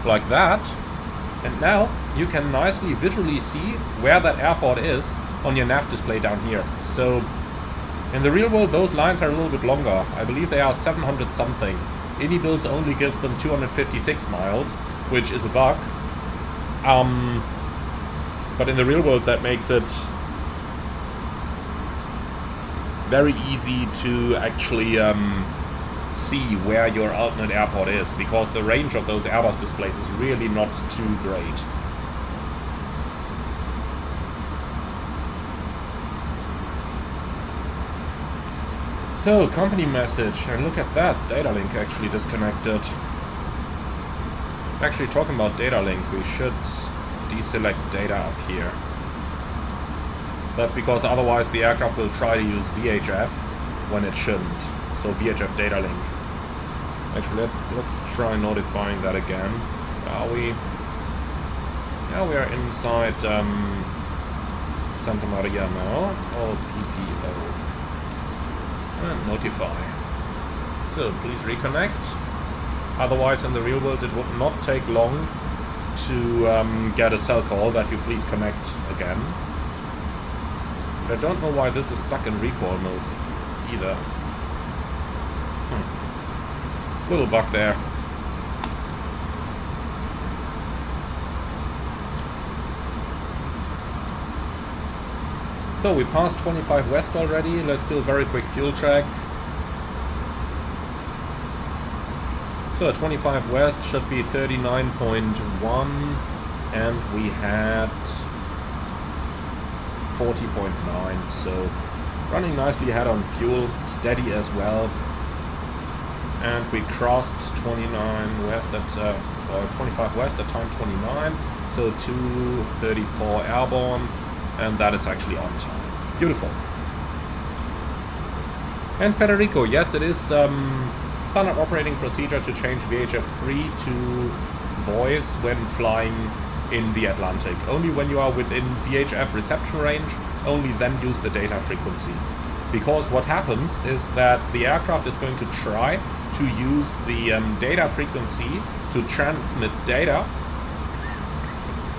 like that, and now you can nicely visually see where that airport is on your nav display down here. So in the real world those lines are a little bit longer. I believe they are 700 something. iniBuilds only gives them 256 miles, which is a bug. But in the real world that makes it very easy to actually see where your alternate airport is, because the range of those Airbus displays is really not too great. So, company message, and look at that, data link actually disconnected. Actually, talking about data link, we should deselect data up here. That's because otherwise the aircraft will try to use VHF when it shouldn't. So VHF data link. Actually, let's try notifying that again. Are we? Yeah, we are inside Santa Maria now. All PPO. And notify. So please reconnect. Otherwise, in the real world, it would not take long to get a cell call that you please connect again. But I don't know why this is stuck in recall mode either. Little bug there. So we passed 25 west already. Let's do a very quick fuel check. So 25 west should be 39.1, and we had 40.9. So running nicely ahead on fuel, steady as well. And we crossed 29 west at, or 25 west at time 29, so 234 airborne, and that is actually on time. Beautiful. And Federico, yes, it is standard operating procedure to change VHF 3 to voice when flying in the Atlantic. Only when you are within VHF reception range, only then use the data frequency. Because what happens is that the aircraft is going to try to use the data frequency to transmit data,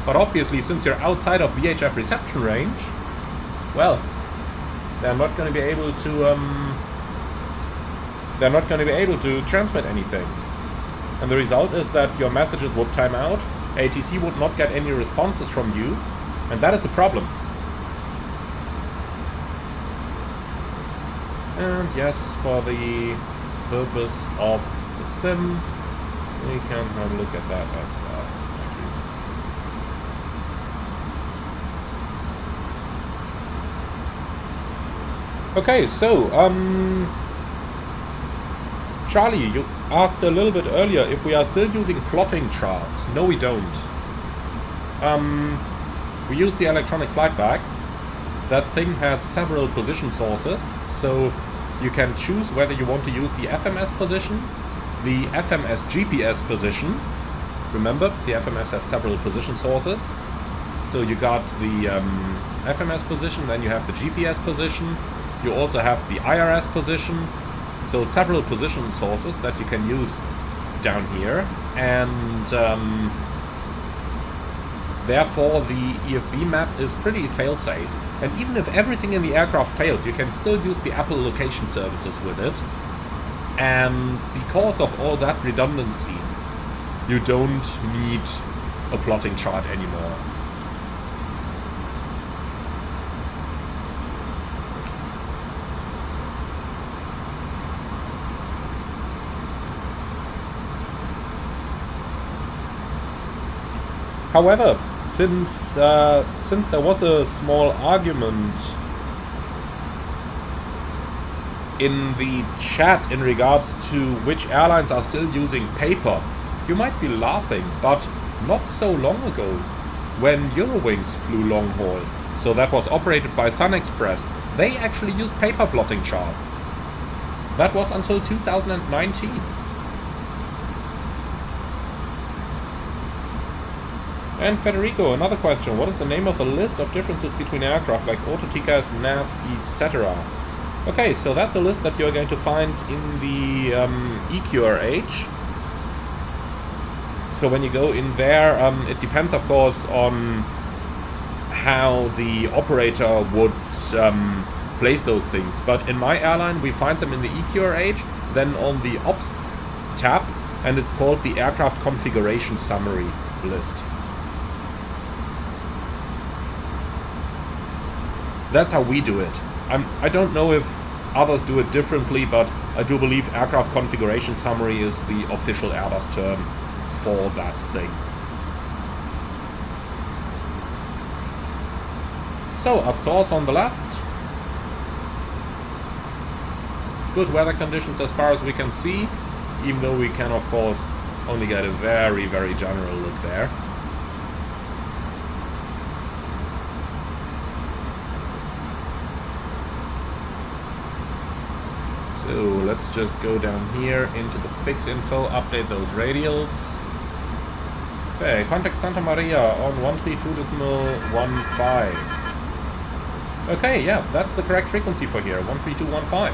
but obviously since you're outside of VHF reception range, well, they're not going to be able to transmit anything, and the result is that your messages would time out, ATC would not get any responses from you, and that is the problem. And yes, for the purpose of the sim, we can have a look at that as well. Thank you. Okay, so Charlie, you asked a little bit earlier if we are still using plotting charts. No, we don't. We use the electronic flight bag. That thing has several position sources, so you can choose whether you want to use the FMS position, the FMS GPS position. Remember, the FMS has several position sources. So you got the FMS position, then you have the GPS position, you also have the IRS position. So several position sources that you can use down here, and therefore the EFB map is pretty fail-safe. And even if everything in the aircraft fails, you can still use the Apple location services with it. And because of all that redundancy, you don't need a plotting chart anymore. However, since there was a small argument in the chat in regards to which airlines are still using paper, you might be laughing, but not so long ago, when Eurowings flew long haul, so that was operated by SunExpress, they actually used paper plotting charts. That was until 2019. And Federico, another question. What is the name of the list of differences between aircraft like auto, TCAS, nav, etc.? Okay, so that's a list that you're going to find in the EQRH. So when you go in there, it depends, of course, on how the operator would place those things. But in my airline, we find them in the EQRH, then on the Ops tab, and it's called the Aircraft Configuration Summary list. That's how we do it. I don't know if others do it differently, but I do believe Aircraft Configuration Summary is the official Airbus term for that thing. So, Azores on the left. Good weather conditions as far as we can see, even though we can, of course, only get a very, very general look there. So let's just go down here into the fix info, update those radials. Okay, contact Santa Maria on 132.15. Okay, yeah, that's the correct frequency for here, 13215.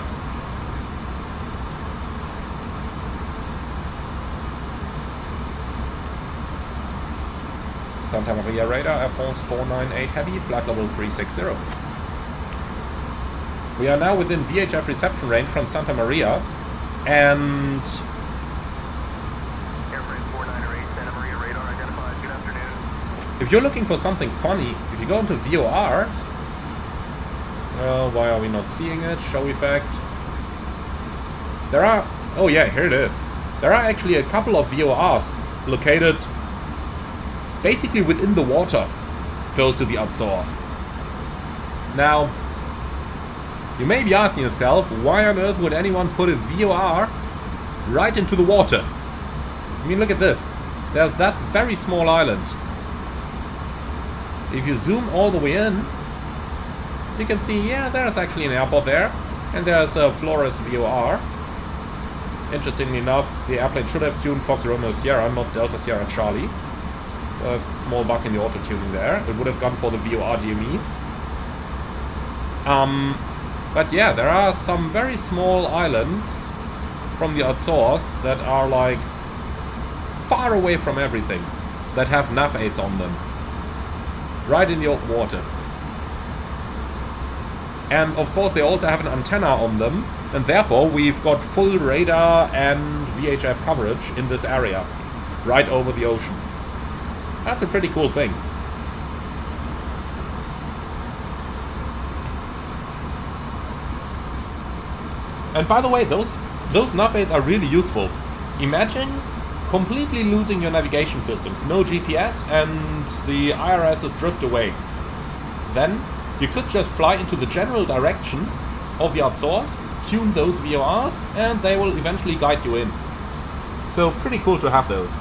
Santa Maria radar, Air France 498 Heavy, flight level 360. We are now within VHF reception range from Santa Maria, and if you're looking for something funny, if you go into VORs, well, why are we not seeing it? Show effect. There are, oh yeah, here it is. There are actually a couple of VORs located basically within the water, close to the Azores. Now, you may be asking yourself, why on earth would anyone put a VOR right into the water? I mean, look at this. There's that very small island. If you zoom all the way in, you can see, yeah, there's actually an airport there. And there's a Flores VOR. Interestingly enough, the airplane should have tuned Fox Romeo Sierra, not Delta Sierra Charlie. A small bug in the auto-tuning there. It would have gone for the VOR DME. But yeah, there are some very small islands from the Azores that are like far away from everything, that have nav aids on them, right in the open water. And of course they also have an antenna on them, and therefore we've got full radar and VHF coverage in this area, right over the ocean. That's a pretty cool thing. And by the way, those nav aids are really useful. Imagine completely losing your navigation systems, no GPS, and the IRSs drift away. Then you could just fly into the general direction of the Azores, tune those VORs, and they will eventually guide you in. So pretty cool to have those.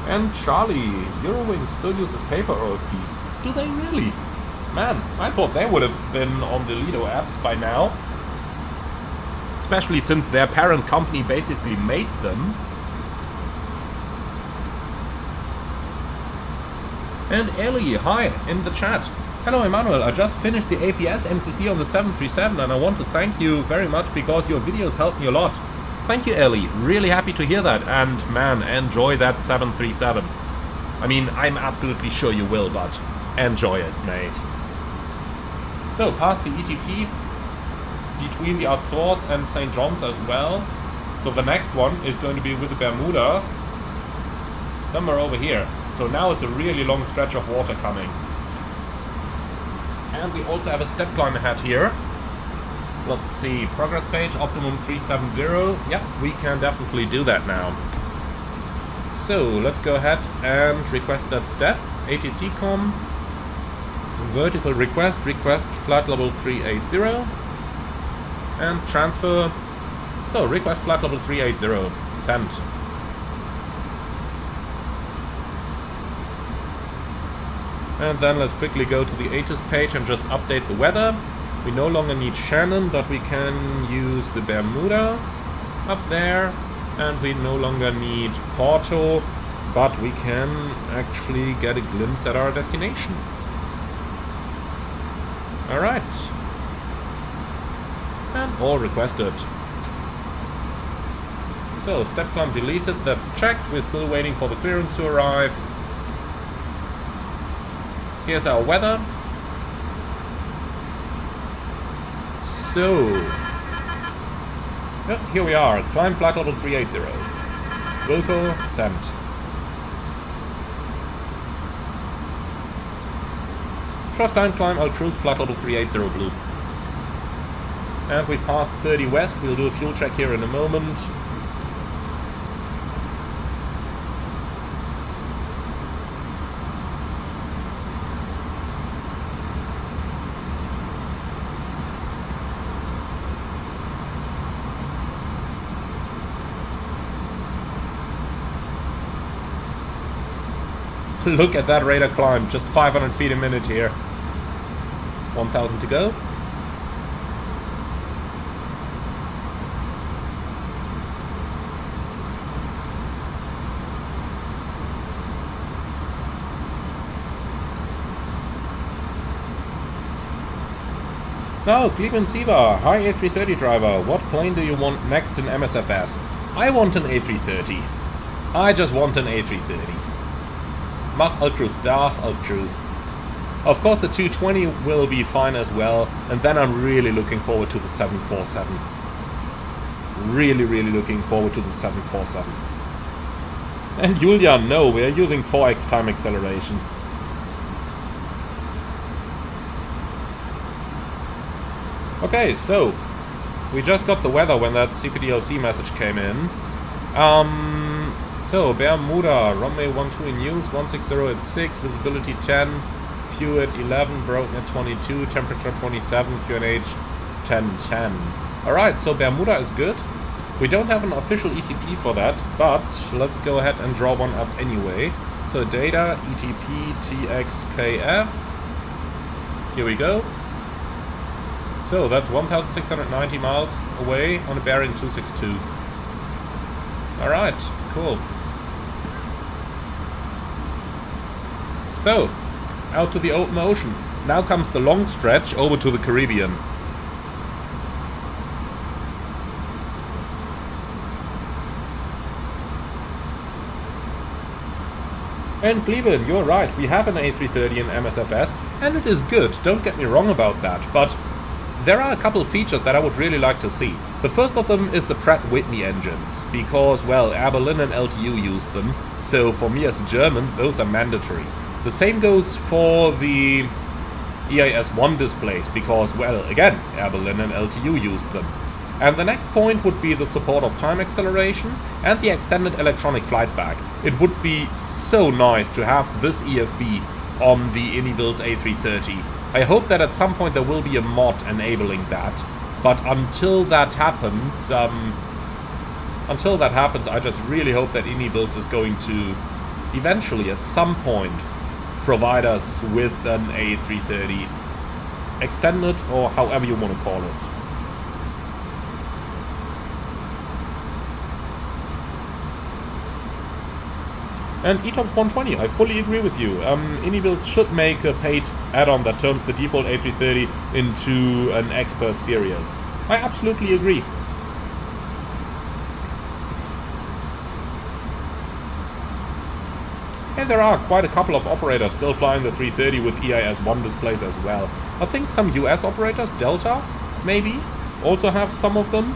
And Charlie, Eurowings still uses paper OFPs. Do they really? Man, I thought they would have been on the Lido apps by now. Especially since their parent company basically made them. And Ellie, hi, in the chat. Hello Emmanuel, I just finished the APS MCC on the 737 and I want to thank you very much because your videos helped me a lot. Thank you, Ellie. Really happy to hear that. And man, enjoy that 737. I mean, I'm absolutely sure you will, but enjoy it, mate. So, past the ETP between the Azores and St. John's as well. So the next one is going to be with the Bermudas. Somewhere over here. So now it's a really long stretch of water coming. And we also have a step climb ahead here. Let's see, progress page, optimum 370. Yep, we can definitely do that now. So, let's go ahead and request that step. ATC-com, vertical request flight level 380. And transfer So, request flight level 380, sent. And then let's quickly go to the Asus page and just update the weather. We no longer need Shannon, but we can use the Bermudas up there. And we no longer need Porto, but we can actually get a glimpse at our destination. Alright. And all requested. So, step climb deleted, that's checked. We're still waiting for the clearance to arrive. Here's our weather. So, here we are. Climb flight level 380. Wilco, sent. First time climb, I'll cruise flight level 380 blue. And we've passed 30 west. We'll do a fuel check here in a moment. Look at that rate of climb, just 500 feet a minute here. 1,000 to go. Now, Cleveland Siva, hi A330 driver, what plane do you want next in MSFS? I want an A330. I just want an A330. Mach I'll cruise, da, I'll cruise. Of course the 220 will be fine as well, and then I'm really looking forward to the 747. Really looking forward to the 747. And Julian, no, we are using 4x time acceleration. Okay, so we just got the weather when that CPDLC message came in. So Bermuda, runway 12 in use, 160 at 6, visibility 10, fuel at 11, broken at 22, temperature 27, QNH 1010. Alright, so Bermuda is good. We don't have an official ETP for that, but let's go ahead and draw one up anyway. So data, ETP, TXKF. Here we go. So that's 1,690 miles away on a bearing 262. Alright, cool. So, out to the open ocean. Now comes the long stretch over to the Caribbean. And Cleveland, you're right, we have an A330 in MSFS, and it is good, don't get me wrong about that, but there are a couple of features that I would really like to see. The first of them is the Pratt & Whitney engines, because, well, Air Berlin and LTU use them, so for me as a German, those are mandatory. The same goes for the EIS-1 displays, because, well, again, Air Berlin and LTU use them. And the next point would be the support of time acceleration and the extended electronic flight bag. It would be so nice to have this EFB on the iniBuilds A330. I hope that at some point there will be a mod enabling that, but until that happens, I just really hope that iniBuilds is going to eventually, at some point, provide us with an A330 extended, or however you want to call it. And ETOPS 120, I fully agree with you. iniBuilds should make a paid add-on that turns the default A330 into an expert series. I absolutely agree. And there are quite a couple of operators still flying the 330 with EIS-1 displays as well. I think some US operators, Delta, maybe, also have some of them.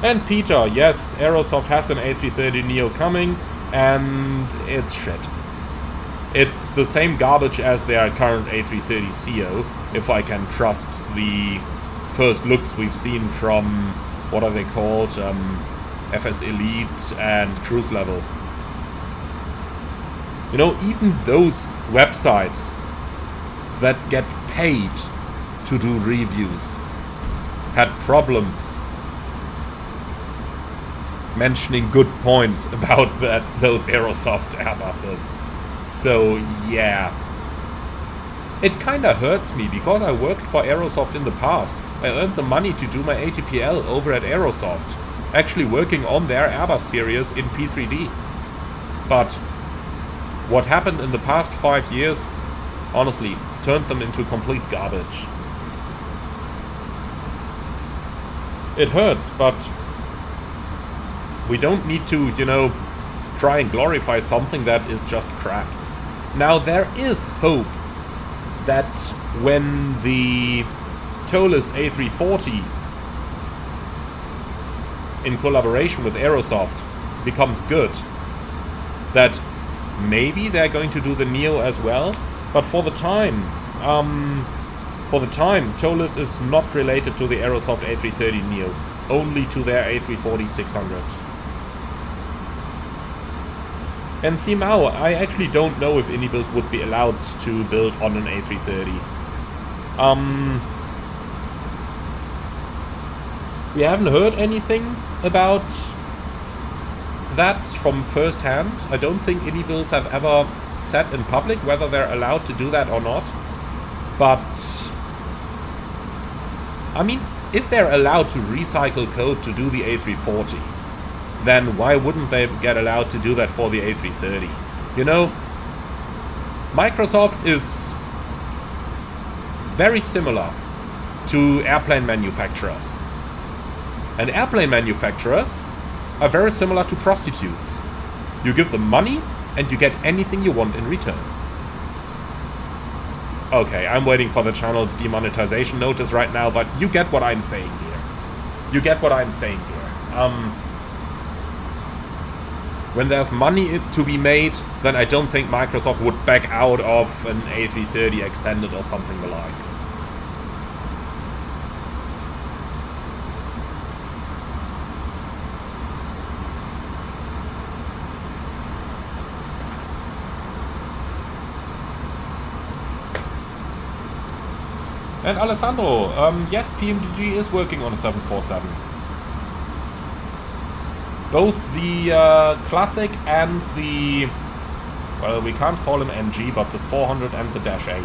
And Peter, yes, Aerosoft has an A330neo coming, and it's shit. It's the same garbage as their current A330ceo, if I can trust the first looks we've seen from, what are they called, FS Elite and Cruise Level. You know, even those websites that get paid to do reviews had problems mentioning good points about those Aerosoft Airbuses. So yeah, it kinda hurts me because I worked for Aerosoft in the past. I earned the money to do my ATPL over at Aerosoft, actually working on their Airbus series in P3D. But what happened in the past 5 years, honestly, turned them into complete garbage. It hurts, but we don't need to, you know, try and glorify something that is just crap. Now, there is hope that when the Tolis A340 in collaboration with Aerosoft becomes good, that maybe they're going to do the Neo as well. But for the time, Tolis is not related to the Aerosoft A330 Neo, only to their A340-600. And Simao, I actually don't know if iniBuilds would be allowed to build on an A330. We haven't heard anything about that from first hand. I don't think iniBuilds have ever said in public whether they're allowed to do that or not. But I mean, if they're allowed to recycle code to do the A340, then why wouldn't they get allowed to do that for the A330? You know, Microsoft is very similar to airplane manufacturers. And airplane manufacturers are very similar to prostitutes. You give them money and you get anything you want in return. Okay, I'm waiting for the channel's demonetization notice right now, but you get what I'm saying here. You get what I'm saying here. When there's money to be made, then I don't think Microsoft would back out of an A330 extended or something the likes. And Alessandro, yes, PMDG is working on a 747. Both the Classic and the, well, we can't call him NG, but the 400 and the Dash 8.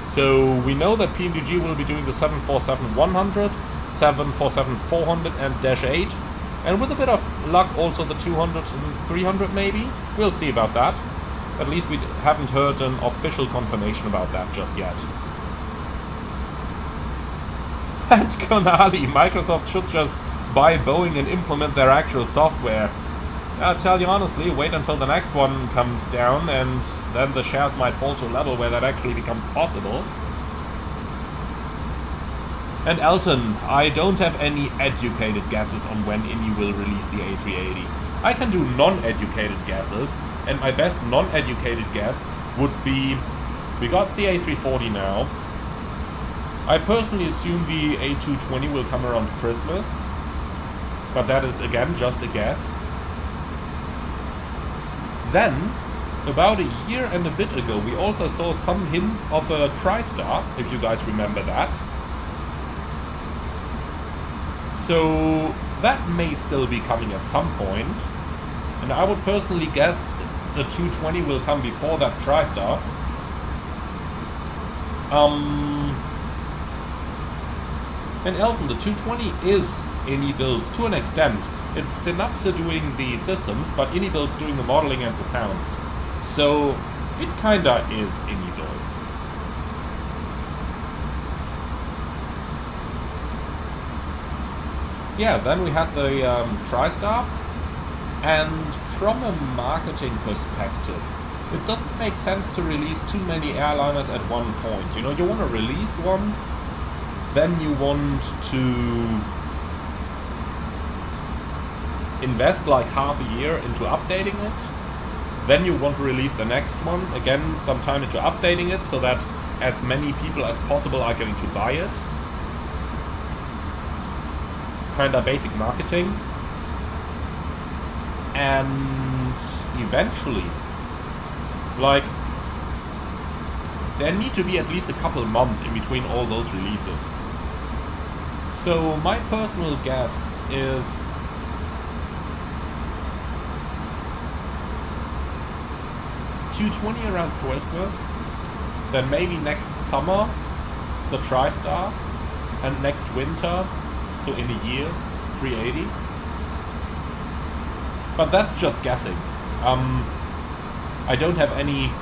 So we know that PMDG will be doing the 747-100, 747-400 and Dash 8. And with a bit of luck, also the 200 and 300 maybe. We'll see about that. At least we haven't heard an official confirmation about that just yet. And Konali, Microsoft should just buy Boeing and implement their actual software. I'll tell you honestly, wait until the next one comes down and then the shares might fall to a level where that actually becomes possible. And Elton, I don't have any educated guesses on when Ini will release the A380. I can do non-educated guesses, and my best non-educated guess would be, we got the A340 now. I personally assume the A220 will come around Christmas, but that is again just a guess. Then, about a year and a bit ago, we also saw some hints of a TriStar, if you guys remember that. So that may still be coming at some point, and I would personally guess the 220 will come before that TriStar. And Elton, the 220 is iniBuilds to an extent. It's Synapse doing the systems, but iniBuilds doing the modeling and the sounds. So it kinda is iniBuilds. Yeah, then we had the TriStar, and from a marketing perspective, it doesn't make sense to release too many airliners at one point. You know, you want to release one, then you want to invest like half a year into updating it. Then you want to release the next one, again some time into updating it so that as many people as possible are going to buy it. Kinda basic marketing. And eventually, like, there need to be at least a couple of months in between all those releases. So my personal guess is $220 around Christmas, then maybe next summer the TriStar, and next winter, so in a year, 380. But that's just guessing. I don't have any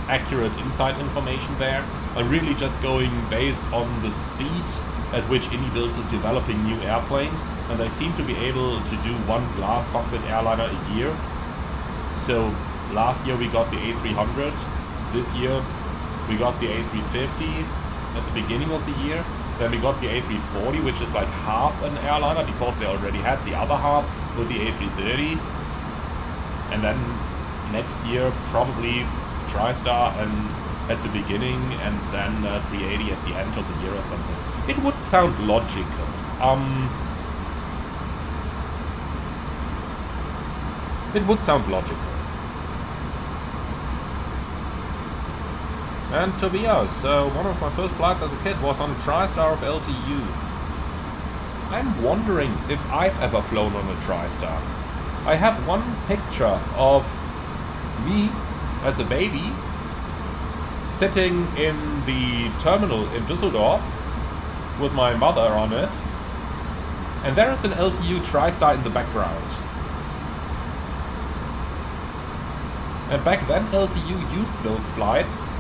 accurate inside information there. I'm really just going based on the speed at which iniBuilds is developing new airplanes, and they seem to be able to do one glass cockpit airliner a year. So last year we got the A300, this year we got the A350 at the beginning of the year, then we got the A340, which is like half an airliner because they already had the other half with the A330, and then next year probably TriStar and at the beginning, and then 380 at the end of the year or something. It would sound logical. It would sound logical. And Tobias, one of my first flights as a kid was on TriStar of LTU. I'm wondering if I've ever flown on a TriStar. I have one picture of me as a baby sitting in the terminal in Düsseldorf with my mother on it, and there is an LTU TriStar in the background. And back then LTU used those flights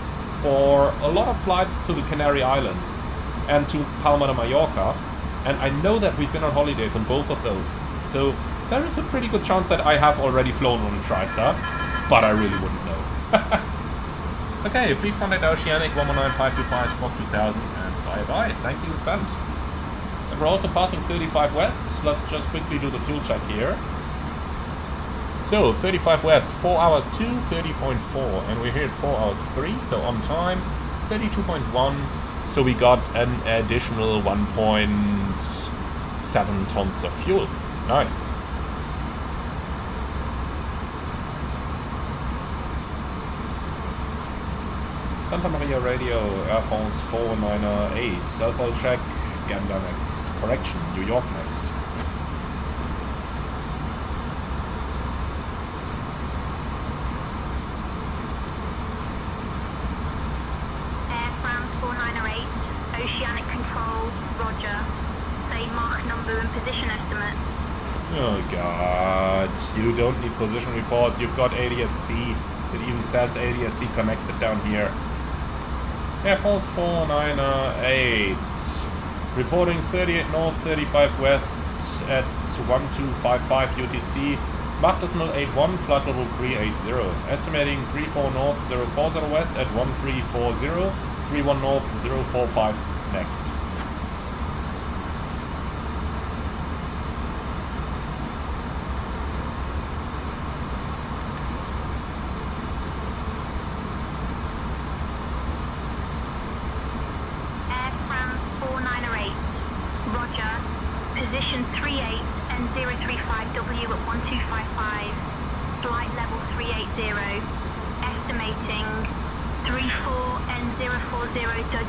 for a lot of flights to the Canary Islands and to Palma de Mallorca, and I know that we've been on holidays on both of those, so there is a pretty good chance that I have already flown on a TriStar, but I really wouldn't know. Okay, please contact Oceanic 119525 Spock 2000 and bye bye. Thank you, Sant. And we're also passing 35 West. Let's just quickly do the fuel check here. So 35 West, 4 hours 2, 30.4, and we're here at 4 hours 3, so on time 32.1. So we got an additional 1.7 tons of fuel. Nice. Santa Maria Radio, Air France 498, cell call check, Gander next, correction, New York next. Air France 498, Oceanic control, roger. Say Mach number and position estimate. Oh god, you don't need position reports, you've got ADS-C. It even says ADS-C connected down here. Air France 498, reporting 38 north, 35 west at 1255 UTC, Mach decimal 81, flight level 380, estimating 34 north, 040 west at 1340, 31 north, 045 next. Position 38 and 035W at 1255, flight level 380, estimating 34 and 040W at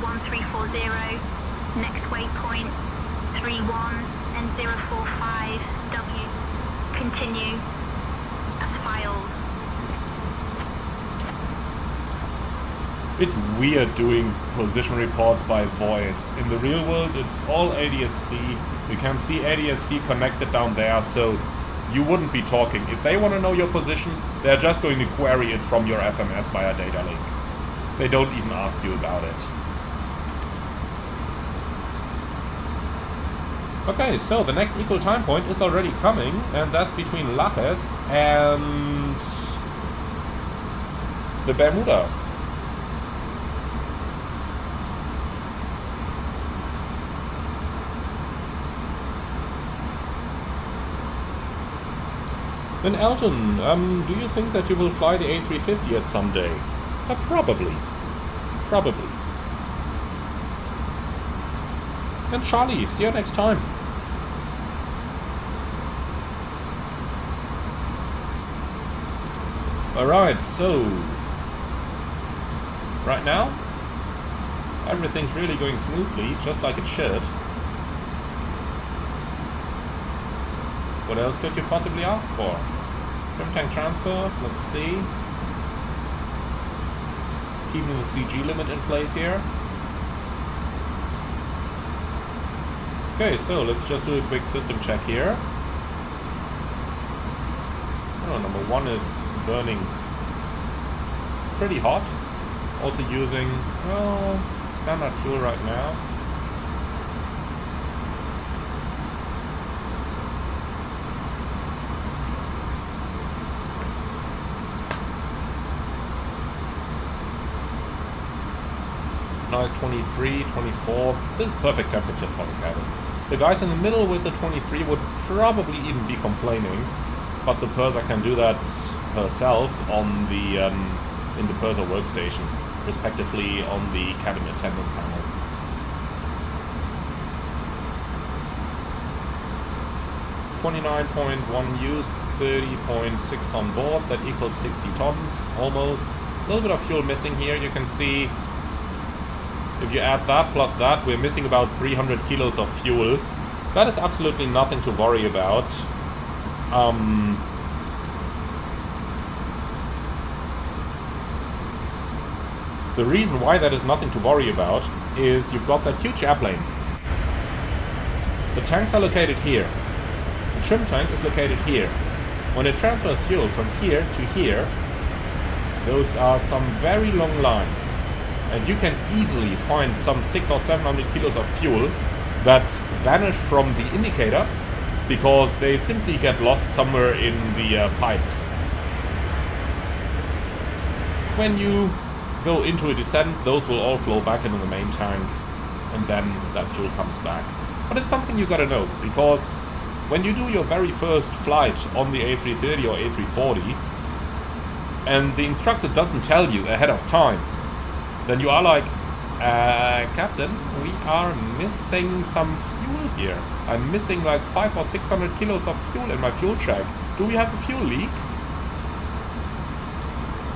1340, next waypoint 31 and 045W, continue, as filed. It's weird doing position reports by voice. In the real world, it's all ADS-C. You can see ADS-C connected down there, so you wouldn't be talking. If they want to know your position, they're just going to query it from your FMS via data link. They don't even ask you about it. Okay, so the next equal time point is already coming, and that's between Lajes and the Bermudas. Then Elton, do you think that you will fly the A350 at some day? Probably. Probably. And Charlie, see you next time. Alright, so right now everything's really going smoothly, just like it should. What else could you possibly ask for? Trim tank transfer, let's see. Keeping the CG limit in place here. Okay, so let's just do a quick system check here. Oh, number 1 is burning pretty hot. Also using, well, standard fuel right now. Nice 23, 24. This is perfect temperatures for the cabin. The guys in the middle with the 23 would probably even be complaining, but the purser can do that herself on the in the purser workstation, respectively on the cabin attendant panel. .1 used, 30.6 on board. That equals 60 tons almost. A little bit of fuel missing here. You can see. If you add that plus that, we're missing about 300 kilos of fuel. That is absolutely nothing to worry about. The reason why that is nothing to worry about is you've got that huge airplane. The tanks are located here. The trim tank is located here. When it transfers fuel from here to here, those are some very long lines. And you can easily find some 600 or 700 kilos of fuel that vanish from the indicator because they simply get lost somewhere in the pipes. When you go into a descent, those will all flow back into the main tank, and then that fuel comes back. But it's something you gotta know, because when you do your very first flight on the A330 or A340, and the instructor doesn't tell you ahead of time, then you are like, Captain, we are missing some fuel here. I'm missing like 500 or 600 kilos of fuel in my fuel check. Do we have a fuel leak?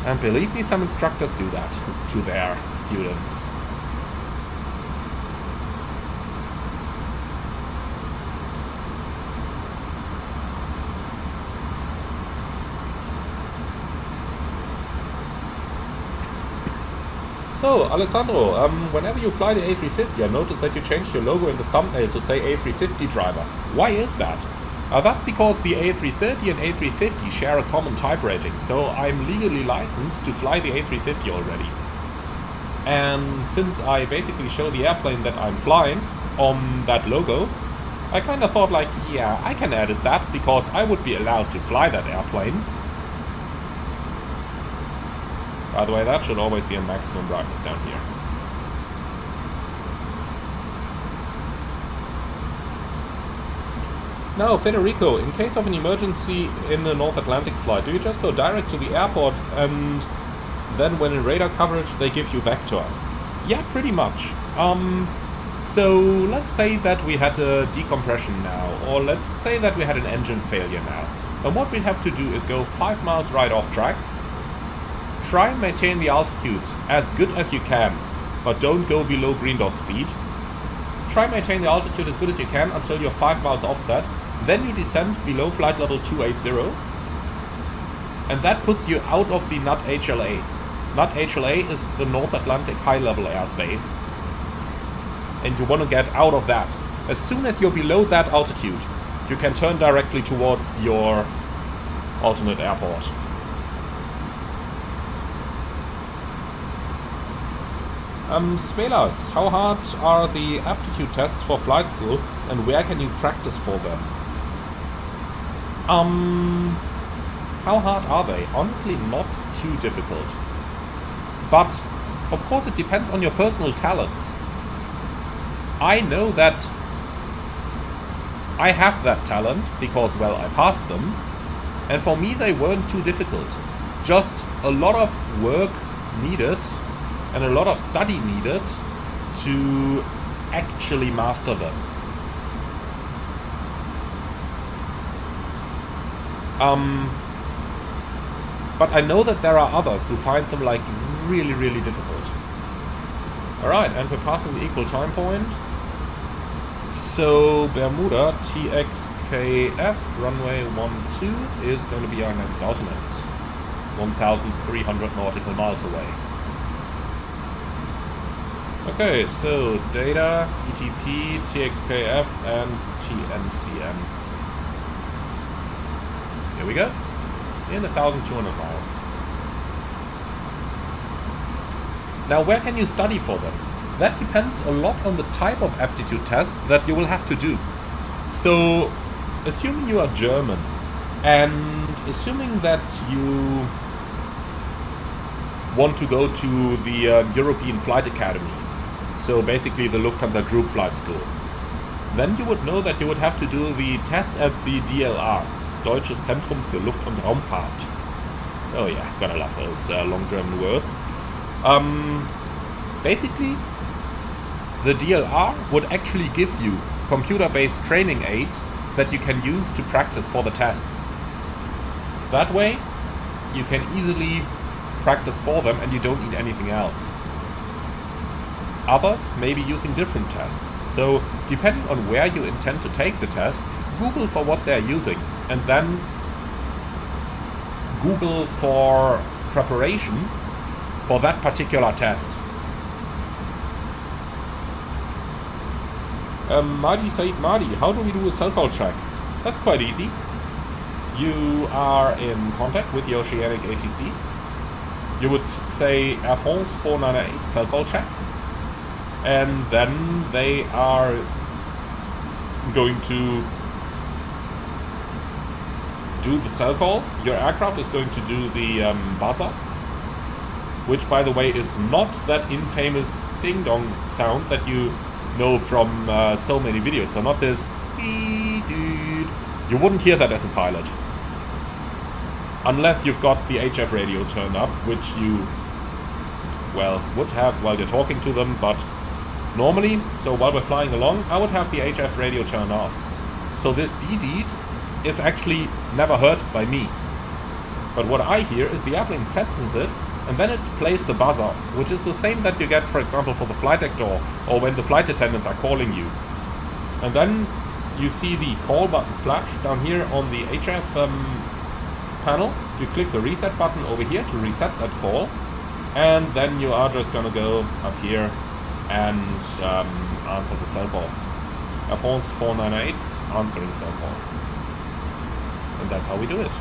And believe me, some instructors do that to their students. So, Alessandro, whenever you fly the A350, I noticed that you changed your logo in the thumbnail to say A350 driver. Why is that? That's because the A330 and A350 share a common type rating, so I'm legally licensed to fly the A350 already. And since I basically show the airplane that I'm flying on that logo, I kind of thought like, yeah, I can edit that because I would be allowed to fly that airplane. By the way, that should always be a maximum brightness down here. Now, Federico, in case of an emergency in the North Atlantic flight, do you just go direct to the airport and then when in radar coverage they give you vectors? Yeah, pretty much. So let's say that we had a decompression now, or let's say that we had an engine failure now. And what we have to do is go 5 miles right off track, try and maintain the altitude as good as you can, but don't go below green dot speed. Try and maintain the altitude as good as you can until you're 5 miles offset. Then you descend below flight level 280, and that puts you out of the NUT HLA. NUT HLA is the North Atlantic high level airspace, and you want to get out of that. As soon as you're below that altitude, you can turn directly towards your alternate airport. Svelas, how hard are the aptitude tests for flight school and where can you practice for them? How hard are they? Honestly, not too difficult. But, of course, it depends on your personal talents. I know that I have that talent because, well, I passed them. And for me, they weren't too difficult. Just a lot of work needed and a lot of study needed to actually master them. But I know that there are others who find them like really, really difficult. Alright, and we're passing the equal time point. So Bermuda TX TXKF, runway 12 is going to be our next alternate. 1,300 nautical miles away. Okay, so data, ETP, TXKF, and TNCM. Here we go. In 1,200 miles. Now, where can you study for them? That depends a lot on the type of aptitude test that you will have to do. So, assuming you are German, and assuming that you want to go to the European Flight Academy, so basically the Lufthansa Group Flight School, then you would know that you would have to do the test at the DLR, Deutsches Zentrum für Luft- und Raumfahrt. Oh yeah, gotta love those long German words. Basically, the DLR would actually give you computer-based training aids that you can use to practice for the tests. That way, you can easily practice for them and you don't need anything else. Others may be using different tests, so depending on where you intend to take the test, Google for what they're using, and then Google for preparation for that particular test. Mahdi Said Mahdi, how do we do a cell call check? That's quite easy. You are in contact with the Oceanic ATC. You would say Air France 498 cell call check, and then they are going to do the cell call. Your aircraft is going to do the buzzer, which by the way is not that infamous ding dong sound that you know from so many videos. So not this beep. You wouldn't hear that as a pilot unless you've got the HF radio turned up, which you, well, would have while you're talking to them, but normally, so while we're flying along, I would have the HF radio turned off. So this DD is actually never heard by me. But what I hear is the airplane senses it, and then it plays the buzzer, which is the same that you get, for example, for the flight deck door, or when the flight attendants are calling you. And then you see the call button flash down here on the HF panel. You click the reset button over here to reset that call, and then you are just gonna go up here and answer the cell call. Air France 498 answering cell call. And that's how we do it.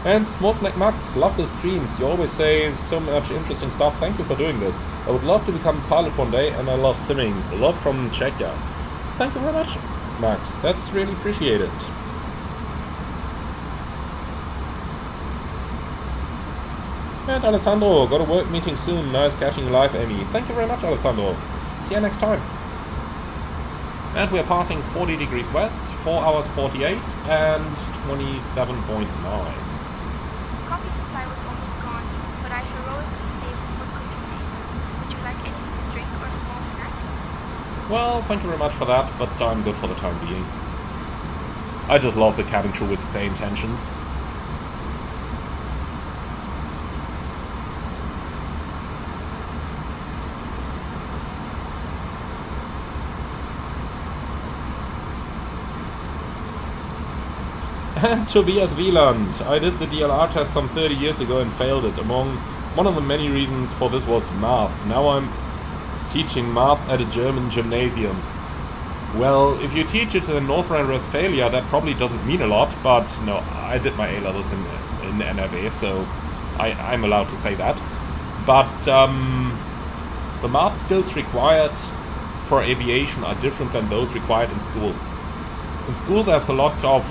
And Smallsnack Max, love the streams. You always say so much interesting stuff. Thank you for doing this. I would love to become a pilot one day, and I love simming. Love from Czechia. Thank you very much, Max. That's really appreciated. And Alessandro, got a work meeting soon. Nice catching live, Amy. Thank you very much, Alessandro. See you next time. And we are passing 40 degrees west, 4 hours 48 and 27.9. Coffee supply was almost gone, but I heroically saved what could be saved. Would you like anything to drink or a small snack? Well, thank you very much for that, but I'm good for the time being. I just love the cabin crew with sane intentions. And Tobias Wieland, I did the DLR test some 30 years ago and failed it. One of the many reasons for this was math. Now I'm teaching math at a German gymnasium. Well, if you teach it in North Rhine-Westphalia, that probably doesn't mean a lot, but no, I did my A-levels in NRW, so I'm allowed to say that. But the math skills required for aviation are different than those required in school. In school there's a lot of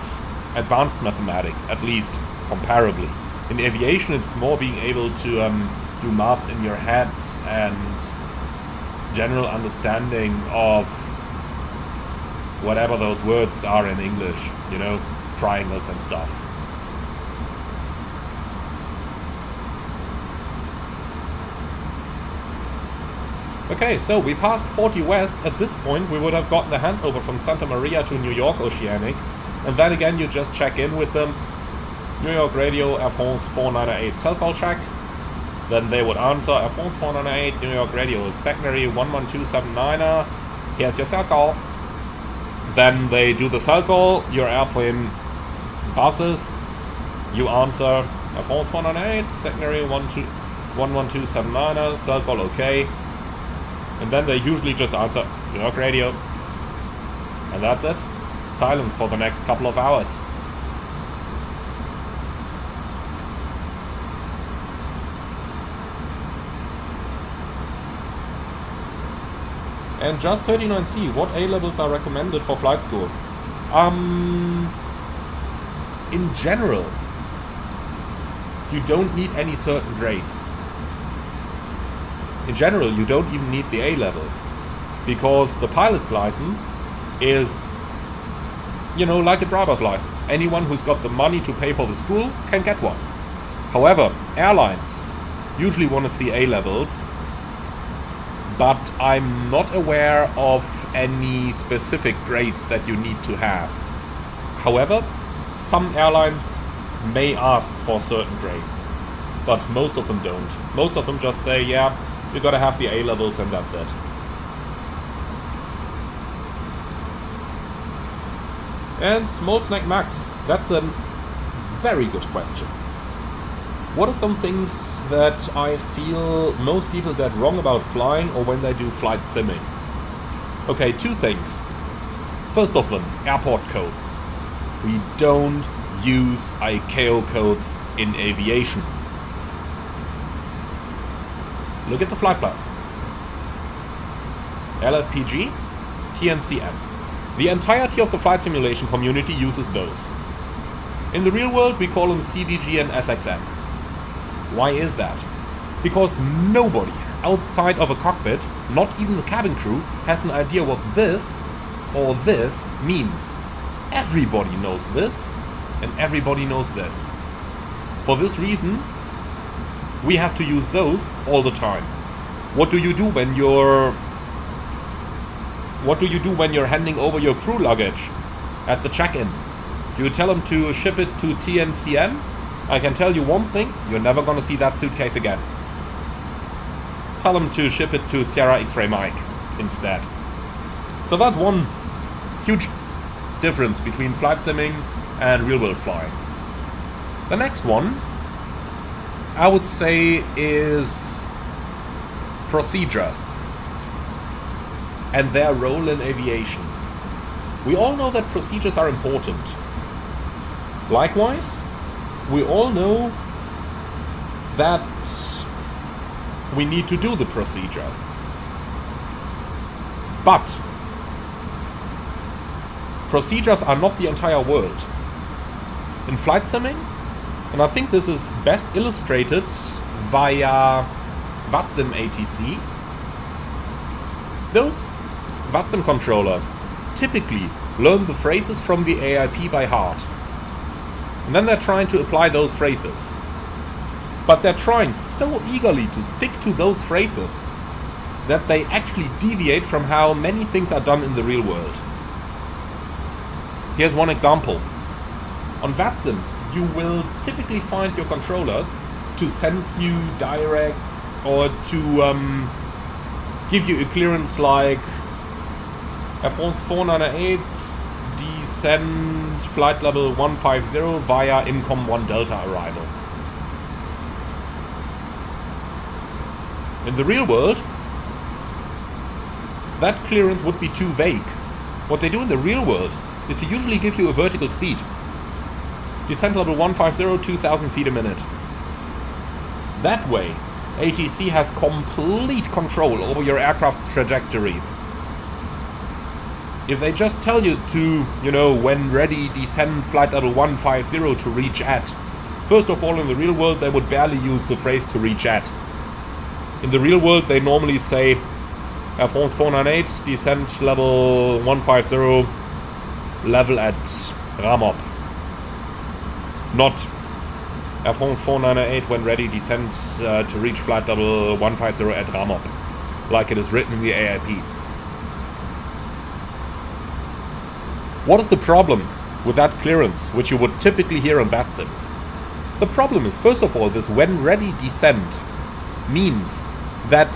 advanced mathematics, at least comparably. In aviation it's more being able to do math in your head and general understanding of whatever those words are in English, you know, triangles and stuff. Okay, so we passed 40 west. At this point we would have gotten the handover from Santa Maria to New York Oceanic, and then again you just check in with them. New York radio, Air France 498 cell call check, then they would answer Air France 498, New York Radio, secondary 11279er, here's your cell call. Then they do the cell call, your airplane buzzes, you answer Air France 498, secondary 11279er, cell call okay. And then they usually just answer New York Radio. And that's it. Silence for the next couple of hours. And just 39C, what A-levels are recommended for flight school? In general, you don't need any certain grades. In general, you don't even need the A-levels, because the pilot's license is, you know, like a driver's license. Anyone who's got the money to pay for the school can get one. However, airlines usually want to see A-levels, but I'm not aware of any specific grades that you need to have. However, some airlines may ask for certain grades, but most of them don't. Most of them just say, yeah, you gotta have the A-levels and that's it. And Small Snack Max, that's a very good question. What are some things that I feel most people get wrong about flying or when they do flight simming? Okay, two things. First of them, airport codes. We don't use ICAO codes in aviation. Look at the flight plan. LFPG, TNCM. The entirety of the flight simulation community uses those. In the real world, we call them CDG and SXM. Why is that? Because nobody outside of a cockpit, not even the cabin crew, has an idea what this or this means. Everybody knows this, and everybody knows this. For this reason, we have to use those all the time. What do you do when you're handing over your crew luggage at the check-in? Do you tell them to ship it to TNCM? I can tell you one thing, you're never gonna see that suitcase again. Tell them to ship it to Sierra X-Ray Mike instead. So that's one huge difference between flight simming and real-world flying. The next one, I would say, is procedures and their role in aviation. We all know that procedures are important. Likewise, we all know that we need to do the procedures. But procedures are not the entire world. In flight simming, and I think this is best illustrated via VATSIM ATC, those VATSIM controllers typically learn the phrases from the AIP by heart. And then they're trying to apply those phrases. But they're trying so eagerly to stick to those phrases that they actually deviate from how many things are done in the real world. Here's one example. On VATSIM, you will typically find your controllers to send you direct or to give you a clearance like Air France 498 descend flight level 150 via Incom 1 Delta arrival. In the real world, that clearance would be too vague. What they do in the real world is to usually give you a vertical speed. Descent level 150, 2000 feet a minute. That way, ATC has complete control over your aircraft's trajectory. If they just tell you to, when ready, descend flight level 150 to reach at, first of all, in the real world, they would barely use the phrase to reach at. In the real world, they normally say Air France 498, descent level 150, level at Ramop. Not Air France 498, when ready, descend to reach flight level 150 at Ramop, like it is written in the AIP. What is the problem with that clearance, which you would typically hear on VATSIM? The problem is, first of all, this when ready descent means that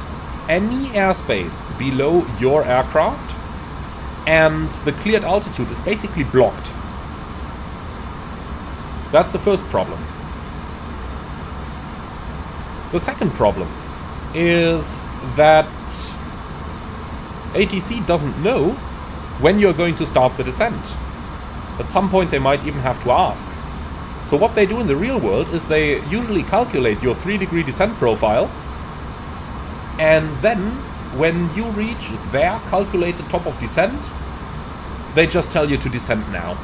any airspace below your aircraft and the cleared altitude is basically blocked. That's the first problem. The second problem is that ATC doesn't know when you're going to start the descent. At some point they might even have to ask. So what they do in the real world is they usually calculate your 3-degree descent profile, and then when you reach their calculated top of descent, they just tell you to descend now.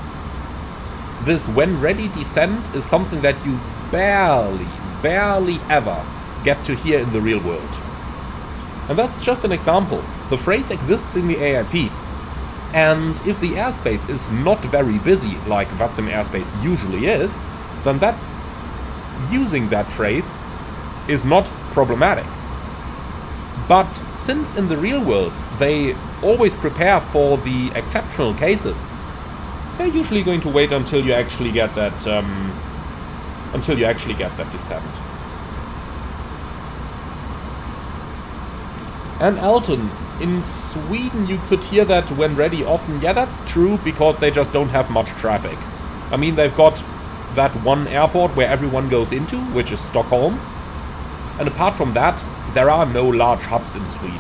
This when ready descent is something that you barely ever get to hear in the real world. And that's just an example. The phrase exists in the AIP, and if the airspace is not very busy, like VATSIM airspace usually is, then using that phrase is not problematic. But since in the real world they always prepare for the exceptional cases, they're usually going to wait until you actually get that descent. And Elton, in Sweden you could hear that when ready often. Yeah, that's true, because they just don't have much traffic. I mean, they've got that one airport where everyone goes into, which is Stockholm. And apart from that, there are no large hubs in Sweden.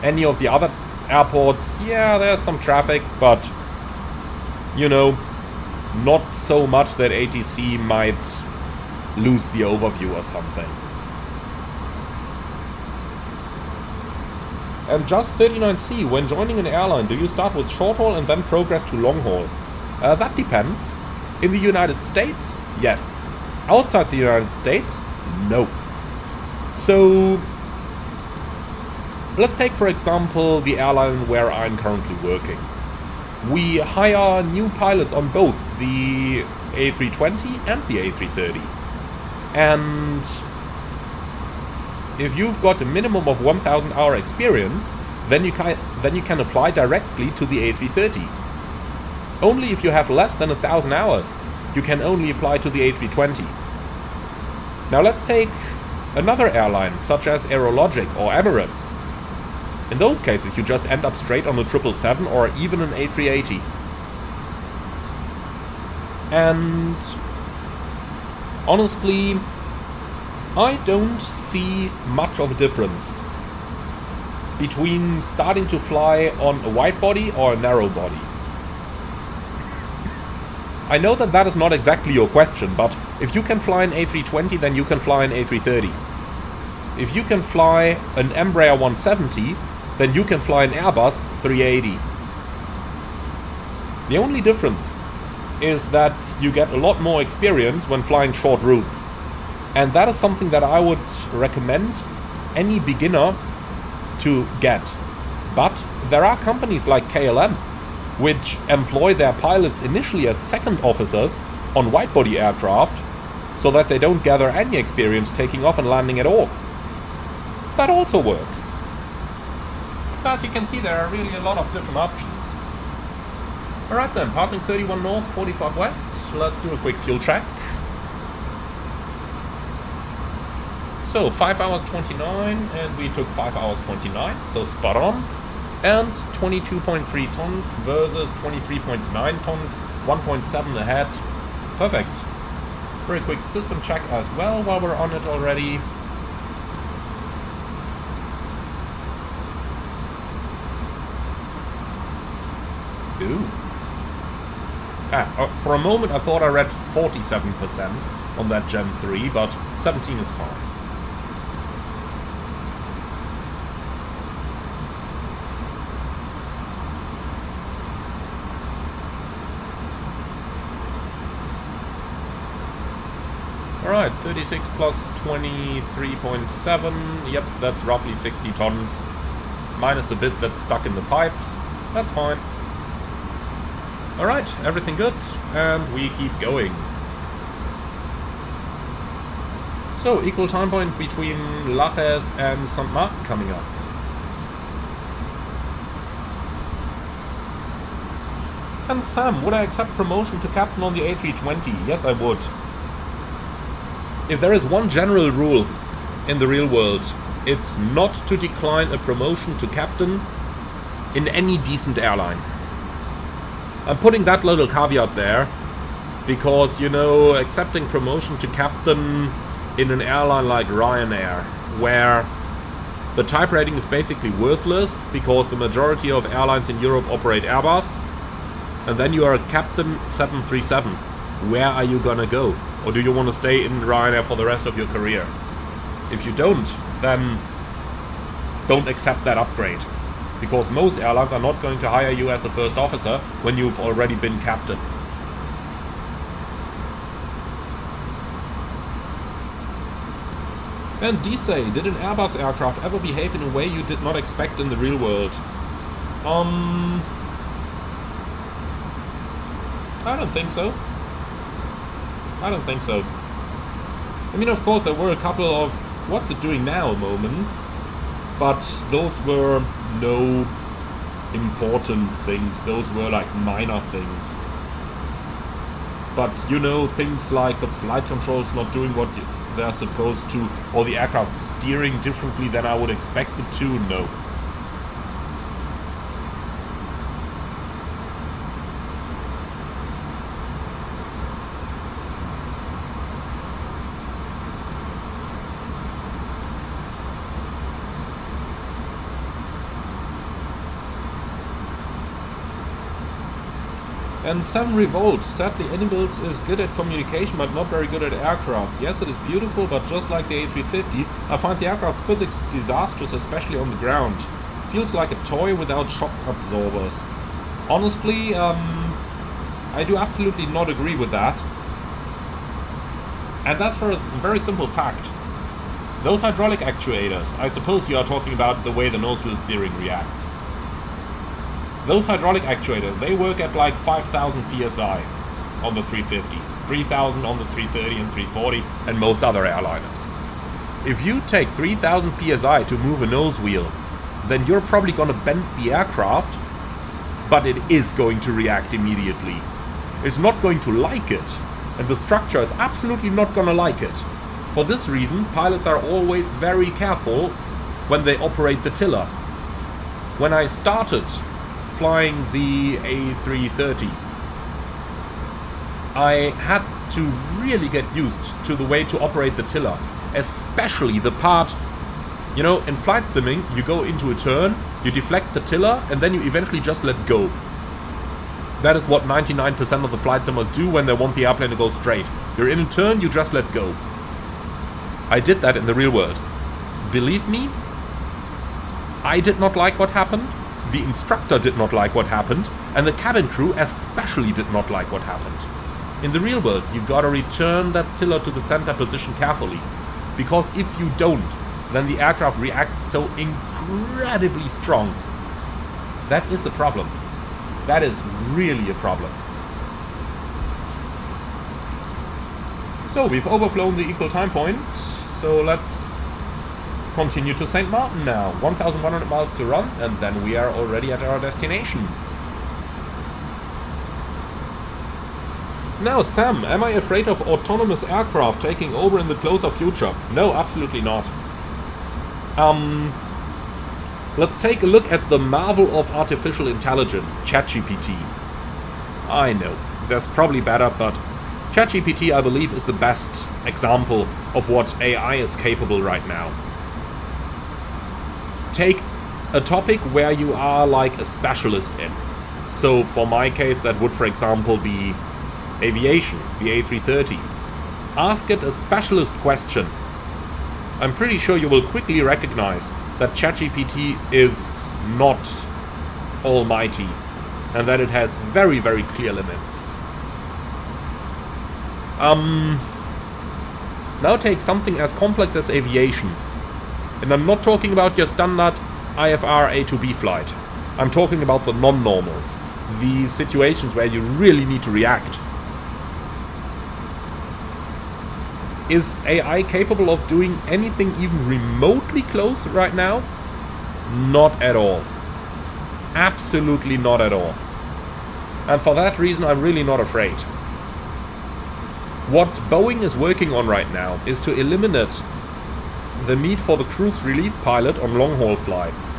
Any of the other airports, yeah, there's some traffic, but, you know, not so much that ATC might lose the overview or something. And just 39C, when joining an airline, do you start with short haul and then progress to long haul? That depends. In the United States, yes. Outside the United States, no. So, let's take for example the airline where I'm currently working. We hire new pilots on both the A320 and the A330. And if you've got a minimum of 1,000 hour experience, then you can apply directly to the A330. Only if you have less than 1,000 hours, you can only apply to the A320. Now let's take another airline, such as Aerologic or Emirates. In those cases, you just end up straight on a 777 or even an A380. And honestly, I don't see much of a difference between starting to fly on a wide body or a narrow body. I know that that is not exactly your question, but if you can fly an A320, then you can fly an A330. If you can fly an Embraer 170, then you can fly an Airbus 380. The only difference is that you get a lot more experience when flying short routes. And that is something that I would recommend any beginner to get. But there are companies like KLM which employ their pilots initially as second officers on wide-body aircraft so that they don't gather any experience taking off and landing at all. That also works. So as you can see, there are really a lot of different options. Alright then, passing 31 north, 45 west. Let's do a quick fuel check. So 5 hours 29, and we took 5 hours 29, so spot on. And 22.3 tons versus 23.9 tons, 1.7 ahead. Perfect. Very quick system check as well while we're on it already. Ooh. For a moment I thought I read 47% on that Gen 3, but 17 is fine. Alright, 36 plus 23.7, yep, that's roughly 60 tons, minus a bit that's stuck in the pipes, that's fine. Alright, everything good, and we keep going. So, equal time point between Lajes and St. Martin coming up. And Sam, would I accept promotion to captain on the A320? Yes, I would. If there is one general rule in the real world, it's not to decline a promotion to captain in any decent airline. I'm putting that little caveat there because, you know, accepting promotion to captain in an airline like Ryanair, where the type rating is basically worthless because the majority of airlines in Europe operate Airbus, and then you are a captain 737. Where are you gonna go? Or do you want to stay in Ryanair for the rest of your career? If you don't, then don't accept that upgrade, because most airlines are not going to hire you as a first officer when you've already been captain. And Disay, did an Airbus aircraft ever behave in a way you did not expect in the real world? I don't think so. I don't think so. I mean, of course, there were a couple of what's it doing now moments, but those were no important things. Those were like minor things. But, you know, things like the flight controls not doing what they're supposed to, or the aircraft steering differently than I would expect it to, no. And 7 Revolt, sadly iniBuilds is good at communication but not very good at aircraft. Yes, it is beautiful, but just like the A350, I find the aircraft's physics disastrous, especially on the ground. Feels like a toy without shock absorbers. Honestly, I do absolutely not agree with that. And that's for a very simple fact. Those hydraulic actuators, I suppose you are talking about the way the nose wheel steering reacts. Those hydraulic actuators, they work at like 5,000 psi on the 350, 3,000 on the 330 and 340 and most other airliners. If you take 3,000 psi to move a nose wheel, then you're probably going to bend the aircraft, but it is going to react immediately. It's not going to like it, and the structure is absolutely not going to like it. For this reason, pilots are always very careful when they operate the tiller. When I started flying the A330, I had to really get used to the way to operate the tiller, especially the part, you know, in flight simming, you go into a turn, you deflect the tiller, and then you eventually just let go. That is what 99% of the flight simmers do when they want the airplane to go straight. You're in a turn, you just let go. I did that in the real world. Believe me, I did not like what happened. The instructor did not like what happened, and the cabin crew especially did not like what happened. In the real world, you gotta return that tiller to the center position carefully, because if you don't, then the aircraft reacts so incredibly strong. That is the problem. That is really a problem. So we've overflown the equal time point, so let's continue to St. Martin now. 1,100 miles to run, and then we are already at our destination. Now, Sam, am I afraid of autonomous aircraft taking over in the closer future? No, absolutely not. Let's take a look at the marvel of artificial intelligence, ChatGPT. I know, there's probably better, but ChatGPT, I believe, is the best example of what AI is capable right now. Take a topic where you are like a specialist in. So for my case, that would, for example, be aviation, the A330. Ask it a specialist question. I'm pretty sure you will quickly recognize that ChatGPT is not almighty and that it has very, very clear limits. Now take something as complex as aviation. And I'm not talking about your standard IFR A to B flight. I'm talking about the non-normals. The situations where you really need to react. Is AI capable of doing anything even remotely close right now? Not at all. Absolutely not at all. And for that reason, I'm really not afraid. What Boeing is working on right now is to eliminate the need for the cruise relief pilot on long-haul flights.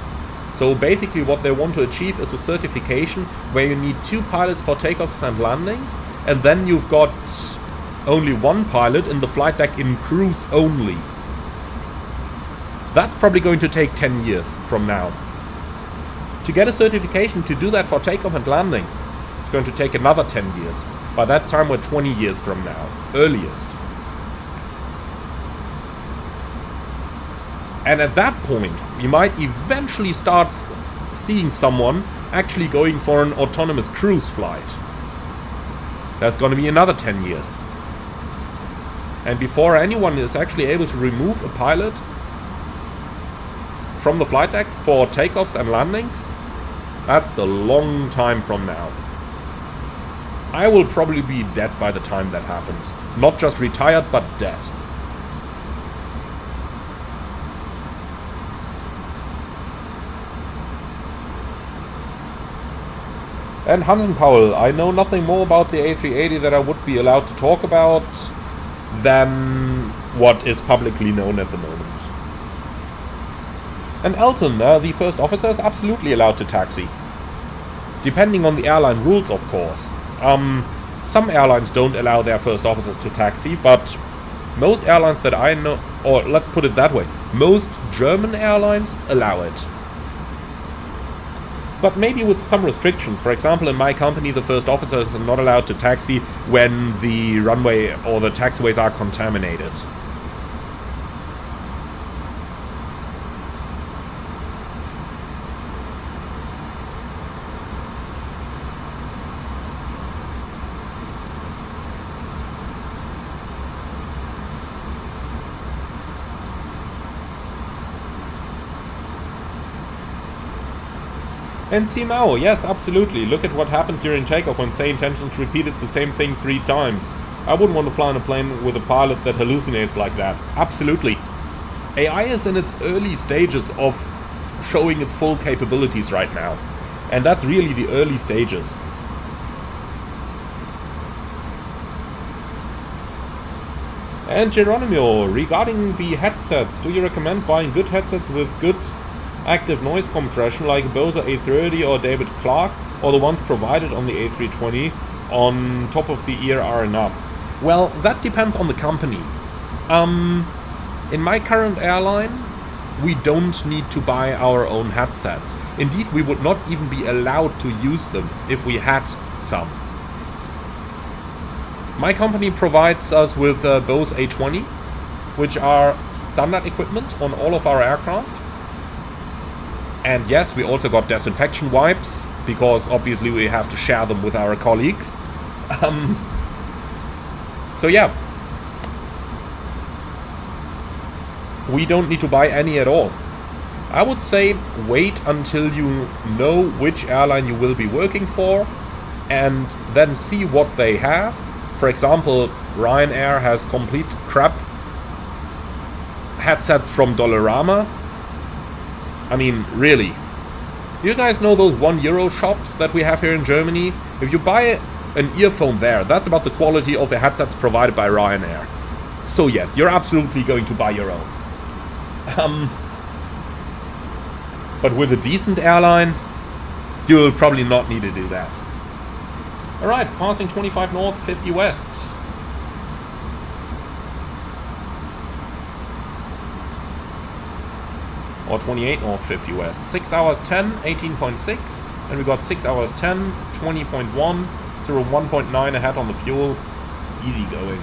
So basically what they want to achieve is a certification where you need 2 pilots for takeoffs and landings, and then you've got only 1 pilot in the flight deck in cruise only. That's probably going to take 10 years from now. To get a certification to do that for takeoff and landing, it's going to take another 10 years. By that time we're 20 years from now, earliest. And at that point, we might eventually start seeing someone actually going for an autonomous cruise flight. That's going to be another 10 years. And before anyone is actually able to remove a pilot from the flight deck for takeoffs and landings, that's a long time from now. I will probably be dead by the time that happens. Not just retired, but dead. And Hansen Powell, I know nothing more about the A380 that I would be allowed to talk about than what is publicly known at the moment. And Elton, the first officer, is absolutely allowed to taxi. Depending on the airline rules, of course. Some airlines don't allow their first officers to taxi, but most airlines that I know, or let's put it that way, most German airlines allow it. But maybe with some restrictions. For example, in my company, the first officers are not allowed to taxi when the runway or the taxiways are contaminated. And Simao, yes, absolutely. Look at what happened during takeoff when Say Intentions repeated the same thing 3 times. I wouldn't want to fly on a plane with a pilot that hallucinates like that. Absolutely. AI is in its early stages of showing its full capabilities right now. And that's really the early stages. And Geronimo, regarding the headsets, do you recommend buying good headsets with good active noise compression like Bose A330 or David Clark, or the ones provided on the A320 on top of the ear are enough? Well, that depends on the company. In my current airline, we don't need to buy our own headsets. Indeed, we would not even be allowed to use them if we had some. My company provides us with Bose A20, which are standard equipment on all of our aircraft. And yes, we also got disinfection wipes, because obviously we have to share them with our colleagues. So yeah. We don't need to buy any at all. I would say wait until you know which airline you will be working for, and then see what they have. For example, Ryanair has complete crap headsets from Dollarama. I mean, really. You guys know those €1 shops that we have here in Germany? If you buy an earphone there, that's about the quality of the headsets provided by Ryanair. So yes, you're absolutely going to buy your own. But with a decent airline, you'll probably not need to do that. Alright, passing 25 north, 50 west. Or 28 north, 50 west. 6 hours 10, 18.6. And we got 6 hours 10, 20.1. 1.9 ahead on the fuel. Easy going.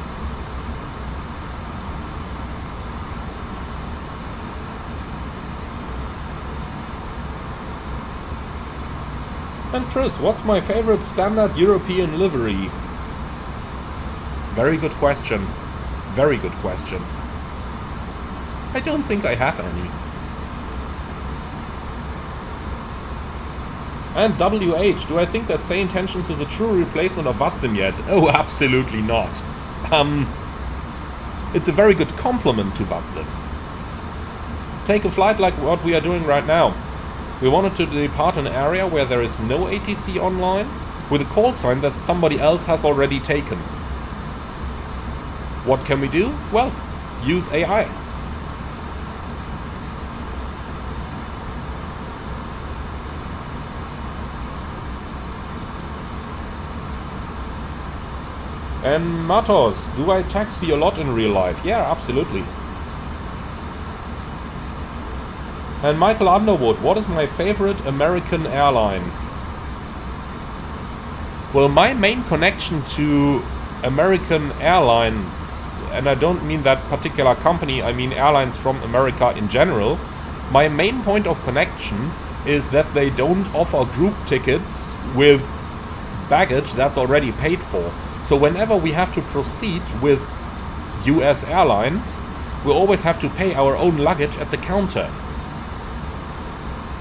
And Chris, what's my favorite standard European livery? Very good question. Very good question. I don't think I have any. And WH, do I think that Say Intentions is a true replacement of Watson yet? Oh, absolutely not. It's a very good complement to Watson. Take a flight like what we are doing right now. We wanted to depart an area where there is no ATC online, with a call sign that somebody else has already taken. What can we do? Well, use AI. And Matos, do I taxi a lot in real life? Yeah, absolutely. And Michael Underwood, what is my favorite American airline? Well, my main connection to American airlines, and I don't mean that particular company, I mean airlines from America in general, my main point of connection is that they don't offer group tickets with baggage that's already paid for. So whenever we have to proceed with US airlines, we always have to pay our own luggage at the counter.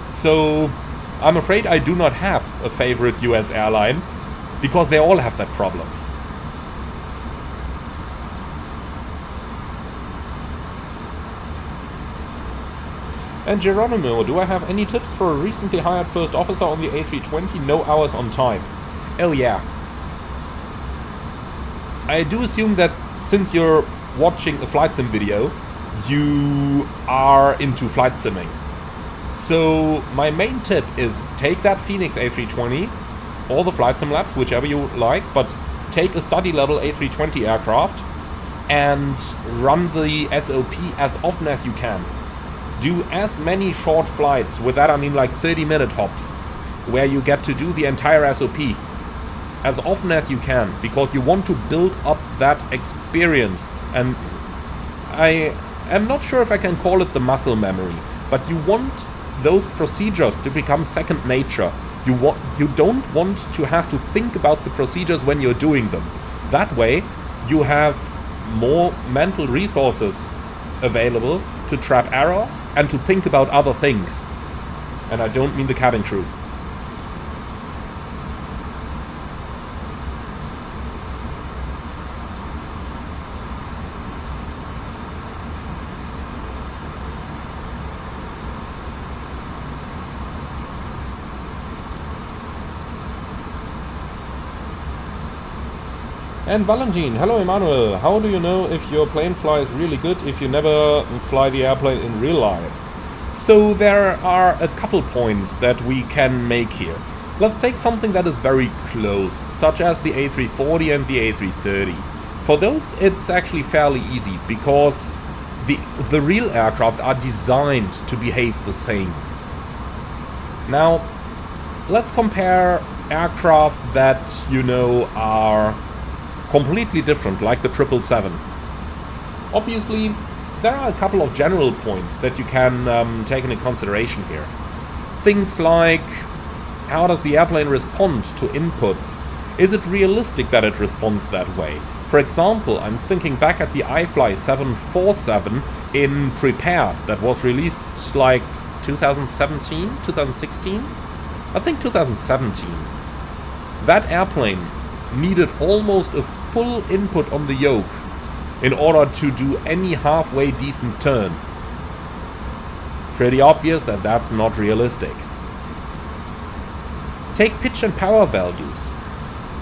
So I'm afraid I do not have a favorite US airline, because they all have that problem. And Geronimo, do I have any tips for a recently hired first officer on the A320? No hours on time. Oh yeah. I do assume that since you're watching a flight sim video, you are into flight simming. So my main tip is take that Phoenix A320, or the flight sim labs, whichever you like, but take a study level A320 aircraft and run the SOP as often as you can. Do as many short flights, with that I mean like 30-minute hops, where you get to do the entire SOP as often as you can, because you want to build up that experience. And I am not sure if I can call it the muscle memory, but you want those procedures to become second nature. You don't want to have to think about the procedures when you're doing them. That way you have more mental resources available to trap errors and to think about other things. And I don't mean the cabin crew. And Valentin, hello Emmanuel, how do you know if your plane flies really good if you never fly the airplane in real life? So there are a couple points that we can make here. Let's take something that is very close, such as the A340 and the A330. For those it's actually fairly easy, because the real aircraft are designed to behave the same. Now, let's compare aircraft that, you know, are completely different, like the 777. Obviously, there are a couple of general points that you can take into consideration here. Things like, how does the airplane respond to inputs? Is it realistic that it responds that way? For example, I'm thinking back at the iFly 747 in Prepared, that was released like 2017, 2016? I think 2017. That airplane needed almost a full input on the yoke in order to do any halfway decent turn. Pretty obvious that that's not realistic. Take pitch and power values.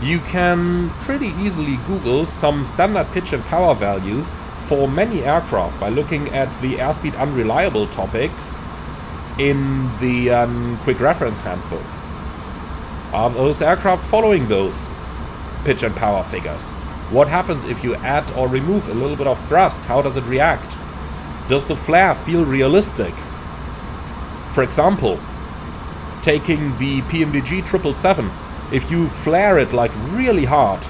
You can pretty easily Google some standard pitch and power values for many aircraft by looking at the airspeed unreliable topics in the quick reference handbook. Are those aircraft following those pitch and power figures? What happens if you add or remove a little bit of thrust? How does it react? Does the flare feel realistic? For example, taking the PMDG 777, if you flare it like really hard,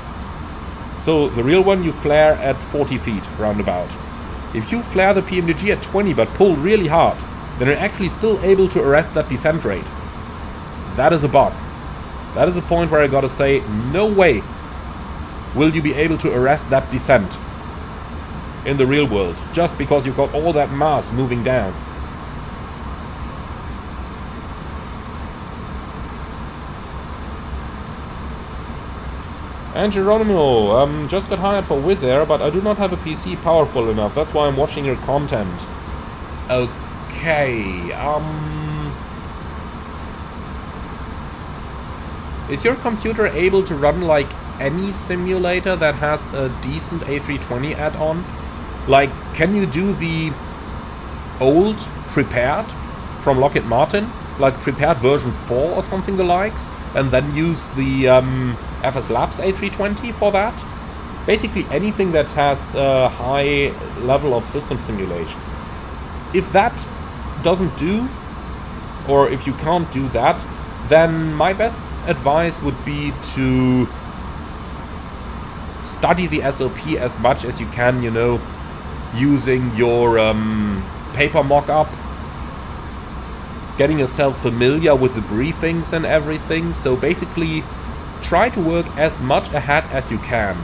so the real one you flare at 40 feet roundabout. If you flare the PMDG at 20 but pull really hard, then you're actually still able to arrest that descent rate. That is a bug. That is a point where I gotta say, no way will you be able to arrest that descent in the real world, just because you've got all that mass moving down. And Geronimo, just got hired for Wizz Air, but I do not have a PC powerful enough. That's why I'm watching your content. Okay, is your computer able to run like any simulator that has a decent A320 add-on? Like, can you do the old Prepared from Lockheed Martin? Like Prepared version 4 or something the likes? And then use the FS Labs A320 for that? Basically anything that has a high level of system simulation. If that doesn't do, or if you can't do that, then my best advice would be to study the SOP as much as you can, you know, using your paper mock-up, getting yourself familiar with the briefings and everything. So basically try to work as much ahead as you can.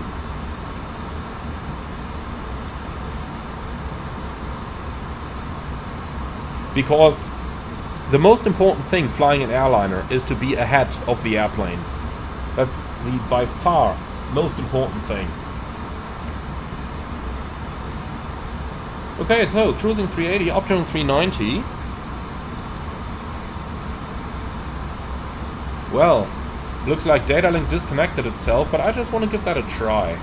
Because the most important thing flying an airliner is to be ahead of the airplane. That's the by far most important thing. Okay, so cruising 380, optimum 390. Well, looks like data link disconnected itself, but I just want to give that a try.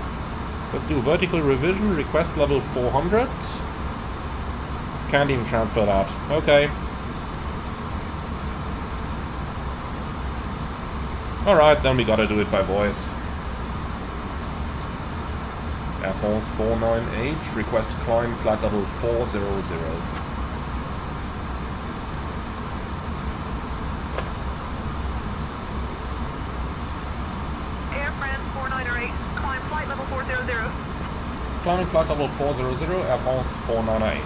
Let's do vertical revision, request level 400. Can't even transfer that. Okay. Alright, then we gotta do it by voice. Air Force 498, request climb flight level 400. Air France 498, climb flight level 400. Climbing flight level 400, Air France 498.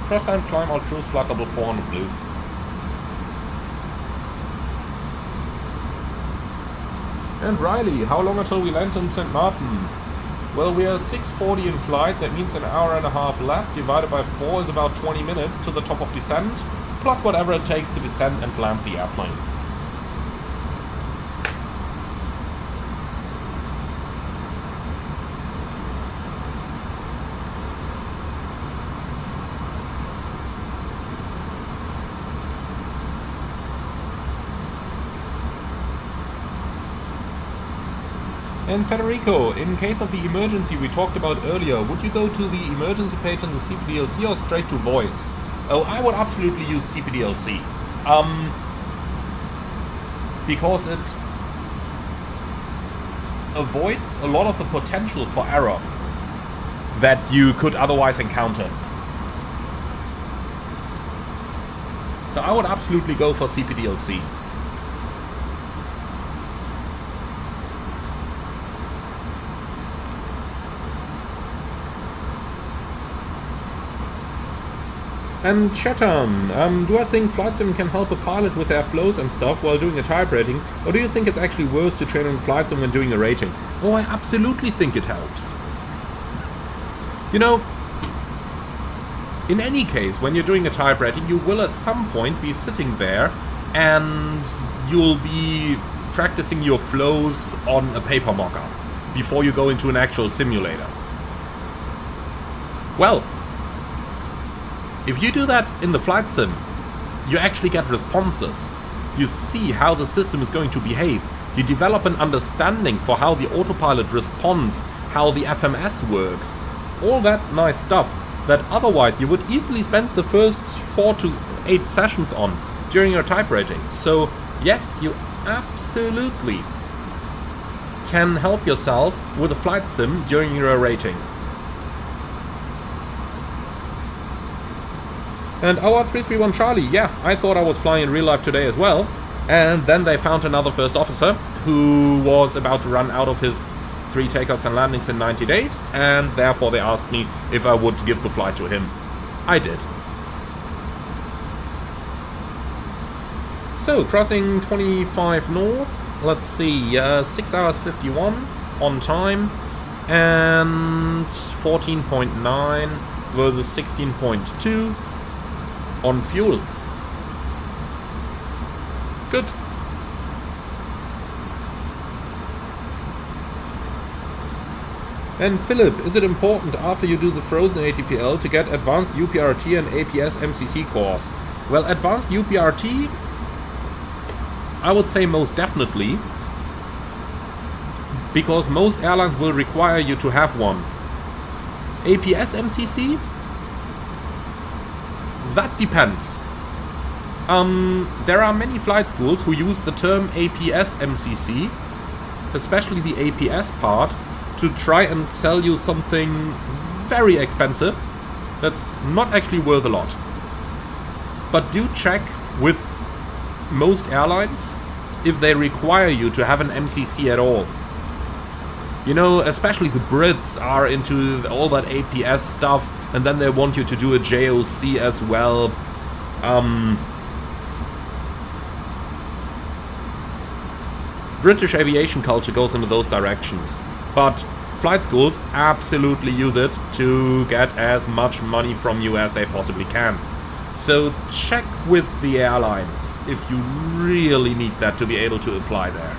First time climb all cruise flight level 400 blue. And Riley, how long until we land in St. Martin? Well, we are 6:40 in flight, that means an hour and a half left, divided by 4 is about 20 minutes to the top of descent, plus whatever it takes to descend and land the airplane. And Federico, in case of the emergency we talked about earlier, would you go to the emergency page on the CPDLC or straight to voice? Oh, I would absolutely use CPDLC. Because it avoids a lot of the potential for error that you could otherwise encounter. So I would absolutely go for CPDLC. And Chatham, do I think Flight Sim can help a pilot with their flows and stuff while doing a type rating, or do you think it's actually worse to train on Flight Sim when doing a rating? Oh, I absolutely think it helps. You know, in any case, when you're doing a type rating, you will at some point be sitting there and you'll be practicing your flows on a paper mock-up before you go into an actual simulator. Well, if you do that in the flight sim, you actually get responses. You see how the system is going to behave. You develop an understanding for how the autopilot responds, how the FMS works. All that nice stuff that otherwise you would easily spend the first 4 to 8 sessions on during your type rating. So yes, you absolutely can help yourself with a flight sim during your rating. And our 331 Charlie, yeah, I thought I was flying in real life today as well. And then they found another first officer who was about to run out of his 3 takeoffs and landings in 90 days. And therefore they asked me if I would give the flight to him. I did. So, crossing 25 north. Let's see, 6 hours 51 on time. And 14.9 versus 16.2. On fuel. Good. And Philip, is it important after you do the frozen ATPL to get advanced UPRT and APS MCC course? Well, advanced UPRT, I would say most definitely, because most airlines will require you to have one. APS MCC? That depends. There are many flight schools who use the term APS MCC, especially the APS part, to try and sell you something very expensive that's not actually worth a lot. But do check with most airlines if they require you to have an MCC at all. You know, especially the Brits are into all that APS stuff, and then they want you to do a JOC as well. British aviation culture goes into those directions, but flight schools absolutely use it to get as much money from you as they possibly can. So check with the airlines if you really need that to be able to apply there.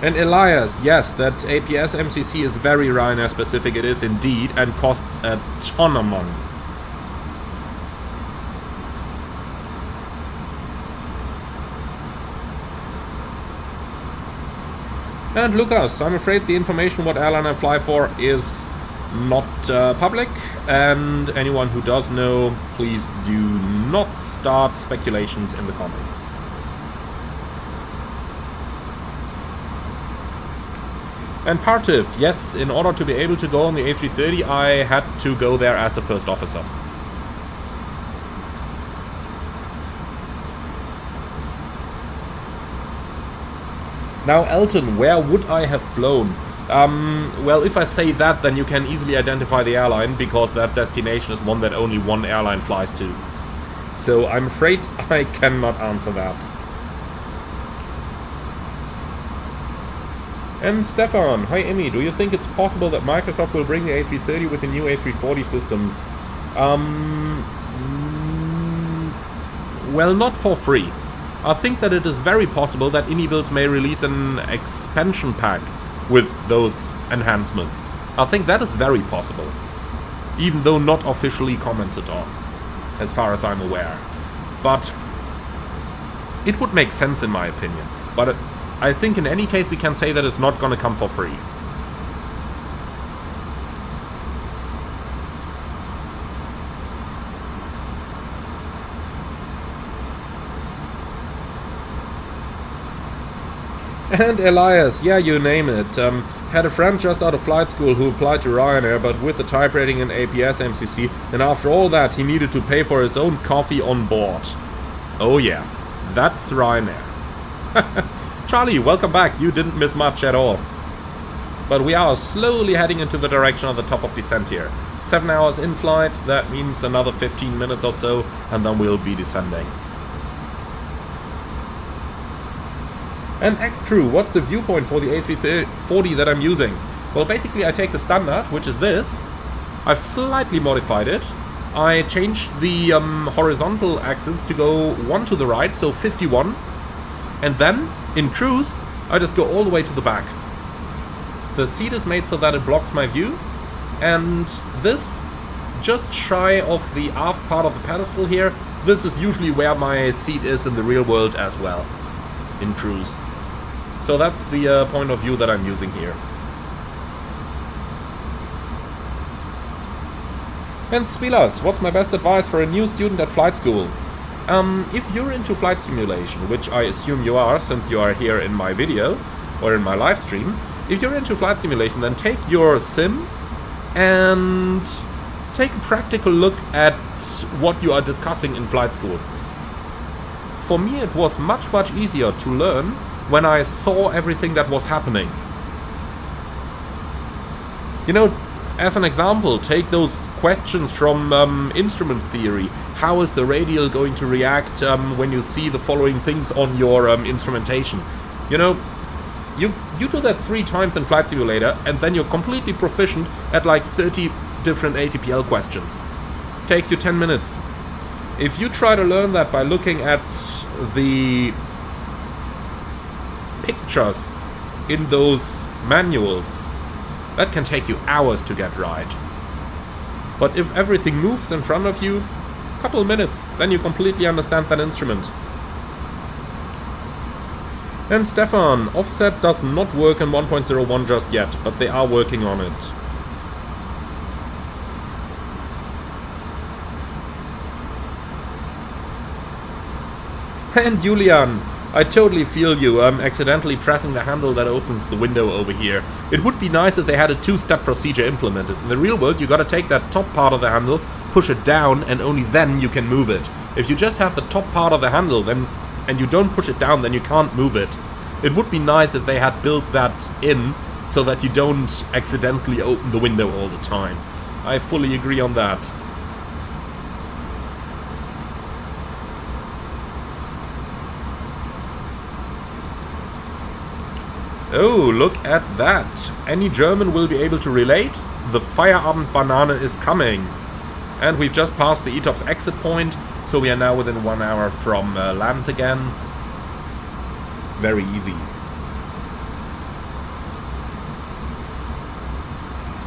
And Elias, yes, that APS MCC is very Ryanair specific, it is indeed, and costs a ton of money. And Lucas, I'm afraid the information what airline I fly for is not public, and anyone who does know, please do not start speculations in the comments. And Partiv, yes, in order to be able to go on the A330, I had to go there as a first officer. Now Elton, where would I have flown? Well, if I say that, then you can easily identify the airline, because that destination is one that only one airline flies to. So I'm afraid I cannot answer that. And Stefan, hi Emmy, do you think it's possible that Microsoft will bring the A330 with the new A340 systems? Well, not for free. I think that it is very possible that iniBuilds may release an expansion pack with those enhancements. I think that is very possible, even though not officially commented on, as far as I'm aware. But it would make sense in my opinion. But I think in any case we can say that it's not going to come for free. And Elias, yeah, you name it. Had a friend just out of flight school who applied to Ryanair, but with the type rating in APS MCC, and after all that he needed to pay for his own coffee on board. Oh yeah, that's Ryanair. Charlie, welcome back. You didn't miss much at all. But we are slowly heading into the direction of the top of descent here. 7 hours in flight, that means another 15 minutes or so, and then we'll be descending. And X-True, what's the viewpoint for the A340 that I'm using? Well, basically I take the standard, which is this. I've slightly modified it. I changed the horizontal axis to go 1 to the right, so 51. And then, in cruise, I just go all the way to the back. The seat is made so that it blocks my view. And this, just shy of the aft part of the pedestal here, this is usually where my seat is in the real world as well, in cruise. So that's the point of view that I'm using here. And Spilas, what's my best advice for a new student at flight school? If you're into flight simulation, which I assume you are since you are here in my video or in my live stream, if you're into flight simulation, then take your sim and take a practical look at what you are discussing in flight school. For me it was much easier to learn when I saw everything that was happening. You know, as an example, take those questions from instrument theory. How is the radial going to react when you see the following things on your instrumentation? You know, you do that 3 times in Flight Simulator, and then you're completely proficient at like 30 different ATPL questions. Takes you 10 minutes. If you try to learn that by looking at the pictures in those manuals, that can take you hours to get right. But if everything moves in front of you, a couple of minutes, then you completely understand that instrument. And Stefan, offset does not work in 1.01 just yet, but they are working on it. And Julian, I totally feel you. I'm accidentally pressing the handle that opens the window over here. It would be nice if they had a two-step procedure implemented. In the real world, you gotta take that top part of the handle, push it down, and only then you can move it. If you just have the top part of the handle, then and you don't push it down, then you can't move it. It would be nice if they had built that in, so that you don't accidentally open the window all the time. I fully agree on that. Oh, look at that. Any German will be able to relate. The Feierabend banana is coming. And we've just passed the ETOPS exit point, so we are now within 1 hour from land again. Very easy.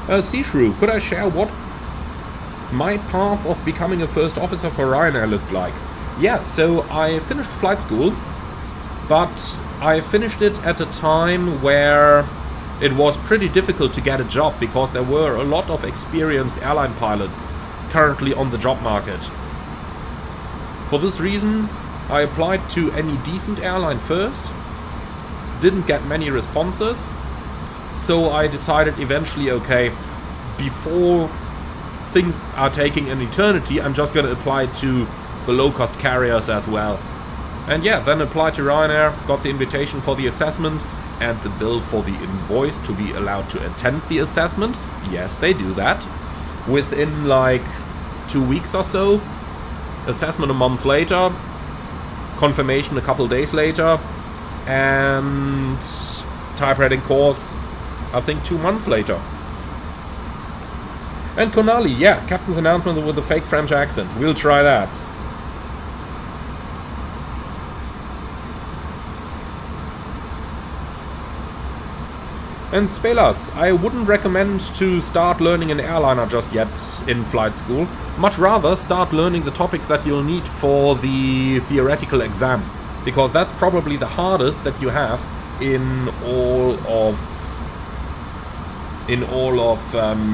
Seashrew, could I share what my path of becoming a first officer for Ryanair looked like? Yeah, so I finished flight school, but I finished it at a time where it was pretty difficult to get a job because there were a lot of experienced airline pilots currently on the job market. For this reason, I applied to any decent airline first, didn't get many responses, so I decided eventually, okay, before things are taking an eternity, I'm just going to apply to the low-cost carriers as well. And yeah, then applied to Ryanair, got the invitation for the assessment and the bill for the invoice to be allowed to attend the assessment. Yes, they do that. Within like 2 weeks or so. Assessment a month later. Confirmation a couple days later. And typewriting course, I think 2 months later. And Konali, yeah, captain's announcement with a fake French accent. We'll try that. And Spelas, I wouldn't recommend to start learning an airliner just yet in flight school. Much rather start learning the topics that you'll need for the theoretical exam. Because that's probably the hardest that you have in all of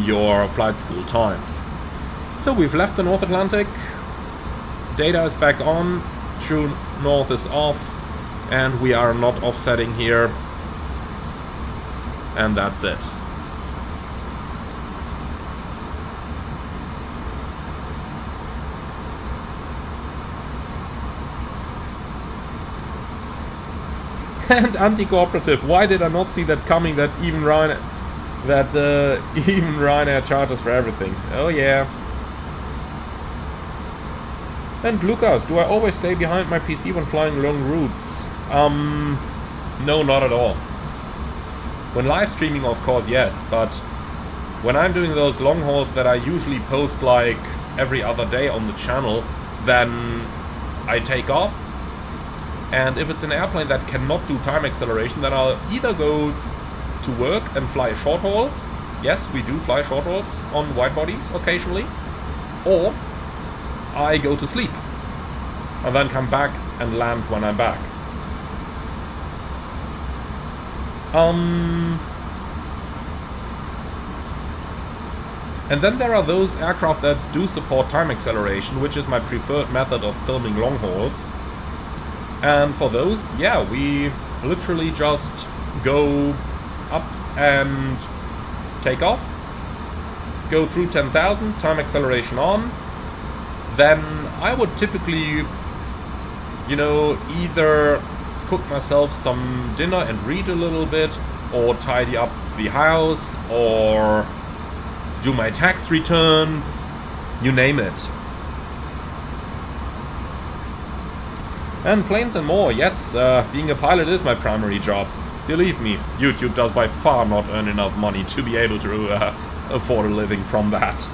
your flight school times. So we've left the North Atlantic. Data is back on. True North is off. And we are not offsetting here. And that's it. And anti-cooperative. Why did I not see that coming? That even Ryanair charges for everything. Oh yeah. And Lucas, do I always stay behind my PC when flying long routes? No, not at all. When live streaming, of course, yes, but when I'm doing those long hauls that I usually post like every other day on the channel, then I take off. And if it's an airplane that cannot do time acceleration, then I'll either go to work and fly a short haul. Yes, we do fly short hauls on wide bodies occasionally. Or I go to sleep and then come back and land when I'm back. And then there are those aircraft that do support time acceleration, which is my preferred method of filming long hauls. And for those, yeah, we literally just go up and take off, go through 10,000, time acceleration on. Then I would typically, you know, either cook myself some dinner and read a little bit, or tidy up the house, or do my tax returns, you name it. And planes and more, yes, being a pilot is my primary job. Believe me, YouTube does by far not earn enough money to be able to afford a living from that.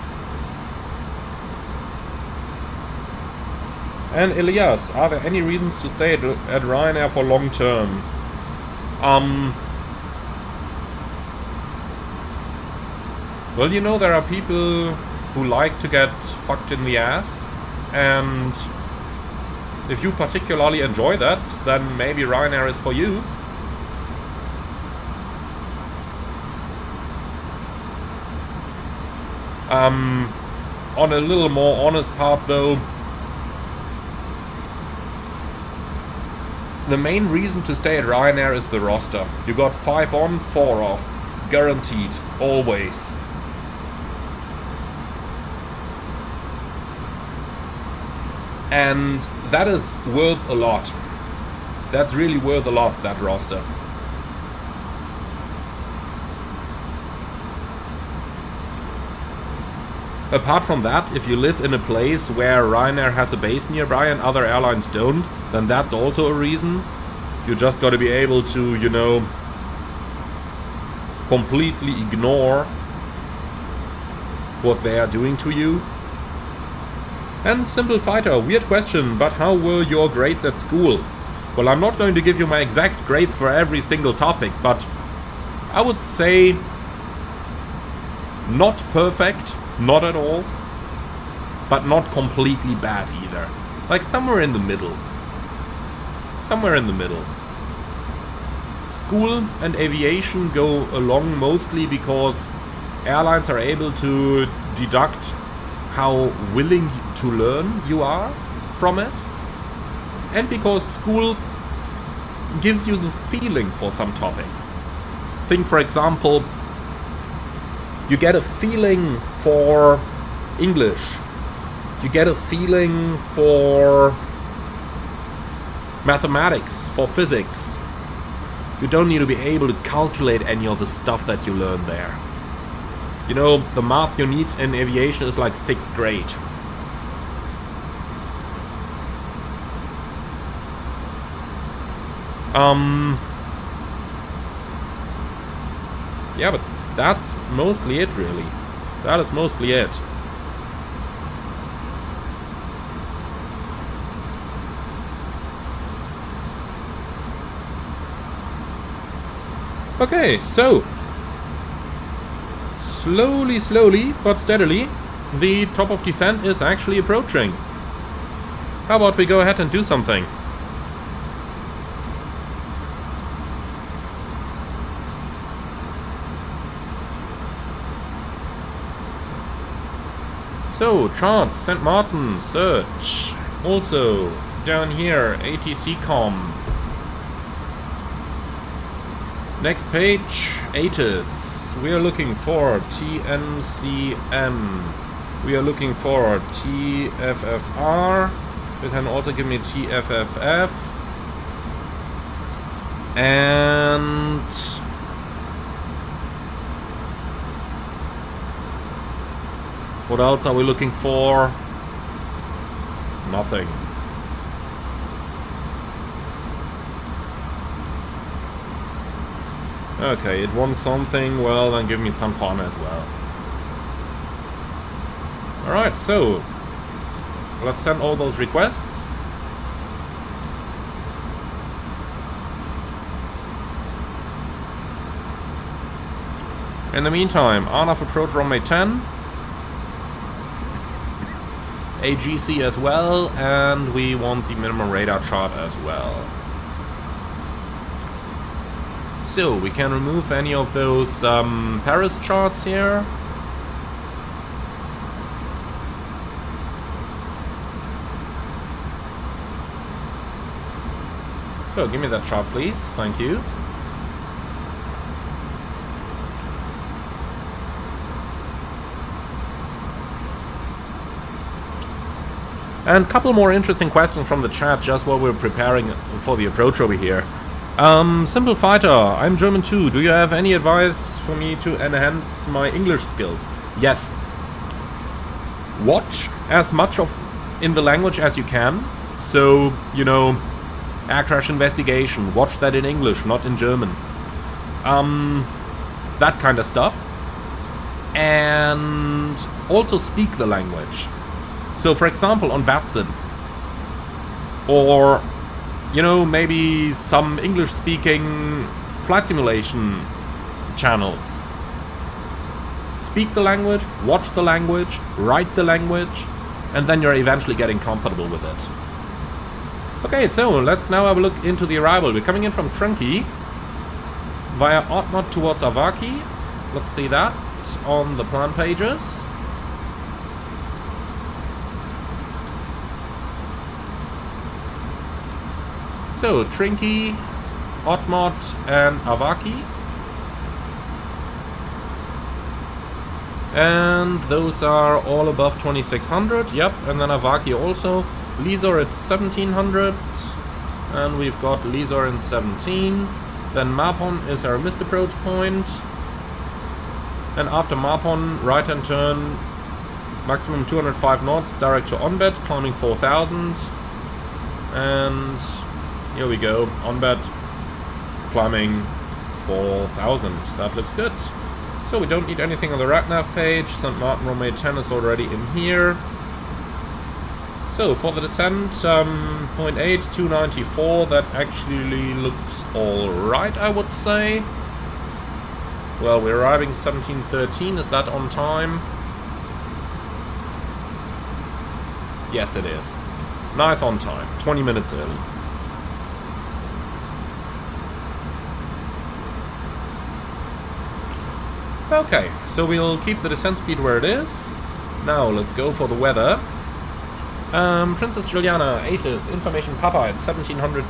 And Elias, are there any reasons to stay at Ryanair for long term? Well, you know, there are people who like to get fucked in the ass, and if you particularly enjoy that, then maybe Ryanair is for you. On a little more honest part though, the main reason to stay at Ryanair is the roster. You got 5 on, 4 off. Guaranteed. Always. And that is worth a lot. That's really worth a lot, that roster. Apart from that, if you live in a place where Ryanair has a base nearby and other airlines don't, then that's also a reason. You just gotta be able to, you know, completely ignore what they are doing to you. And Simple Fighter, weird question, but how were your grades at school? Well, I'm not going to give you my exact grades for every single topic, but I would say not perfect, not at all, but not completely bad either. Like somewhere in the middle. Somewhere in the middle. School and aviation go along mostly because airlines are able to deduct how willing to learn you are from it, and because school gives you the feeling for some topics. Think, for example, you get a feeling for English, you get a feeling for mathematics, for physics. You don't need to be able to calculate any of the stuff that you learn there. You know, the math you need in aviation is like 6th grade. Yeah, but that's mostly it, really. That is mostly it. Okay, so slowly but steadily the top of descent is actually approaching. How about we go ahead and do something? So, charts, St. Martin, search. Also, down here, ATC.com. Next page, ATIS. We are looking for TNCM. We are looking for TFFR. You can also give me TFFF. And what else are we looking for? Nothing. Okay, it wants something, well then give me some fun as well. Alright, so let's send all those requests. In the meantime, RNAV approach runway 10. AGC as well, and we want the minimum radar chart as well. So we can remove any of those Paris charts here. So give me that chart, please. Thank you. And a couple more interesting questions from the chat just while we're preparing for the approach over here. Simple Fighter, I'm German too. Do you have any advice for me to enhance my English skills? Yes. Watch as much of in the language as you can. So, you know, air crash investigation, watch that in English, not in German. That kind of stuff. And also speak the language. So, for example, on VATSIM, or, you know, maybe some English-speaking flight simulation channels. Speak the language, watch the language, write the language, and then you're eventually getting comfortable with it. Okay, so let's now have a look into the arrival. We're coming in from Trunky via Otmot towards Avaki. Let's see that on the plan pages. So, Trinky, Otmot, and Avaki. And those are all above 2600, yep, and then Avaki also. Lizor at 1700, and we've got Lizor in 17. Then Marten is our missed approach point. And after Marten, right hand turn, maximum 205 knots, direct to onbed, climbing 4000. And here we go, onbed, climbing 4000. That looks good. So we don't need anything on the RATNAV page. St. Martin runway 10 is already in here. So for the descent, 0.8, 294, that actually looks alright, I would say. Well, we're arriving 1713, is that on time? Yes, it is. Nice on time, 20 minutes early. Okay, so we'll keep the descent speed where it is. Now let's go for the weather. Princess Juliana, ATIS, information Papa at 1700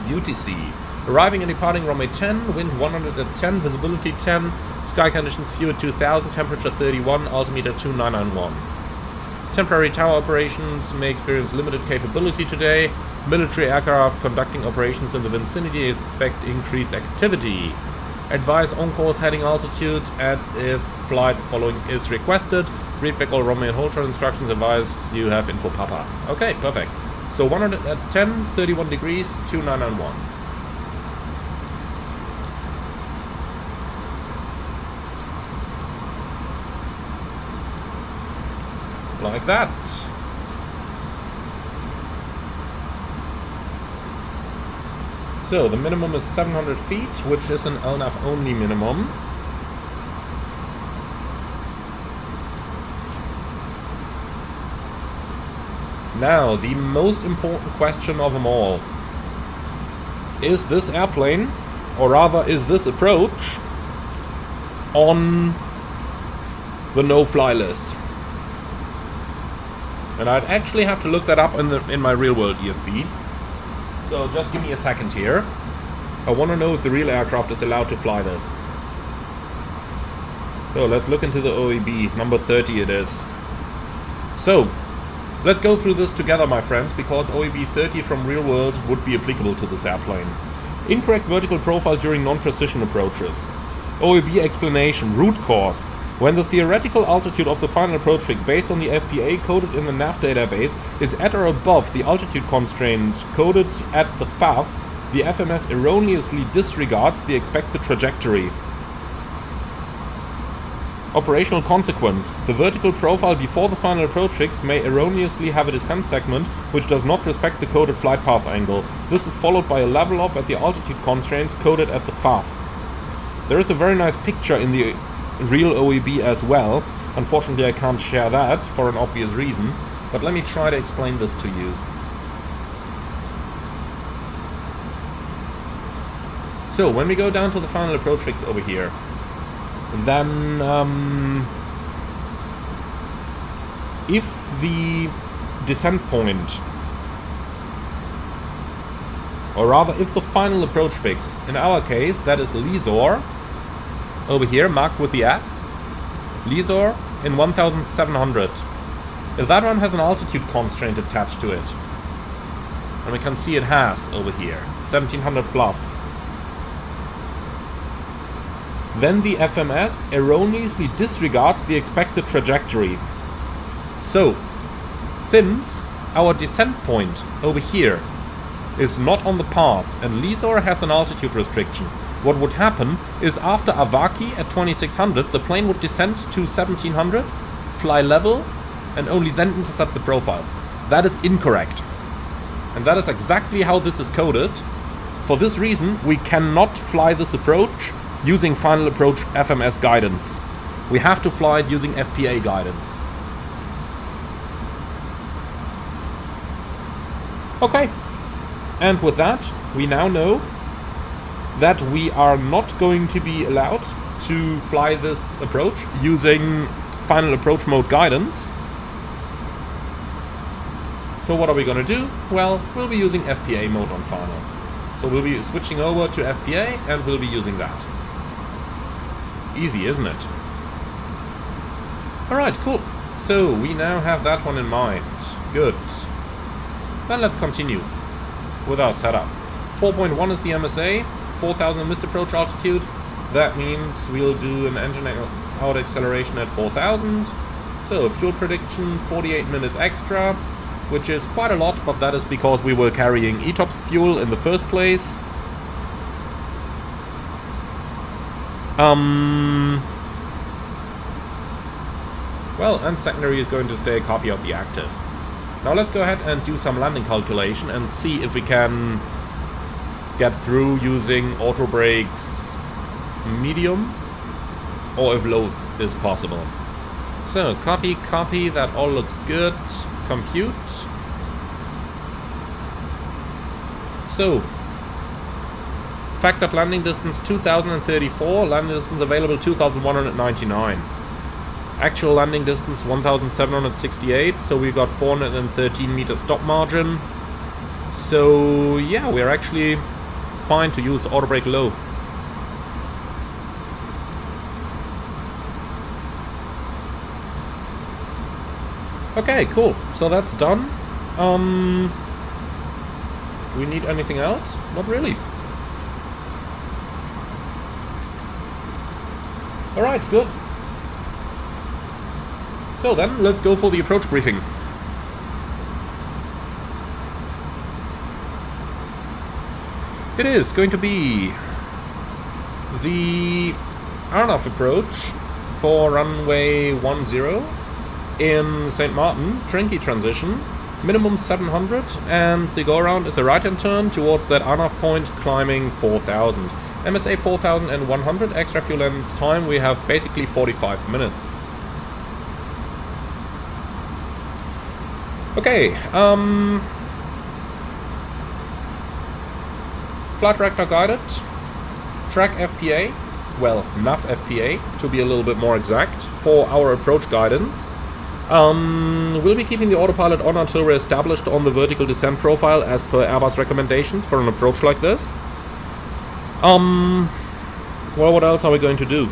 UTC. Arriving and departing runway 10, wind 100 at 10, visibility 10, sky conditions few at 2000, temperature 31, altimeter 2991. Temporary tower operations may experience limited capability today. Military aircraft conducting operations in the vicinity expect increased activity. Advise on-course heading altitude and if flight following is requested. Read back all runway and hold short instructions. Advise you have info Papa. Okay, perfect. So 100 at 10, 31 degrees, 2991. Like that. So the minimum is 700 feet, which is an LNAV only minimum. Now, the most important question of them all. Is this airplane, or rather is this approach, on the no-fly list? And I'd actually have to look that up in my real-world EFB. So just give me a second here. I want to know if the real aircraft is allowed to fly this. So let's look into the OEB. Number 30 it is. So, let's go through this together, my friends, because OEB 30 from real world would be applicable to this airplane. Incorrect vertical profile during non-precision approaches. OEB explanation, root cause. When the theoretical altitude of the final approach fix based on the FPA coded in the nav database is at or above the altitude constraint coded at the FAF, the FMS erroneously disregards the expected trajectory. Operational consequence. The vertical profile before the final approach fix may erroneously have a descent segment which does not respect the coded flight path angle. This is followed by a level off at the altitude constraints coded at the FAF. There is a very nice picture in the real OEB as well. Unfortunately I can't share that for an obvious reason, but let me try to explain this to you. So when we go down to the final approach fix over here, then if the descent point, or rather if the final approach fix, in our case that is Lizor, over here marked with the F, Lizor in 1700, if that one has an altitude constraint attached to it, and we can see it has over here 1700 plus, then the FMS erroneously disregards the expected trajectory. So, since our descent point over here is not on the path and Lizor has an altitude restriction, what would happen is after Avaki at 2600 the plane would descend to 1700, fly level, and only then intercept the profile. That is incorrect. And that is exactly how this is coded. For this reason, we cannot fly this approach using final approach FMS guidance. We have to fly it using FPA guidance. Okay, and with that, we now know that we are not going to be allowed to fly this approach using final approach mode guidance. So what are we going to do? Well, we'll be using FPA mode on final. So we'll be switching over to FPA and we'll be using that. Easy, isn't it? Alright, cool. So we now have that one in mind. Good. Then let's continue with our setup. 4.1 is the MSA, 4,000 missed approach altitude. That means we'll do an engine out acceleration at 4,000. So fuel prediction, 48 minutes extra, which is quite a lot, but that is because we were carrying ETOPS fuel in the first place. Well, and secondary is going to stay a copy of the active. Now let's go ahead and do some landing calculation and see if we can get through using auto brakes medium or if low is possible. So copy, that all looks good. Compute. So factored landing distance 2034, landing distance available 2199. Actual landing distance 1768, so we got 413 meter stop margin. So yeah, we're actually fine to use auto brake low. Okay, cool. So that's done. We need anything else? Not really. Alright, good. So then, let's go for the approach briefing. It is going to be the RNAV approach for runway 10 in St. Martin, Trinky transition, minimum 700, and the go-around is a right-hand turn towards that RNAV point, climbing 4000. MSA 4100, extra fuel and time, we have basically 45 minutes. Okay, flight director guided, track FPA, well, NAV FPA, to be a little bit more exact, for our approach guidance. We'll be keeping the autopilot on until we're established on the vertical descent profile as per Airbus recommendations for an approach like this. Well, what else are we going to do?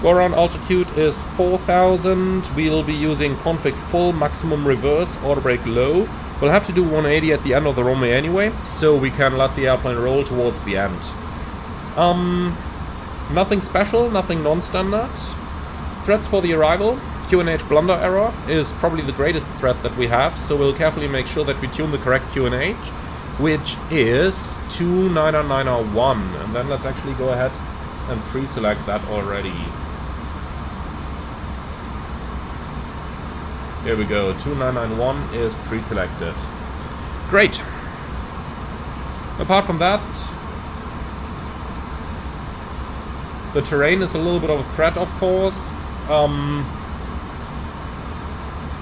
Go around altitude is 4000. We'll be using config full, maximum reverse, auto brake low. We'll have to do 180 at the end of the runway anyway, so we can let the airplane roll towards the end. Nothing special, nothing non-standard. Threats for the arrival. QNH blunder error is probably the greatest threat that we have, so we'll carefully make sure that we tune the correct QNH, which is 29901. And then let's actually go ahead and pre-select that already. Here we go, 2991 is pre-selected. Great. Apart from that, the terrain is a little bit of a threat, of course.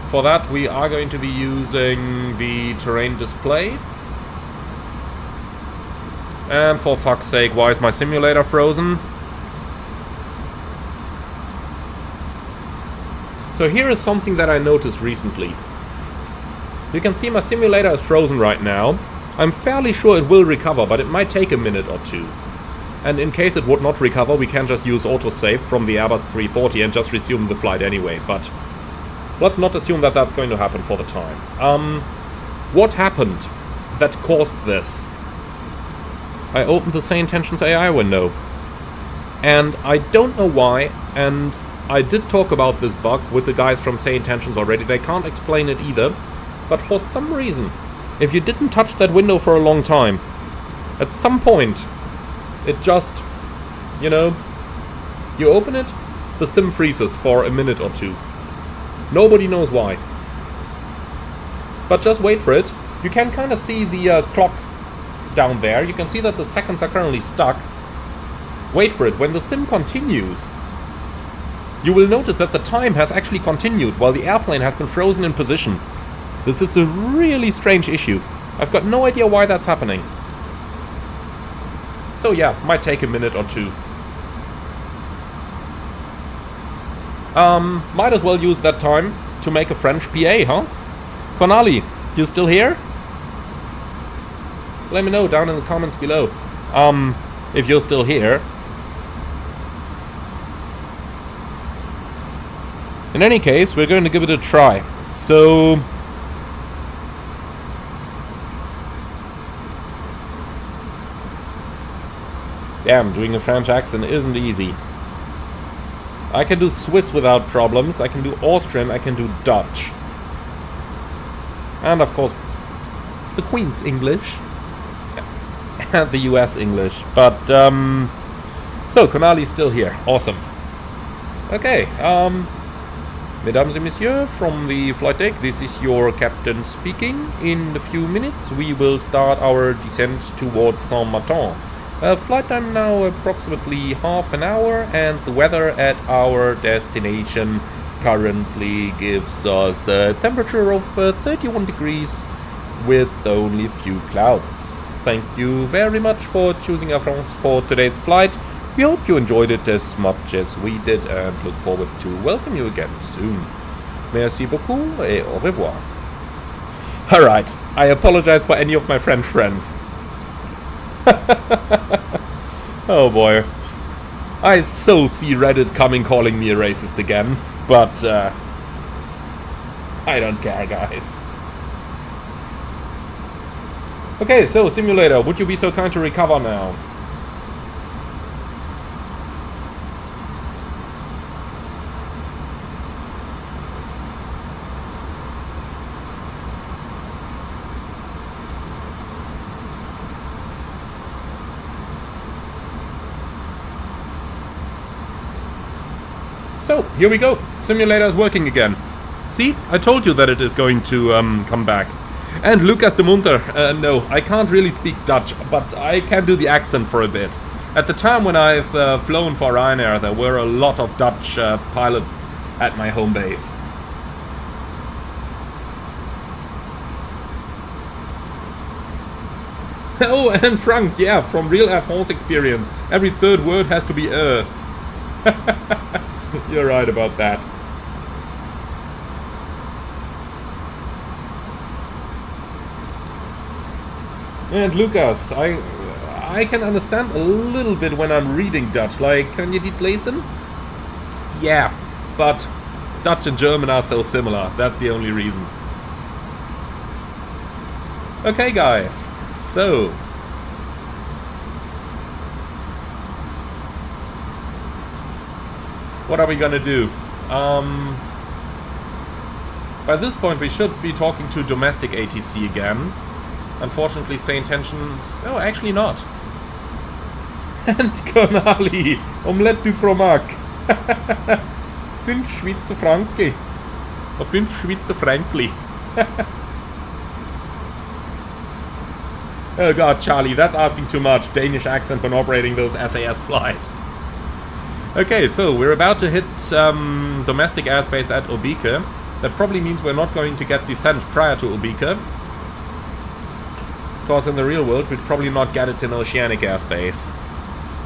For that we are going to be using the terrain display. And for fuck's sake, why is my simulator frozen? So here is something that I noticed recently. You can see my simulator is frozen right now. I'm fairly sure it will recover, but it might take a minute or two. And in case it would not recover, we can just use autosave from the Airbus 340 and just resume the flight anyway. But let's not assume that that's going to happen for the time. What happened that caused this? I opened the Say Intentions AI window. And I don't know why, and I did talk about this bug with the guys from Say Intentions already. They can't explain it either. But for some reason, if you didn't touch that window for a long time, at some point, it just, you know, you open it, the sim freezes for a minute or two. Nobody knows why. But just wait for it. You can kind of see the clock down there. You can see that the seconds are currently stuck. Wait for it. When the sim continues, you will notice that the time has actually continued while the airplane has been frozen in position. This is a really strange issue. I've got no idea why that's happening. So yeah, might take a minute or two. Might as well use that time to make a French PA, huh? Konali, you still here? Let me know down in the comments below. If you're still here. In any case, we're going to give it a try. So... Damn, doing a French accent isn't easy. I can do Swiss without problems, I can do Austrian, I can do Dutch. And of course, the Queen's English. And the US English. But, so, Konali's still here. Awesome. Okay, Mesdames et Messieurs, from the flight deck, this is your captain speaking. In a few minutes, we will start our descent towards Saint-Martin. Flight time now approximately half an hour, and the weather at our destination currently gives us a temperature of 31 degrees with only a few clouds. Thank you very much for choosing Air France for today's flight. We hope you enjoyed it as much as we did and look forward to welcome you again soon. Merci beaucoup et au revoir. Alright, I apologize for any of my French friends. Oh boy. I so see Reddit coming calling me a racist again, but I don't care, guys. Okay, so simulator, would you be so kind to recover now? So, here we go. Simulator is working again. See? I told you that it is going to come back. And Lucas de Munter. No, I can't really speak Dutch, but I can do the accent for a bit. At the time when I've flown for Ryanair, there were a lot of Dutch pilots at my home base. Oh, and Frank, yeah, from real Air France experience. Every third word has to be You're right about that. And Lucas, I can understand a little bit when I'm reading Dutch, like, can you dit lezen? Yeah, but Dutch and German are so similar, that's the only reason. Okay guys, so... what are we gonna do? By this point we should be talking to domestic ATC again. Unfortunately, same tensions... oh, actually not. And Konali, omelette du fromage. 5 Schweizer Franken. Or 5 Schweizer Frankli. Oh god, Charlie, that's asking too much. Danish accent when operating those SAS flight. Okay, so we're about to hit domestic airspace at Obike. That probably means we're not going to get descent prior to Obike. Because in the real world, we'd probably not get it in Oceanic airspace.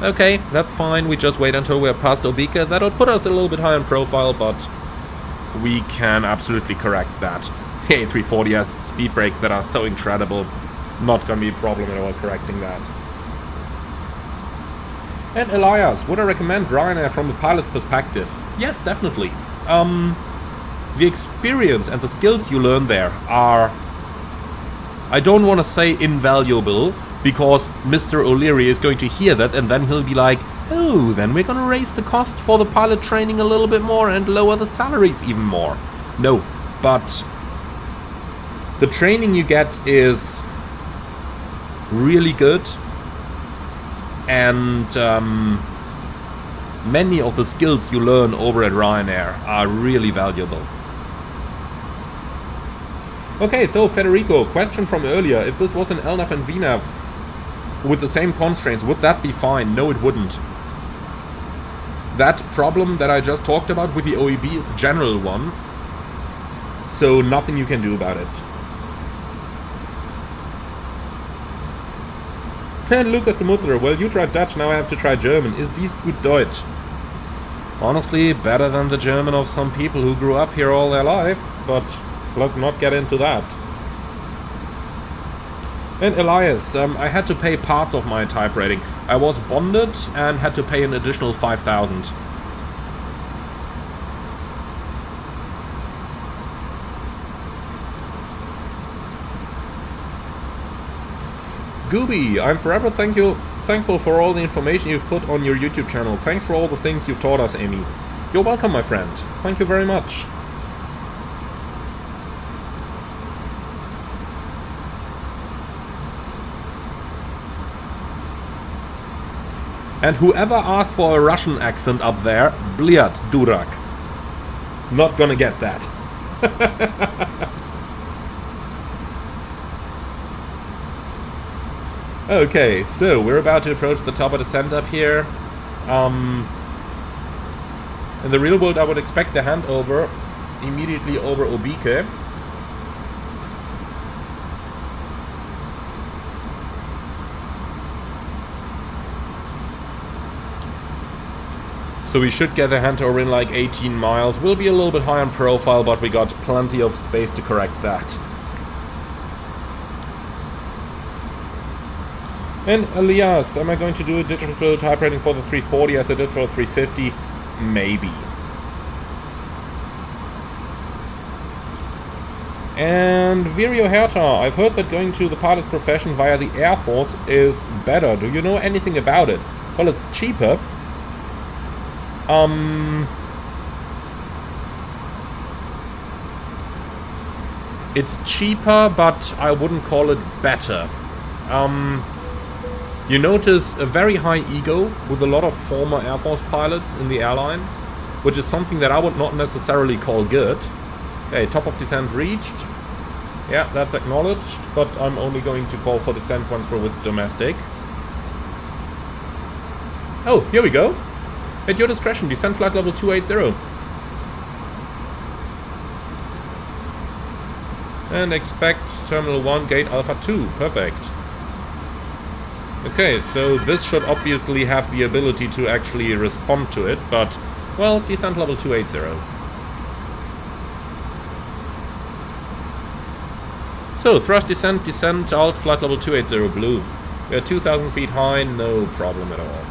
Okay, that's fine. We just wait until we're past Obike. That'll put us a little bit higher in profile, but we can absolutely correct that. The A340 has speed brakes that are so incredible. Not gonna be a problem at all correcting that. And Elias, would I recommend Ryanair from the pilot's perspective? Yes, definitely. The experience and the skills you learn there are... I don't want to say invaluable, because Mr. O'Leary is going to hear that and then he'll be like, oh, then we're gonna raise the cost for the pilot training a little bit more and lower the salaries even more. No, but the training you get is really good, and many of the skills you learn over at Ryanair are really valuable. Okay, so Federico, question from earlier. If this was an LNAV and VNAV with the same constraints, would that be fine? No, it wouldn't. That problem that I just talked about with the OEB is a general one, so nothing you can do about it. And Lucas de Mutter, well, you tried Dutch, now I have to try German. Is dies gut Deutsch? Honestly, better than the German of some people who grew up here all their life, but let's not get into that. And Elias, I had to pay parts of my type rating. I was bonded and had to pay an additional 5,000. Gooby, I'm forever thankful for all the information you've put on your YouTube channel. Thanks for all the things you've taught us, Amy. You're welcome, my friend. Thank you very much. And whoever asked for a Russian accent up there, Bliat Durak. Not gonna get that. Okay, so we're about to approach the top of the descent up here. In the real world, I would expect the handover immediately over Obike. So we should get the handover in like 18 miles. We'll be a little bit high on profile, but we got plenty of space to correct that. And Elias, am I going to do a digital type rating for the 340 as I did for the 350? Maybe. And Virio Herta, I've heard that going to the pilot's profession via the Air Force is better. Do you know anything about it? Well, it's cheaper. It's cheaper, but I wouldn't call it better. You notice a very high ego with a lot of former Air Force pilots in the airlines, which is something that I would not necessarily call good. Okay, top of descent reached. Yeah, that's acknowledged, but I'm only going to call for descent once we're with domestic. Oh, here we go. At your discretion, descent flight level 280. And expect Terminal 1, Gate Alpha 2. Perfect. Okay, so this should obviously have the ability to actually respond to it, but, well, descent level 280. So, thrust descent, descent alt, flight level 280 blue. We are 2,000 feet high, no problem at all.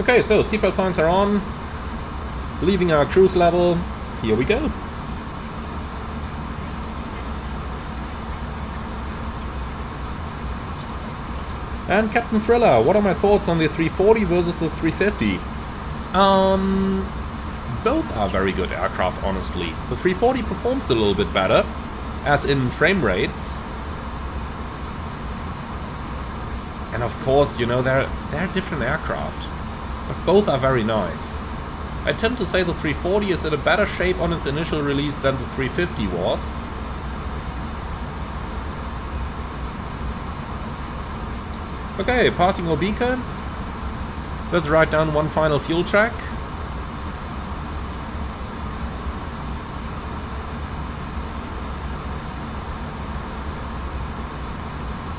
Okay, so seatbelt signs are on. Leaving our cruise level. Here we go. And Captain Thriller, what are my thoughts on the 340 versus the 350? Both are very good aircraft, honestly. The 340 performs a little bit better, as in frame rates. And of course, you know, they're different aircraft. But both are very nice. I tend to say the 340 is in a better shape on its initial release than the 350 was. Okay, passing Obike. Let's write down one final fuel check.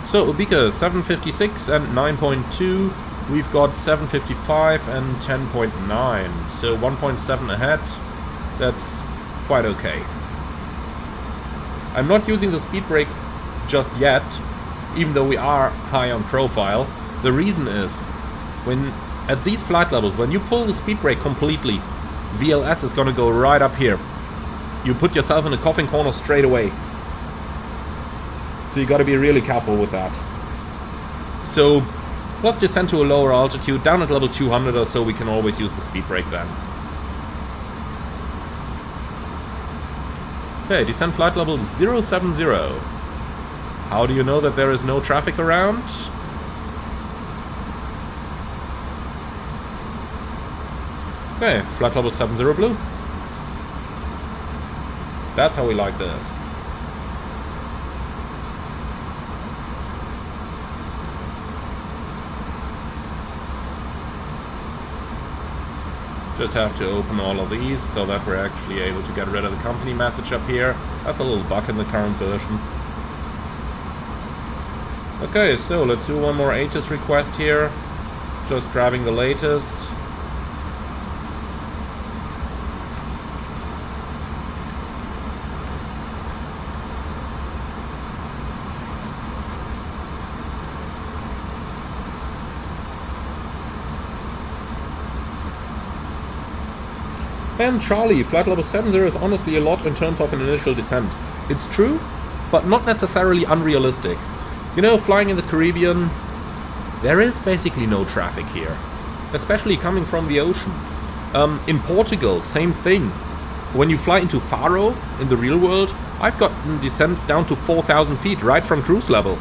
So Obike 756 and 9.2. We've got 755 and 10.9, so 1.7 ahead. That's quite okay. I'm not using the speed brakes just yet, even though we are high on profile. The reason is, when at these flight levels, when you pull the speed brake completely, VLS is gonna go right up here. You put yourself in a coughing corner straight away. So you gotta be really careful with that. So let's descend to a lower altitude, down at level 200 or so. We can always use the speed brake then. Okay, descent flight level 070. How do you know that there is no traffic around? Okay, flight level 70 blue. That's how we like this. Just have to open all of these so that we're actually able to get rid of the company message up here. That's a little bug in the current version. Okay, so let's do one more ATIS request here. Just grabbing the latest. And Charlie, flight level 70 is honestly a lot in terms of an initial descent. It's true, but not necessarily unrealistic. You know, flying in the Caribbean, there is basically no traffic here. Especially coming from the ocean. In Portugal, same thing. When you fly into Faro, in the real world, I've gotten descents down to 4,000 feet right from cruise level.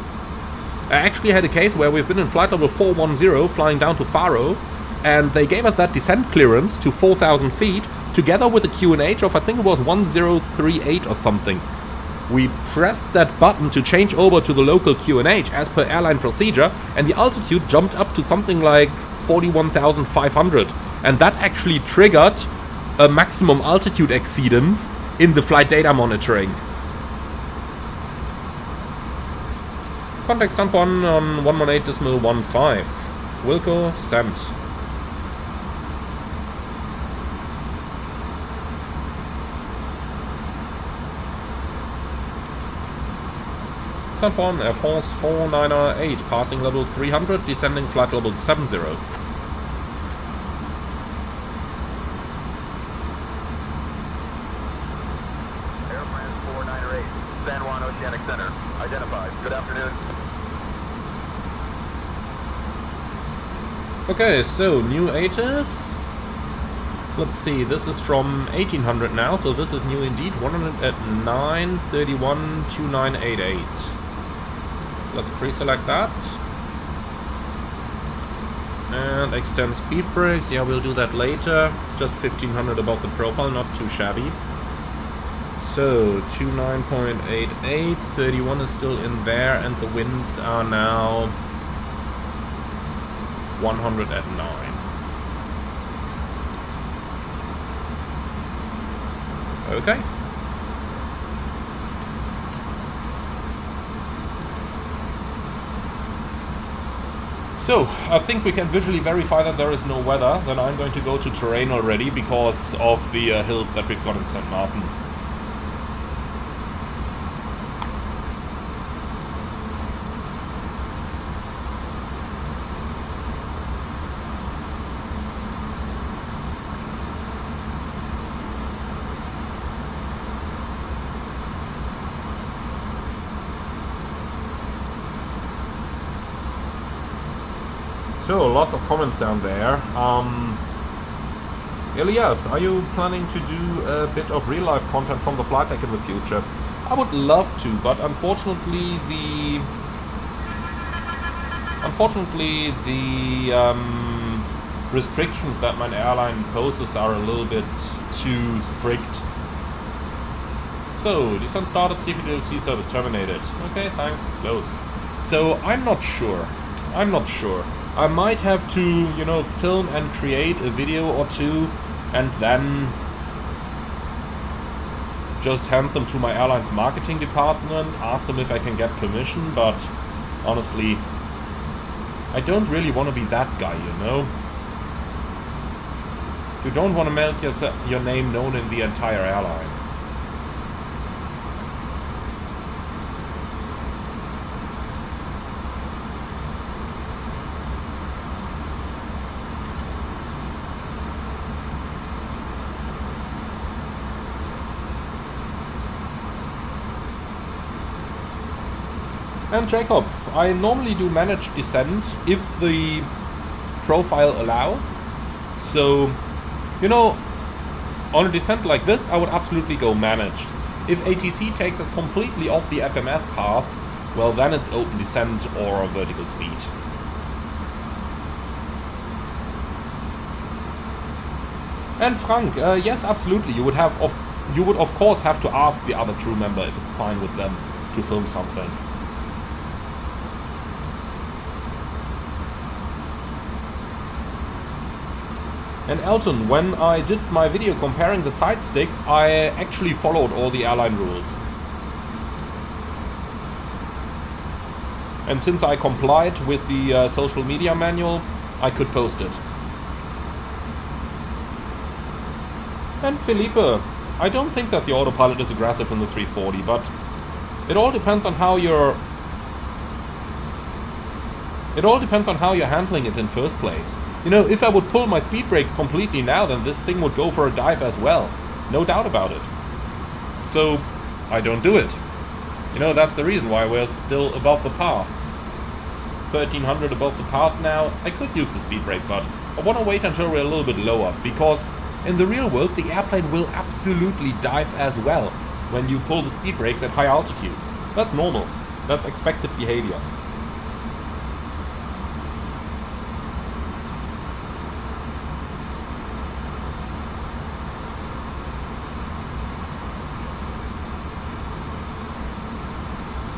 I actually had a case where we've been in flight level 410 flying down to Faro, and they gave us that descent clearance to 4,000 feet together with a QNH of I think it was 1038 or something. We pressed that button to change over to the local QNH as per airline procedure, and the altitude jumped up to something like 41,500, and that actually triggered a maximum altitude exceedance in the flight data monitoring. Contact Sanfon on 118.15. Wilco, sent. Sanfon, Air France 498, passing level 300, descending flight level 70. Air France 498, San Juan Oceanic Center, identified. Good afternoon. Okay, so new ATIS. Let's see, this is from 1800 now, so this is new indeed. 100 at 931 2988. Let's pre-select that. And extend speed brakes. Yeah, we'll do that later. Just 1500 above the profile, not too shabby. So, 29.88. 31 is still in there, and the winds are now 100 at 9. Okay. So, I think we can visually verify that there is no weather. Then I'm going to go to terrain already because of the hills that we've got in St. Martin. So, lots of comments down there. Elias, are you planning to do a bit of real-life content from the flight deck in the future? I would love to, but unfortunately the restrictions that my airline imposes are a little bit too strict. So, descent started, CPDLC service terminated. Okay, thanks, close. So, I'm not sure. I might have to, you know, film and create a video or two and then just hand them to my airline's marketing department, ask them if I can get permission, but honestly, I don't really want to be that guy, you know? You don't want to make your name known in the entire airline. And Jacob, I normally do managed descent if the profile allows. So, you know, on a descent like this, I would absolutely go managed. If ATC takes us completely off the FMF path, well then it's open descent or vertical speed. And Frank, yes, absolutely. You would of course have to ask the other crew member if it's fine with them to film something. And Elton, when I did my video comparing the side sticks, I actually followed all the airline rules. And since I complied with the social media manual, I could post it. And Felipe, I don't think that the autopilot is aggressive in the 340, but it all depends on how you're handling it in first place. You know, if I would pull my speed brakes completely now, then this thing would go for a dive as well. No doubt about it. So, I don't do it. You know, that's the reason why we're still above the path. 1300 above the path now. I could use the speed brake, but I want to wait until we're a little bit lower, because in the real world the airplane will absolutely dive as well when you pull the speed brakes at high altitudes. That's normal. That's expected behavior.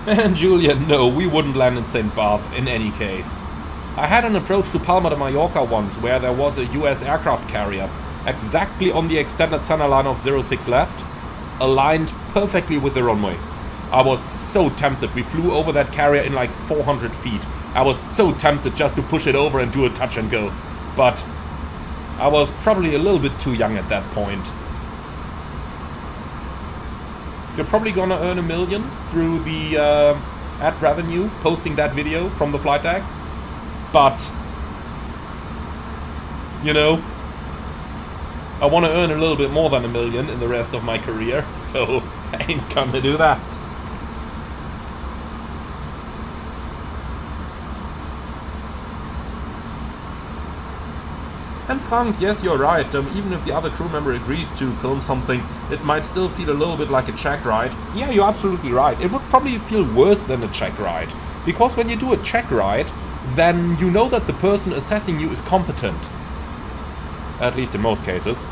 And Julian, no, we wouldn't land in St. Barth in any case. I had an approach to Palma de Mallorca once where there was a US aircraft carrier exactly on the extended center line of 06 left, aligned perfectly with the runway. I was so tempted. We flew over that carrier in like 400 feet. I was so tempted just to push it over and do a touch and go. But I was probably a little bit too young at that point. You're probably gonna earn $1 million through the ad revenue posting that video from the flight deck. But, you know, I want to earn a little bit more than $1 million in the rest of my career, so I ain't gonna do that. And Frank, yes, you're right. Even if the other crew member agrees to film something, it might still feel a little bit like a check ride. Yeah, you're absolutely right. It would probably feel worse than a check ride. Because when you do a check ride, then you know that the person assessing you is competent. At least in most cases.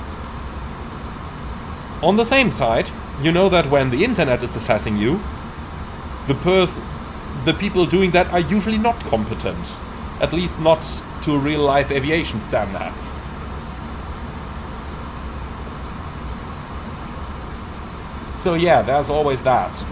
On the same side, you know that when the internet is assessing you, the people doing that are usually not competent. At least not to real-life aviation standards. So yeah, there's always that.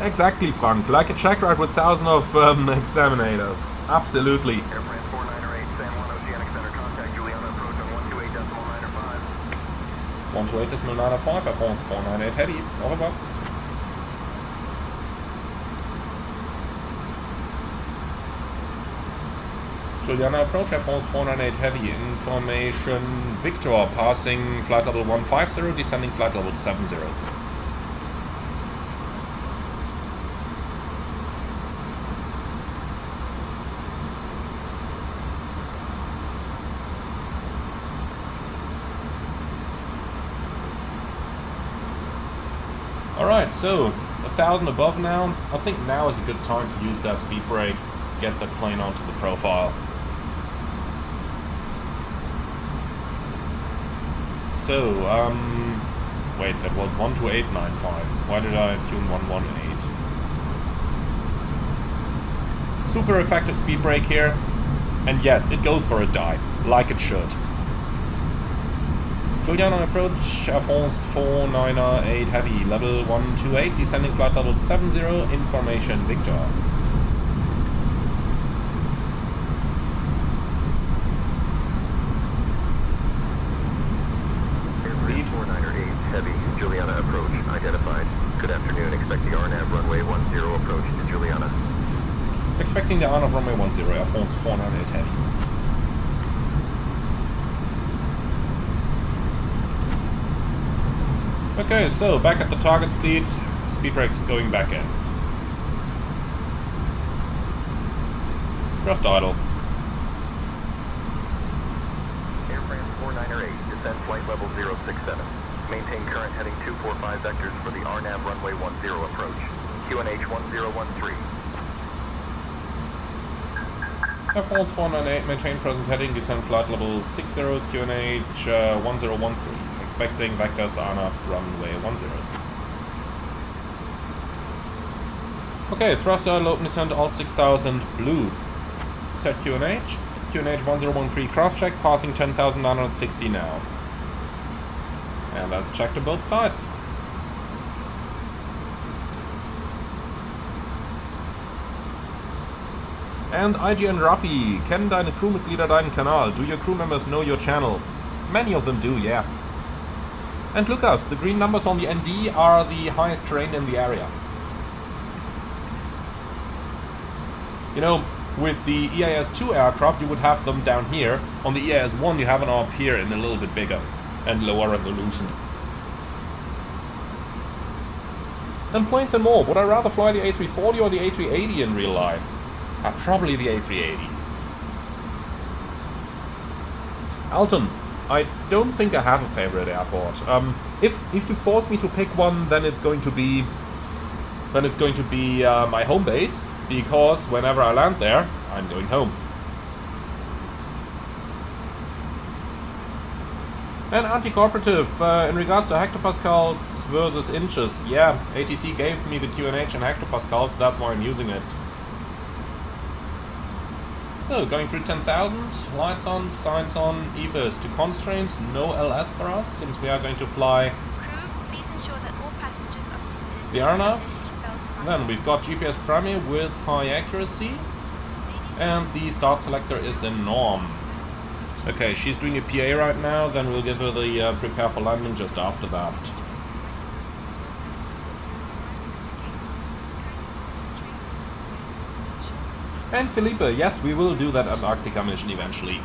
Exactly, Frank. Like a check ride with thousands of examinators. Absolutely. Airplane 498, San Juan Oceanic Center, contact Juliana, approach on 128.995. 128.995, Air France 498 Heavy. Au revoir. Juliana, approach Air France 498 Heavy. Information Victor, passing flight level 150, descending flight level 70. Alright, so 1,000 above now. I think now is a good time to use that speed brake, get that plane onto the profile. So, wait, that was 128.95. Why did I tune 118? Super effective speed brake here. And yes, it goes for a dive, like it should. Juliana approach, Air France 498 Heavy, level 128, descending flight level 70, information Victor. Speed 498 Heavy, Juliana approach, identified. Good afternoon, expect the RNAV runway 10 approach to Juliana. Expecting the RNAV runway 10, Air France 498 Heavy. Okay, so back at the target speed, speed brakes going back in. Thrust idle. Air France 498, descend flight level 067. Maintain current heading 245 vectors for the RNAV runway 10 approach. QNH 1013. Air France 498, maintain present heading, descend flight level 60, QNH 1013. Expecting vectors RNAV runway 10. Okay, thrust idle, open descent, alt 6000, blue. Set QNH. QNH 1013 cross check, passing 10,960 now. And that's checked to both sides. And IGN Ruffy, kennen deine Crewmitglieder deinen Kanal? Do your crew members know your channel? Many of them do, yeah. And Lucas, the green numbers on the ND are the highest terrain in the area. You know, with the EAS-2 aircraft, you would have them down here. On the EAS-1, you have them up here and a little bit bigger and lower resolution. And planes and more. Would I rather fly the A340 or the A380 in real life? Probably the A380. Alton, I don't think I have a favorite airport. If you force me to pick one, then it's going to be my home base, because whenever I land there, I'm going home. And anti-cooperative, in regards to hectopascals versus inches, yeah, ATC gave me the QNH in hectopascals, that's why I'm using it. So, going through 10,000, lights on, signs on, EVAs to constraints, no LS for us, since we are going to fly. Crew, please ensure that all passengers are seated. The aeronav. Seatbelts Then we've got GPS Premier with high accuracy, and the start selector is in norm. Okay, she's doing a PA right now, then we'll give her the prepare for landing just after that. And Felipe, yes, we will do that Antarctica mission eventually.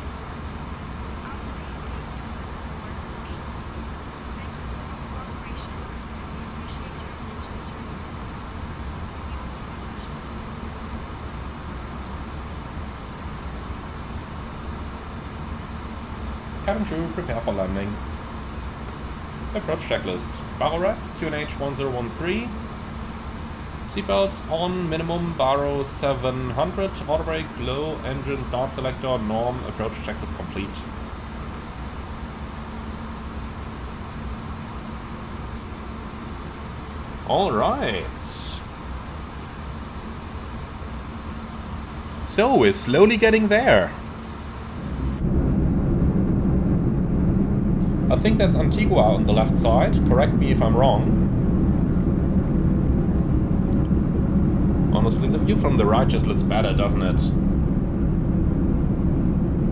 Cabin crew, prepare for landing. Approach checklist. Barrow ref, QNH 1013. Seatbelts on, minimum, Barrow 700, auto brake, low, engine, start selector, norm, approach checklist complete. Alright. So, we're slowly getting there. I think that's Antigua on the left side, correct me if I'm wrong. Honestly, the view from the right just looks better, doesn't it?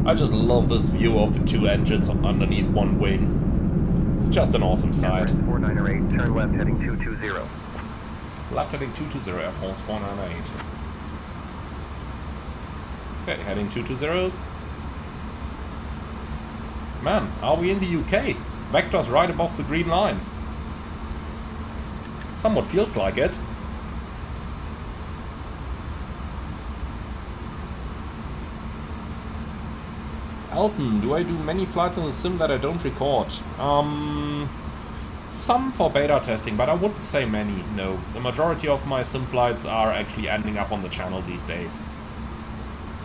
I just love this view of the two engines underneath one wing. It's just an awesome sight. 4908, turn left heading 220. Left heading 220, Air France 498. Okay, heading 220. Man, are we in the UK? Vector's right above the green line. Somewhat feels like it. Alton, do I do many flights in the sim that I don't record? Some for beta testing, but I wouldn't say many, no. The majority of my sim flights are actually ending up on the channel these days.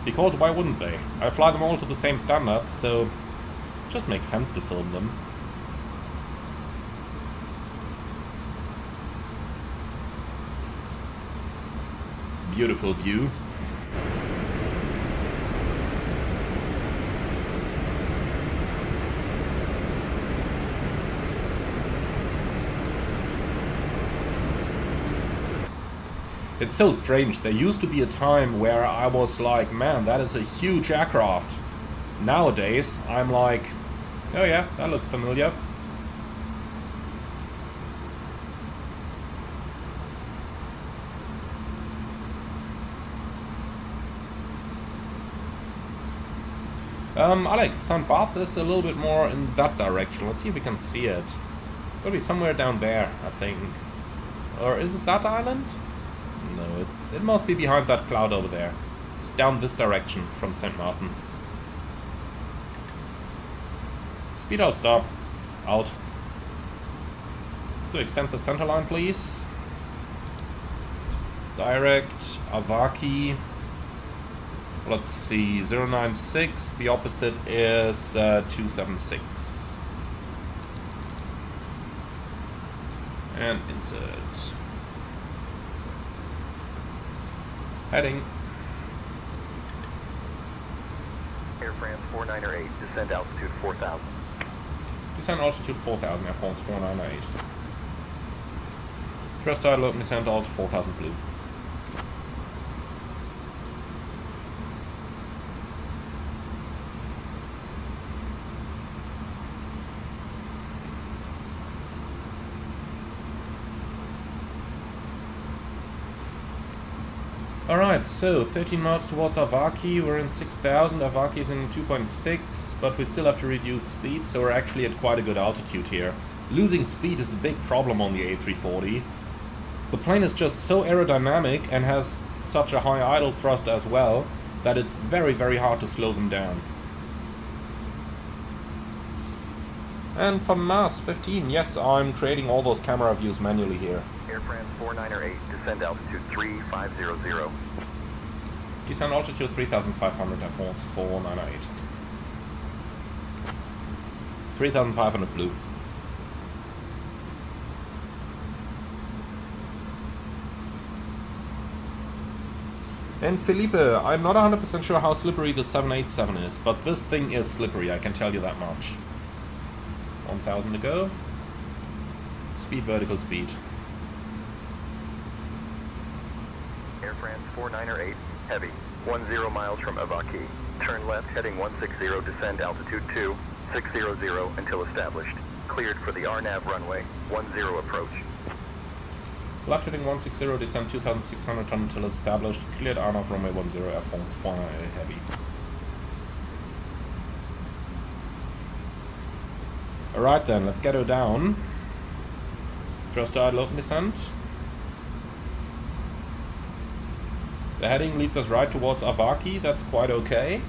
Because why wouldn't they? I fly them all to the same standards, so it just makes sense to film them. Beautiful view. It's so strange. There used to be a time where I was like, man, that is a huge aircraft. Nowadays, I'm like, oh yeah, that looks familiar. Alex, St. Barth is a little bit more in that direction. Let's see if we can see it. It'll be somewhere down there, I think. Or is it that island? No, it must be behind that cloud over there. It's down this direction from St. Martin. Speed out, stop. Out. So extend the center line, please. Direct, Avaki. Let's see, 096. The opposite is 276. And insert. Heading. Air France 4908, descend altitude 4000. Descend altitude 4000, Air France 498. Thrust dial open, descend altitude 4000 blue. Alright, so 13 miles towards Avaki, we're in 6,000, Avaki is in 2.6, but we still have to reduce speed, so we're actually at quite a good altitude here. Losing speed is the big problem on the A340. The plane is just so aerodynamic and has such a high idle thrust as well, that it's very, very hard to slow them down. And for Mass 15, yes, I'm creating all those camera views manually here. Air France 4908, descend altitude 3500. Descend altitude 3,500, Air France 4908. 3,500 blue. And Felipe, I'm not 100% sure how slippery the 787 is, but this thing is slippery, I can tell you that much. 1,000 to go. Speed, vertical speed. Air France 4908, heavy, 10 miles from Avaki. Turn left, heading 160, descend altitude 2600 until established. Cleared for the RNAV runway, 10 approach. Left heading 160, descend 2,600 until established. Cleared RNAV runway 10, Air France 4908 heavy. Alright then, let's get her down. Thrust idle open descent. The heading leads us right towards Avaki, that's quite okay.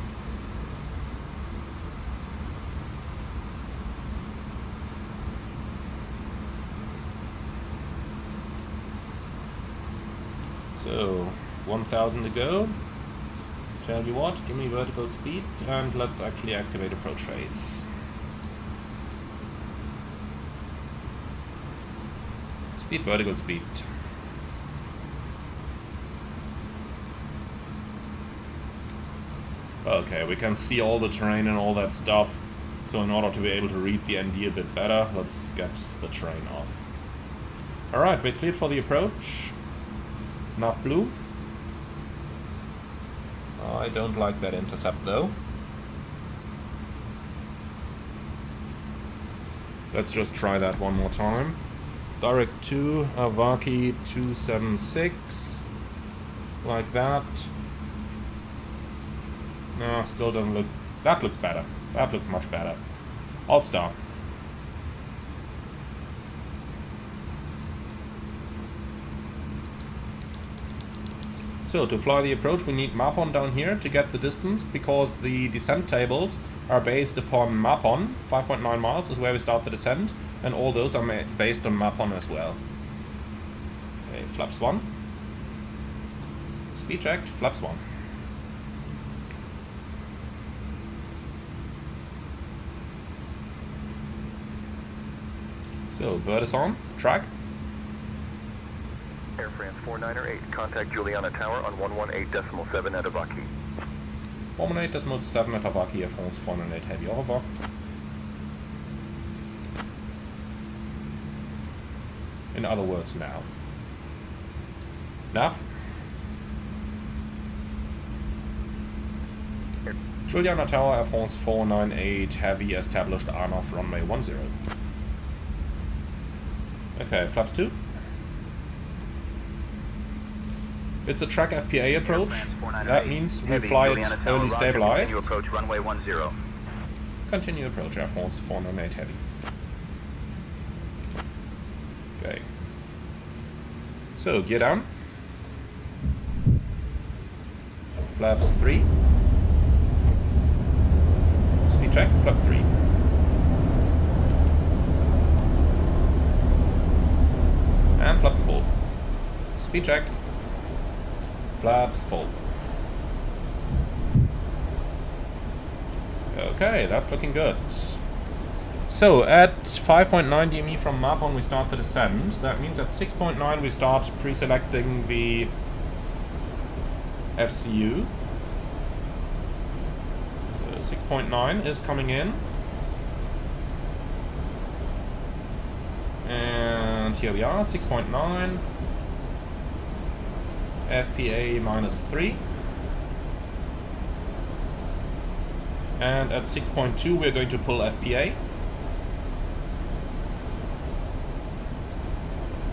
So, 1,000 to go. Tell you what, give me vertical speed and let's actually activate approach phase. Speed, vertical speed. Okay, we can see all the terrain and all that stuff. So in order to be able to read the ND a bit better, let's get the terrain off. Alright, we're cleared for the approach. Nav blue. I don't like that intercept though. Let's just try that one more time. Direct to Avaki 276. Like that. No, still doesn't look... That looks better. That looks much better. Alt star. So, to fly the approach we need Marten down here to get the distance, because the descent tables are based upon Marten. 5.9 miles is where we start the descent, and all those are based on Marten as well. Okay, flaps 1. Speed checked, flaps 1. So, bird is on, track. Air France 4908, contact Juliana Tower on 118.7 at Avaki. 118.7 at Avaki, Air France 408 heavy, au revoir. In other words, now. Nav. Juliana Tower, Air France 498 heavy, established RNAV runway 10. Okay, flaps 2. It's a track FPA approach. That means we fly it early stabilized. Continue approach runway 10. Continue approach, Air France 498 heavy. Okay. So, gear down. Flaps 3. Speed check, flap 3. And flaps full. Speed check. Flaps full. Okay, that's looking good. So, at 5.9 DME from Marten we start the descent. That means at 6.9 we start pre-selecting the FCU. So 6.9 is coming in. And here we are, 6.9. FPA -3. And at 6.2 we're going to pull FPA,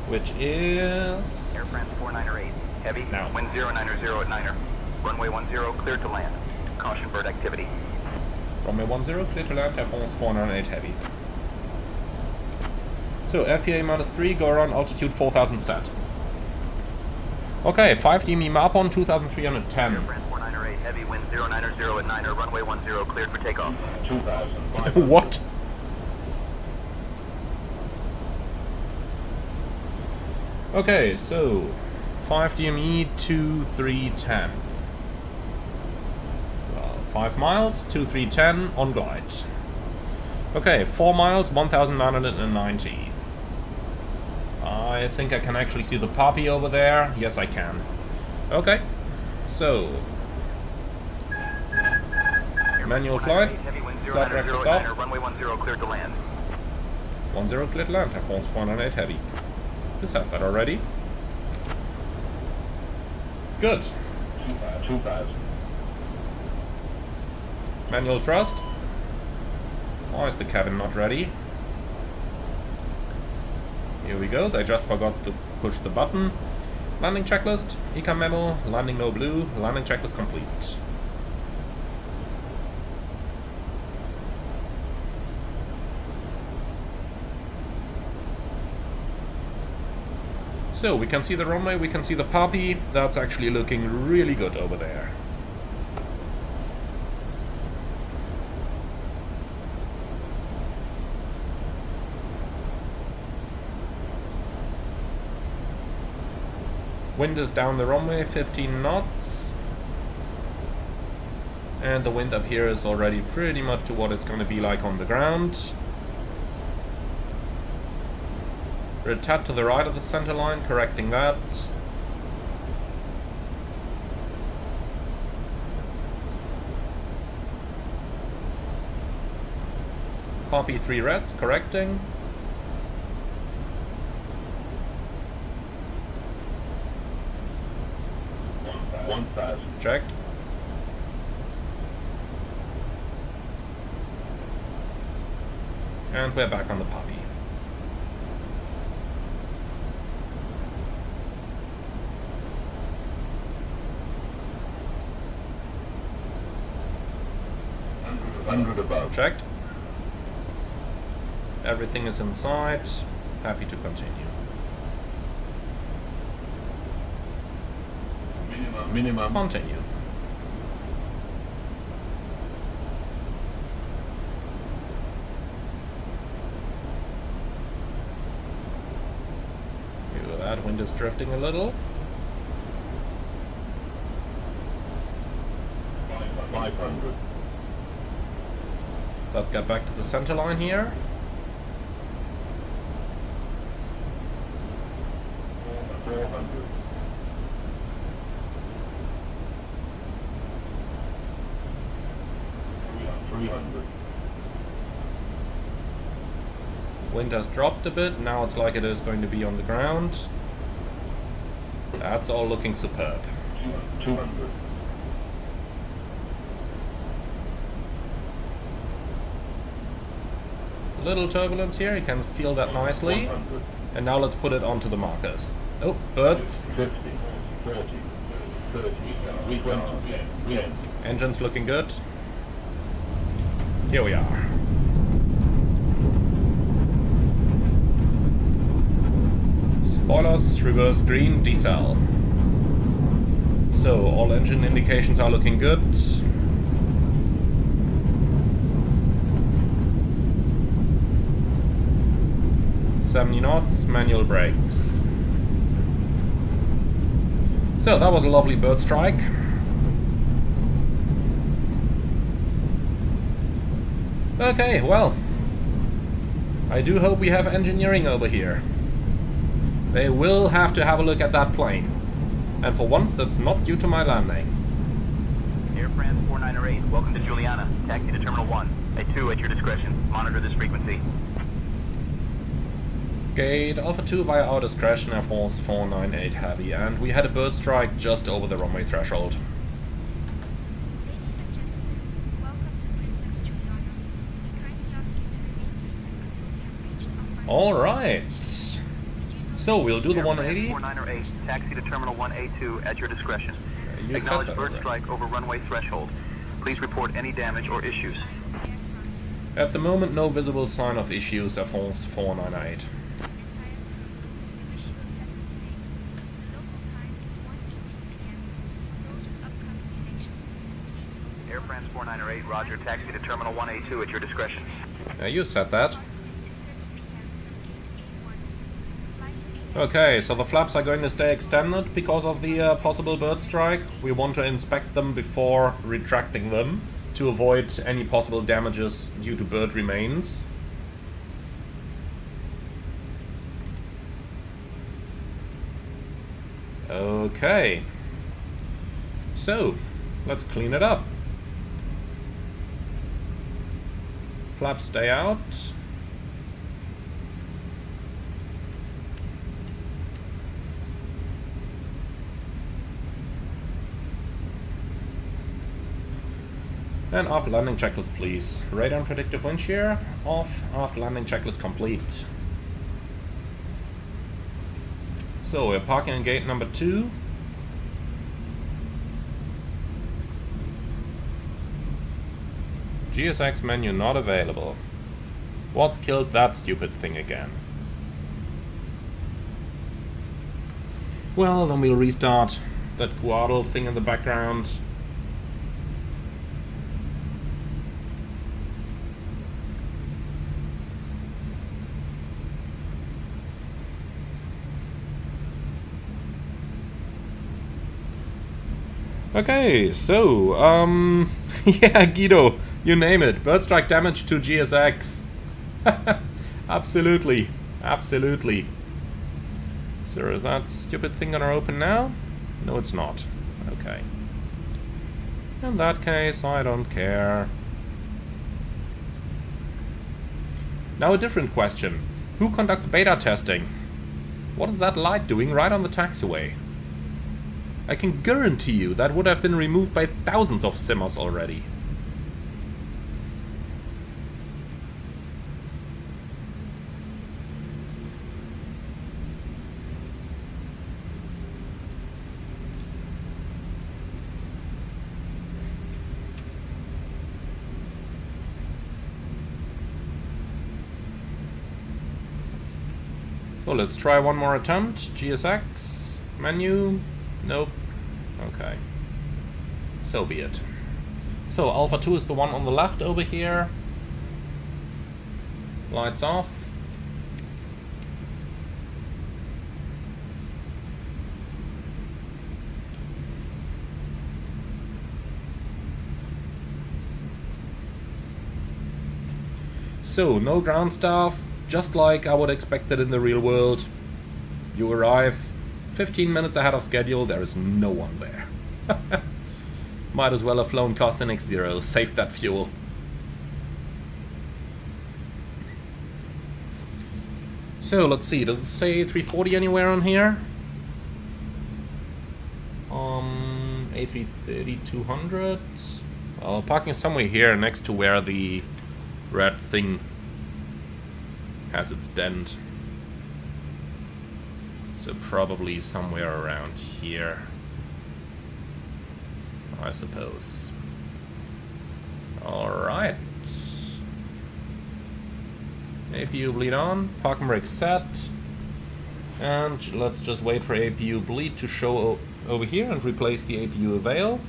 which is Air France 4908, Heavy, Now. wind 090 at Niner. Runway 10, cleared to land. Caution bird activity. Runway 10, clear to land, Air France 498 Heavy. So, FPA -3, go around altitude 4000 set. Okay, 5DME Marten 2310. Air France 498, heavy, wind 090 at Niner. Runway 10, cleared for takeoff. 2000. What? Okay, so 5DME 2310. Well, 5 miles, 2310 on glide. Okay, 4 miles, 1990. I think I can actually see the poppy over there. Yes, I can. Okay, so manual flight. Heavy, wind Flight 090 directors at Niner. off. Runway 10, cleared to land. 10 clear to land, Air France 498 Heavy. Just had that already. Good. 2000. Manual thrust. Why is the cabin not ready? Here we go, they just forgot to push the button. Landing checklist, ECA memo, landing no blue, landing checklist complete. So, we can see the runway, we can see the poppy. That's actually looking really good over there. Wind is down the runway, 15 knots. And the wind up here is already pretty much to what it's going to be like on the ground. We're a tad to the right of the center line, correcting that. Poppy 3 reds, correcting. Checked. And we're back on the poppy. Above. Checked. Everything is in sight. Happy to continue. Minimum. Continue. Look at that, wind is drifting a little. 500. Let's get back to the center line here. 400. 300. Wind has dropped a bit, now it's like it is going to be on the ground. That's all looking superb. 200. Little turbulence here, you can feel that nicely. 100. And now let's put it onto the markers. Oh, birds. 50. 40. 30. 320. Engine's looking good. Here we are. Spoilers, reverse green, decel. So, all engine indications are looking good. $70 knots, manual brakes. So, that was a lovely bird strike. Okay, well, I do hope we have engineering over here. They will have to have a look at that plane. And for once, that's not due to my landing. Air France 498, welcome to Juliana. Taxi to Terminal 1. A 2 at your discretion. Monitor this frequency. Gate Alpha 2 via our discretion, Air France 498 Heavy, and we had a bird strike just over the runway threshold. Ladies and gentlemen, welcome to Princess Juliana. We kindly ask you to remain seated until we have reached our final Alright. So we'll do the 180. 4908, taxi to terminal 1A2 at your discretion. You said Acknowledge that bird already. strike over runway threshold. Please report any damage or issues. At the moment, no visible sign of issues, Air France 498. Air France 4908, roger, taxi to terminal 1A2 at your discretion. You said that. Okay, so the flaps are going to stay extended because of the possible bird strike. We want to inspect them before retracting them to avoid any possible damages due to bird remains. Okay. So, let's clean it up. Flaps stay out. And after landing checklist, please. Radar and predictive wind shear off. After landing checklist complete. So we're parking on gate number 2. GSX menu not available. What's killed that stupid thing again? Well, then we'll restart that Throttle thing in the background. Okay, so, yeah, Guido, you name it. Bird strike damage to GSX. Absolutely, absolutely. So is that stupid thing gonna open now? No, it's not. Okay. In that case, I don't care. Now a different question. Who conducts beta testing? What is that light doing right on the taxiway? I can guarantee you that would have been removed by thousands of simmers already. So let's try one more attempt. GSX, menu, nope. Okay. So be it. So Alpha 2 is the one on the left over here. Lights off. So, no ground staff, just like I would expect it in the real world. You arrive 15 minutes ahead of schedule, there is no one there. Might as well have flown Cosinic Zero, saved that fuel. So, let's see, does it say 340 anywhere on here? A330 200. Well, parking somewhere here next to where the red thing has its dent. So probably somewhere around here, I suppose. Alright. APU bleed on, parking brake set. And let's just wait for APU bleed to show over here and replace the APU avail.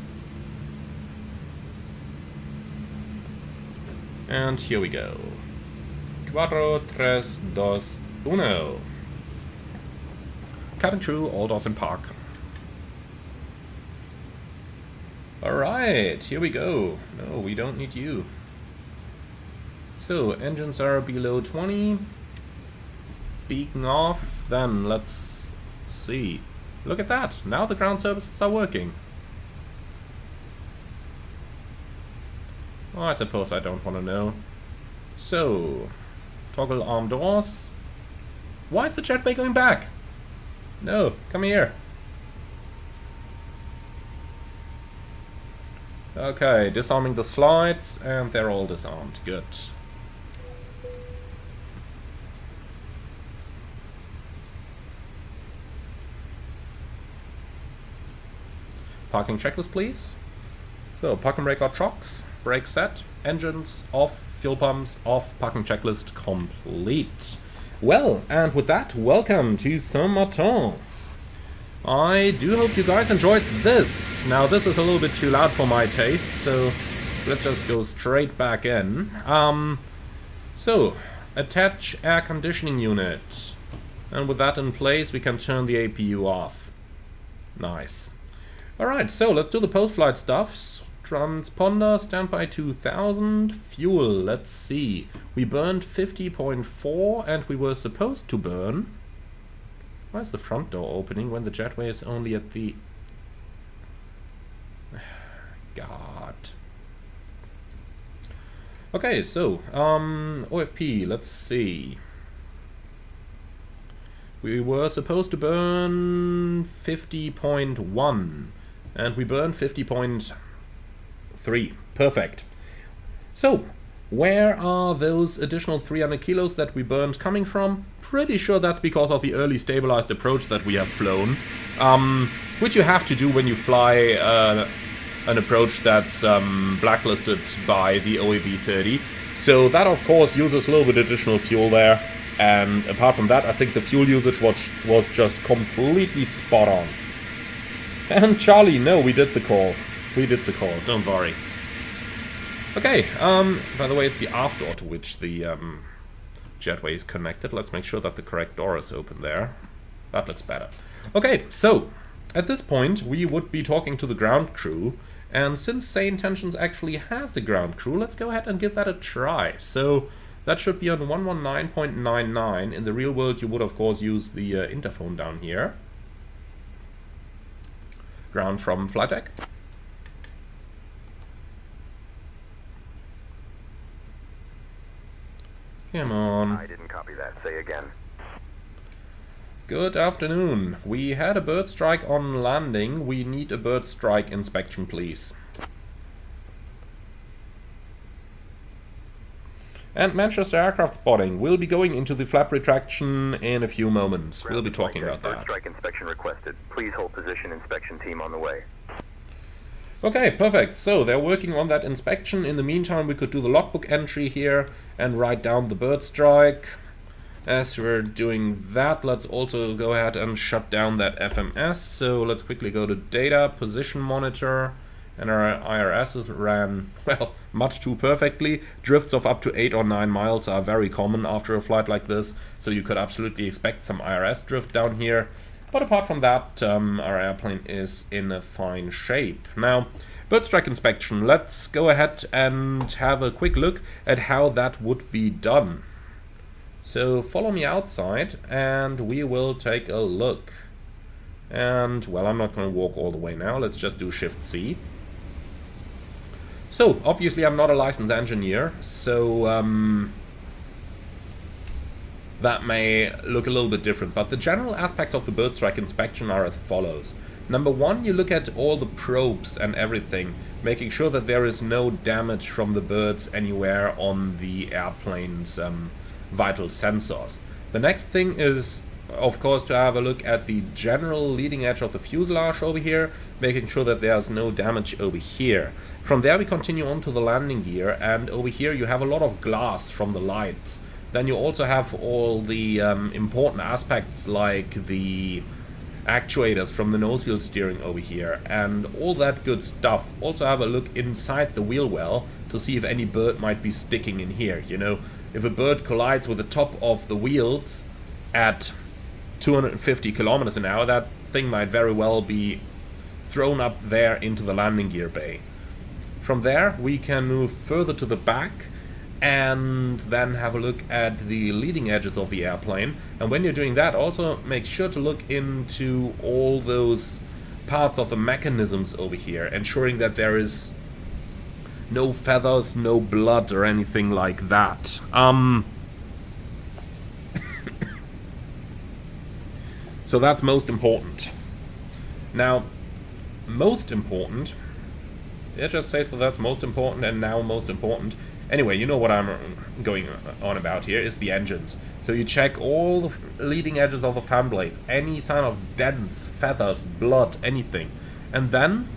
And here we go. 4, 3, 2, 1. Cabin crew, all doors in park. Alright, here we go. No, we don't need you. So, engines are below 20. Beacon off. Then let's see. Look at that. Now the ground services are working. Oh, I suppose I don't want to know. So, toggle arm doors. Why is the jetway going back? No, come here. Okay, disarming the slides, and they're all disarmed. Good. Parking checklist, please. So, parking brake or chocks, brake set, engines off, fuel pumps off, parking checklist complete. Well, and with that, welcome to Saint-Martin. I do hope you guys enjoyed this. Now, this is a little bit too loud for my taste, so let's just go straight back in. So, attach air conditioning unit. And with that in place, we can turn the APU off. Nice. Alright, so let's do the post-flight stuff. Transponder, standby 2000. Fuel, let's see. We burned 50.4 and we were supposed to burn... Why is the front door opening when the jetway is only at the... God. Okay, so, OFP, let's see. We were supposed to burn 50.1 and we burned 50.3. Perfect. So, where are those additional 300 kilos that we burned coming from? Pretty sure that's because of the early stabilized approach that we have flown, which you have to do when you fly an approach that's blacklisted by the OEV-30. So that of course uses a little bit additional fuel there, and apart from that I think the fuel usage was just completely spot on. And Charlie, no, we did the call. We did the call, don't worry. Okay, by the way, it's the aft door to which the jetway is connected. Let's make sure that the correct door is open there. That looks better. Okay, so at this point we would be talking to the ground crew, and since Say Intentions actually has the ground crew, let's go ahead and give that a try. So that should be on 119.99. In the real world you would of course use the interphone down here. Ground from flight deck. Come on. I didn't copy that. Say again. Good afternoon. We had a bird strike on landing. We need a bird strike inspection, please. And Manchester aircraft spotting. We'll be going into the flap retraction in a few moments. We'll be talking about that. Bird strike inspection requested. Please hold position. Inspection team on the way. Okay, perfect. So they're working on that inspection. In the meantime, we could do the logbook entry here and write down the bird strike. As we're doing that, let's also go ahead and shut down that FMS. So let's quickly go to data, position monitor, and our IRSs ran, well, much too perfectly. Drifts of up to 8 or 9 miles are very common after a flight like this, so you could absolutely expect some IRS drift down here. But apart from that, our airplane is in a fine shape. Now, bird strike inspection. Let's go ahead and have a quick look at how that would be done. So follow me outside and we will take a look. And, well, I'm not going to walk all the way now. Let's just do Shift C. So, obviously I'm not a licensed engineer, so that may look a little bit different, but the general aspects of the bird strike inspection are as follows. Number one, you look at all the probes and everything, making sure that there is no damage from the birds anywhere on the airplane's vital sensors. The next thing is, of course, to have a look at the general leading edge of the fuselage over here, making sure that there's no damage over here. From there we continue on to the landing gear, and over here you have a lot of glass from the lights. Then you also have all the important aspects like the actuators from the nose wheel steering over here and all that good stuff. Also have a look inside the wheel well to see if any bird might be sticking in here. You know, if a bird collides with the top of the wheels at 250 kilometers an hour, that thing might very well be thrown up there into the landing gear bay. From there we can move further to the back and then have a look at the leading edges of the airplane. And when you're doing that, also make sure to look into all those parts of the mechanisms over here, ensuring that there is no feathers, no blood or anything like that. So that's most important. Now, most important, it just says that that's most important and now most important. Anyway, you know what I'm going on about here is the engines. So you check all the leading edges of the fan blades, any sign of dents, feathers, blood, anything. And then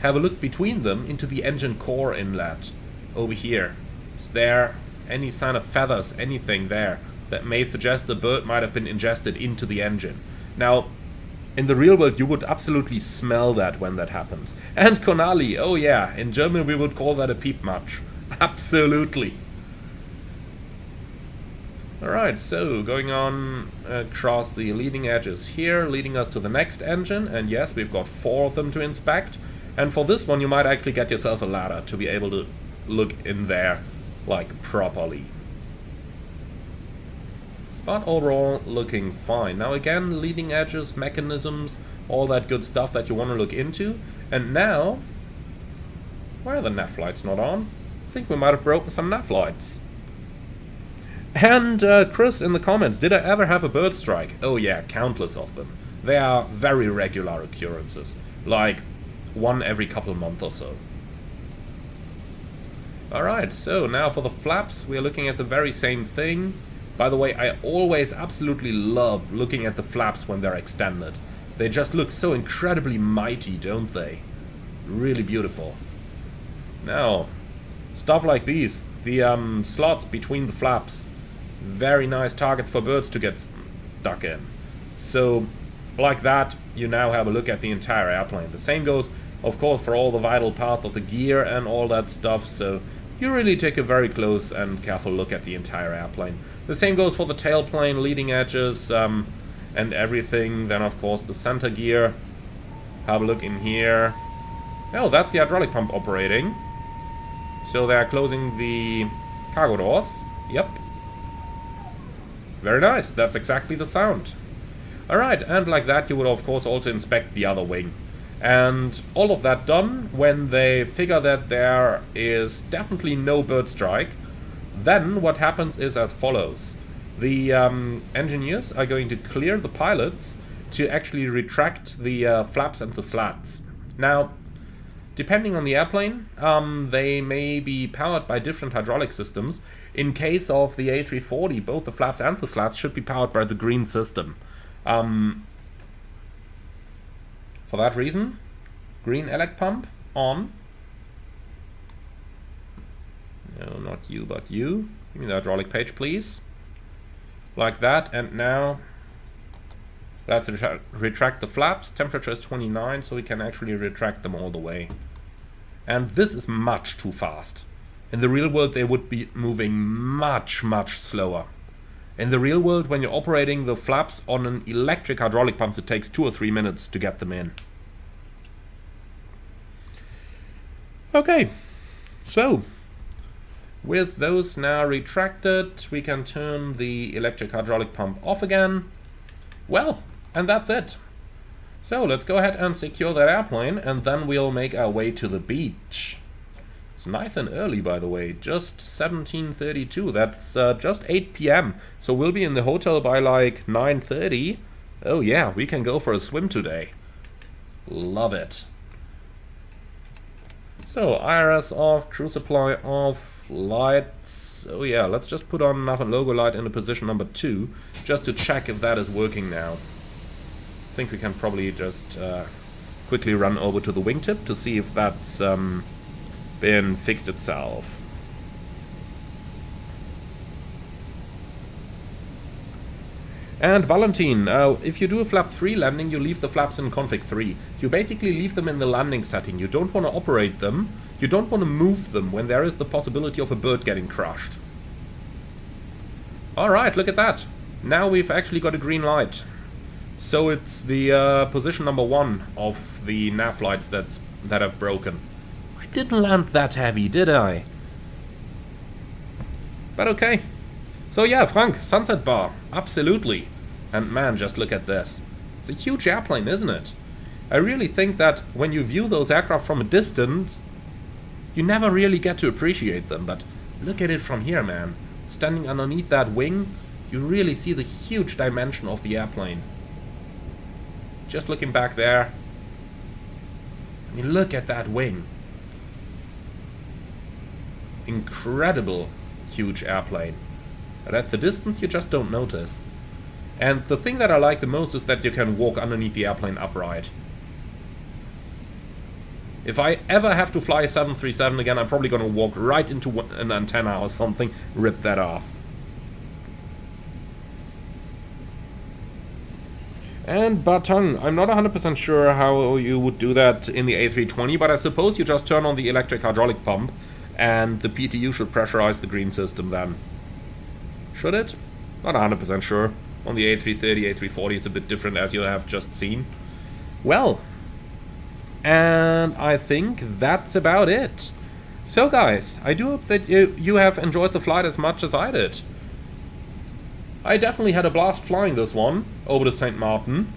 have a look between them into the engine core inlet over here. Is there any sign of feathers, anything there that may suggest the bird might have been ingested into the engine? Now, in the real world, you would absolutely smell that when that happens. And Konali, oh yeah, in German we would call that a Piepmatsch. Absolutely. Alright, so going on across the leading edges here, leading us to the next engine. And yes, we've got 4 of them to inspect. And for this one, you might actually get yourself a ladder to be able to look in there, like, properly. But overall, looking fine. Now again, leading edges, mechanisms, all that good stuff that you want to look into. And now, why are the nav lights not on? I think we might have broken some nav lights. And Chris in the comments, did I ever have a bird strike? Oh yeah, countless of them. They are very regular occurrences, like one every couple months or so. Alright, so now for the flaps, we are looking at the very same thing. By the way, I always absolutely love looking at the flaps when they're extended. They just look so incredibly mighty, don't they? Really beautiful. Now, stuff like these, the slots between the flaps, very nice targets for birds to get stuck in. So, like that, you now have a look at the entire airplane. The same goes, of course, for all the vital parts of the gear and all that stuff, so you really take a very close and careful look at the entire airplane. The same goes for the tailplane, leading edges, and everything. Then, of course, the center gear. Have a look in here. Oh, that's the hydraulic pump operating. So they are closing the cargo doors. Yep. Very nice. That's exactly the sound. Alright, and like that you would of course also inspect the other wing. And all of that done when they figure that there is definitely no bird strike. Then what happens is as follows. The engineers are going to clear the pilots to actually retract the flaps and the slats. Now, depending on the airplane, they may be powered by different hydraulic systems. In case of the A340, both the flaps and the slats should be powered by the green system. For that reason, green elec pump on. No, not you, but you. Give me the hydraulic page, please. Like that, and now let's retract the flaps. Temperature is 29, so we can actually retract them all the way. And this is much too fast. In the real world, they would be moving much, much slower. In the real world, when you're operating the flaps on an electric hydraulic pump, it takes 2 or 3 minutes to get them in. Okay, so with those now retracted, we can turn the electric hydraulic pump off again. Well, and that's it. So let's go ahead and secure that airplane, and then we'll make our way to the beach. It's nice and early, by the way, just 17:32. That's just 8 p.m. So we'll be in the hotel by like 9:30. Oh yeah, we can go for a swim today. Love it. So IRS off, crew supply off, lights. Oh yeah, let's just put on another logo light in the position number 2, just to check if that is working now. I think we can probably just quickly run over to the wingtip to see if that's been fixed itself. And Valentin, if you do a flap 3 landing, you leave the flaps in config 3. You basically leave them in the landing setting. You don't want to operate them. You don't want to move them when there is the possibility of a bird getting crushed. Alright, look at that. Now we've actually got a green light. So it's the position number 1 of the nav lights that have broken. I didn't land that heavy, did I? But okay. So yeah, Frank, Sunset Bar, absolutely. And man, just look at this. It's a huge airplane, isn't it? I really think that when you view those aircraft from a distance, you never really get to appreciate them, but look at it from here, man. Standing underneath that wing, you really see the huge dimension of the airplane. Just looking back there, I mean, look at that wing. Incredible, huge airplane. But at the distance, you just don't notice. And the thing that I like the most is that you can walk underneath the airplane upright. If I ever have to fly a 737 again, I'm probably going to walk right into an antenna or something, rip that off. And Bartung, I'm not 100% sure how you would do that in the A320, but I suppose you just turn on the electric hydraulic pump and the PTU should pressurize the green system then. Should it? Not 100% sure. On the A330, A340 it's a bit different, as you have just seen. Well, and I think that's about it. So guys, I do hope that you have enjoyed the flight as much as I did. I definitely had a blast flying this one over to St. Martin.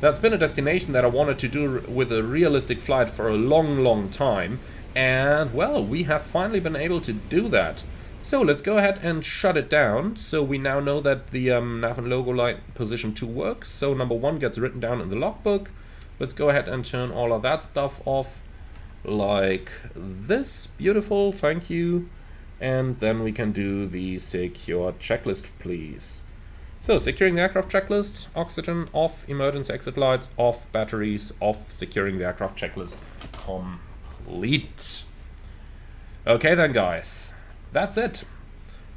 That's been a destination that I wanted to do with a realistic flight for a long time. And well, we have finally been able to do that. So let's go ahead and shut it down. So we now know that the nav and logo light position 2 works. So number 1 gets written down in the logbook. Let's go ahead and turn all of that stuff off like this. Beautiful, thank you. And then we can do the secure checklist, please. So securing the aircraft checklist, oxygen off, emergency exit lights off, batteries off, securing the aircraft checklist complete. Okay then guys, that's it.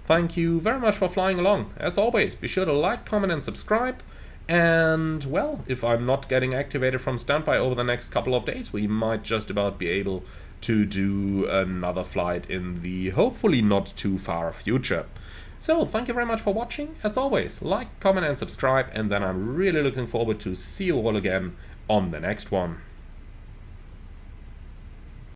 Thank you very much for flying along. As always, be sure to like, comment and subscribe. And well, if I'm not getting activated from standby over the next couple of days, we might just about be able to do another flight in the hopefully not too far future. So thank you very much for watching. As always, like, comment and subscribe, and then I'm really looking forward to see you all again on the next one.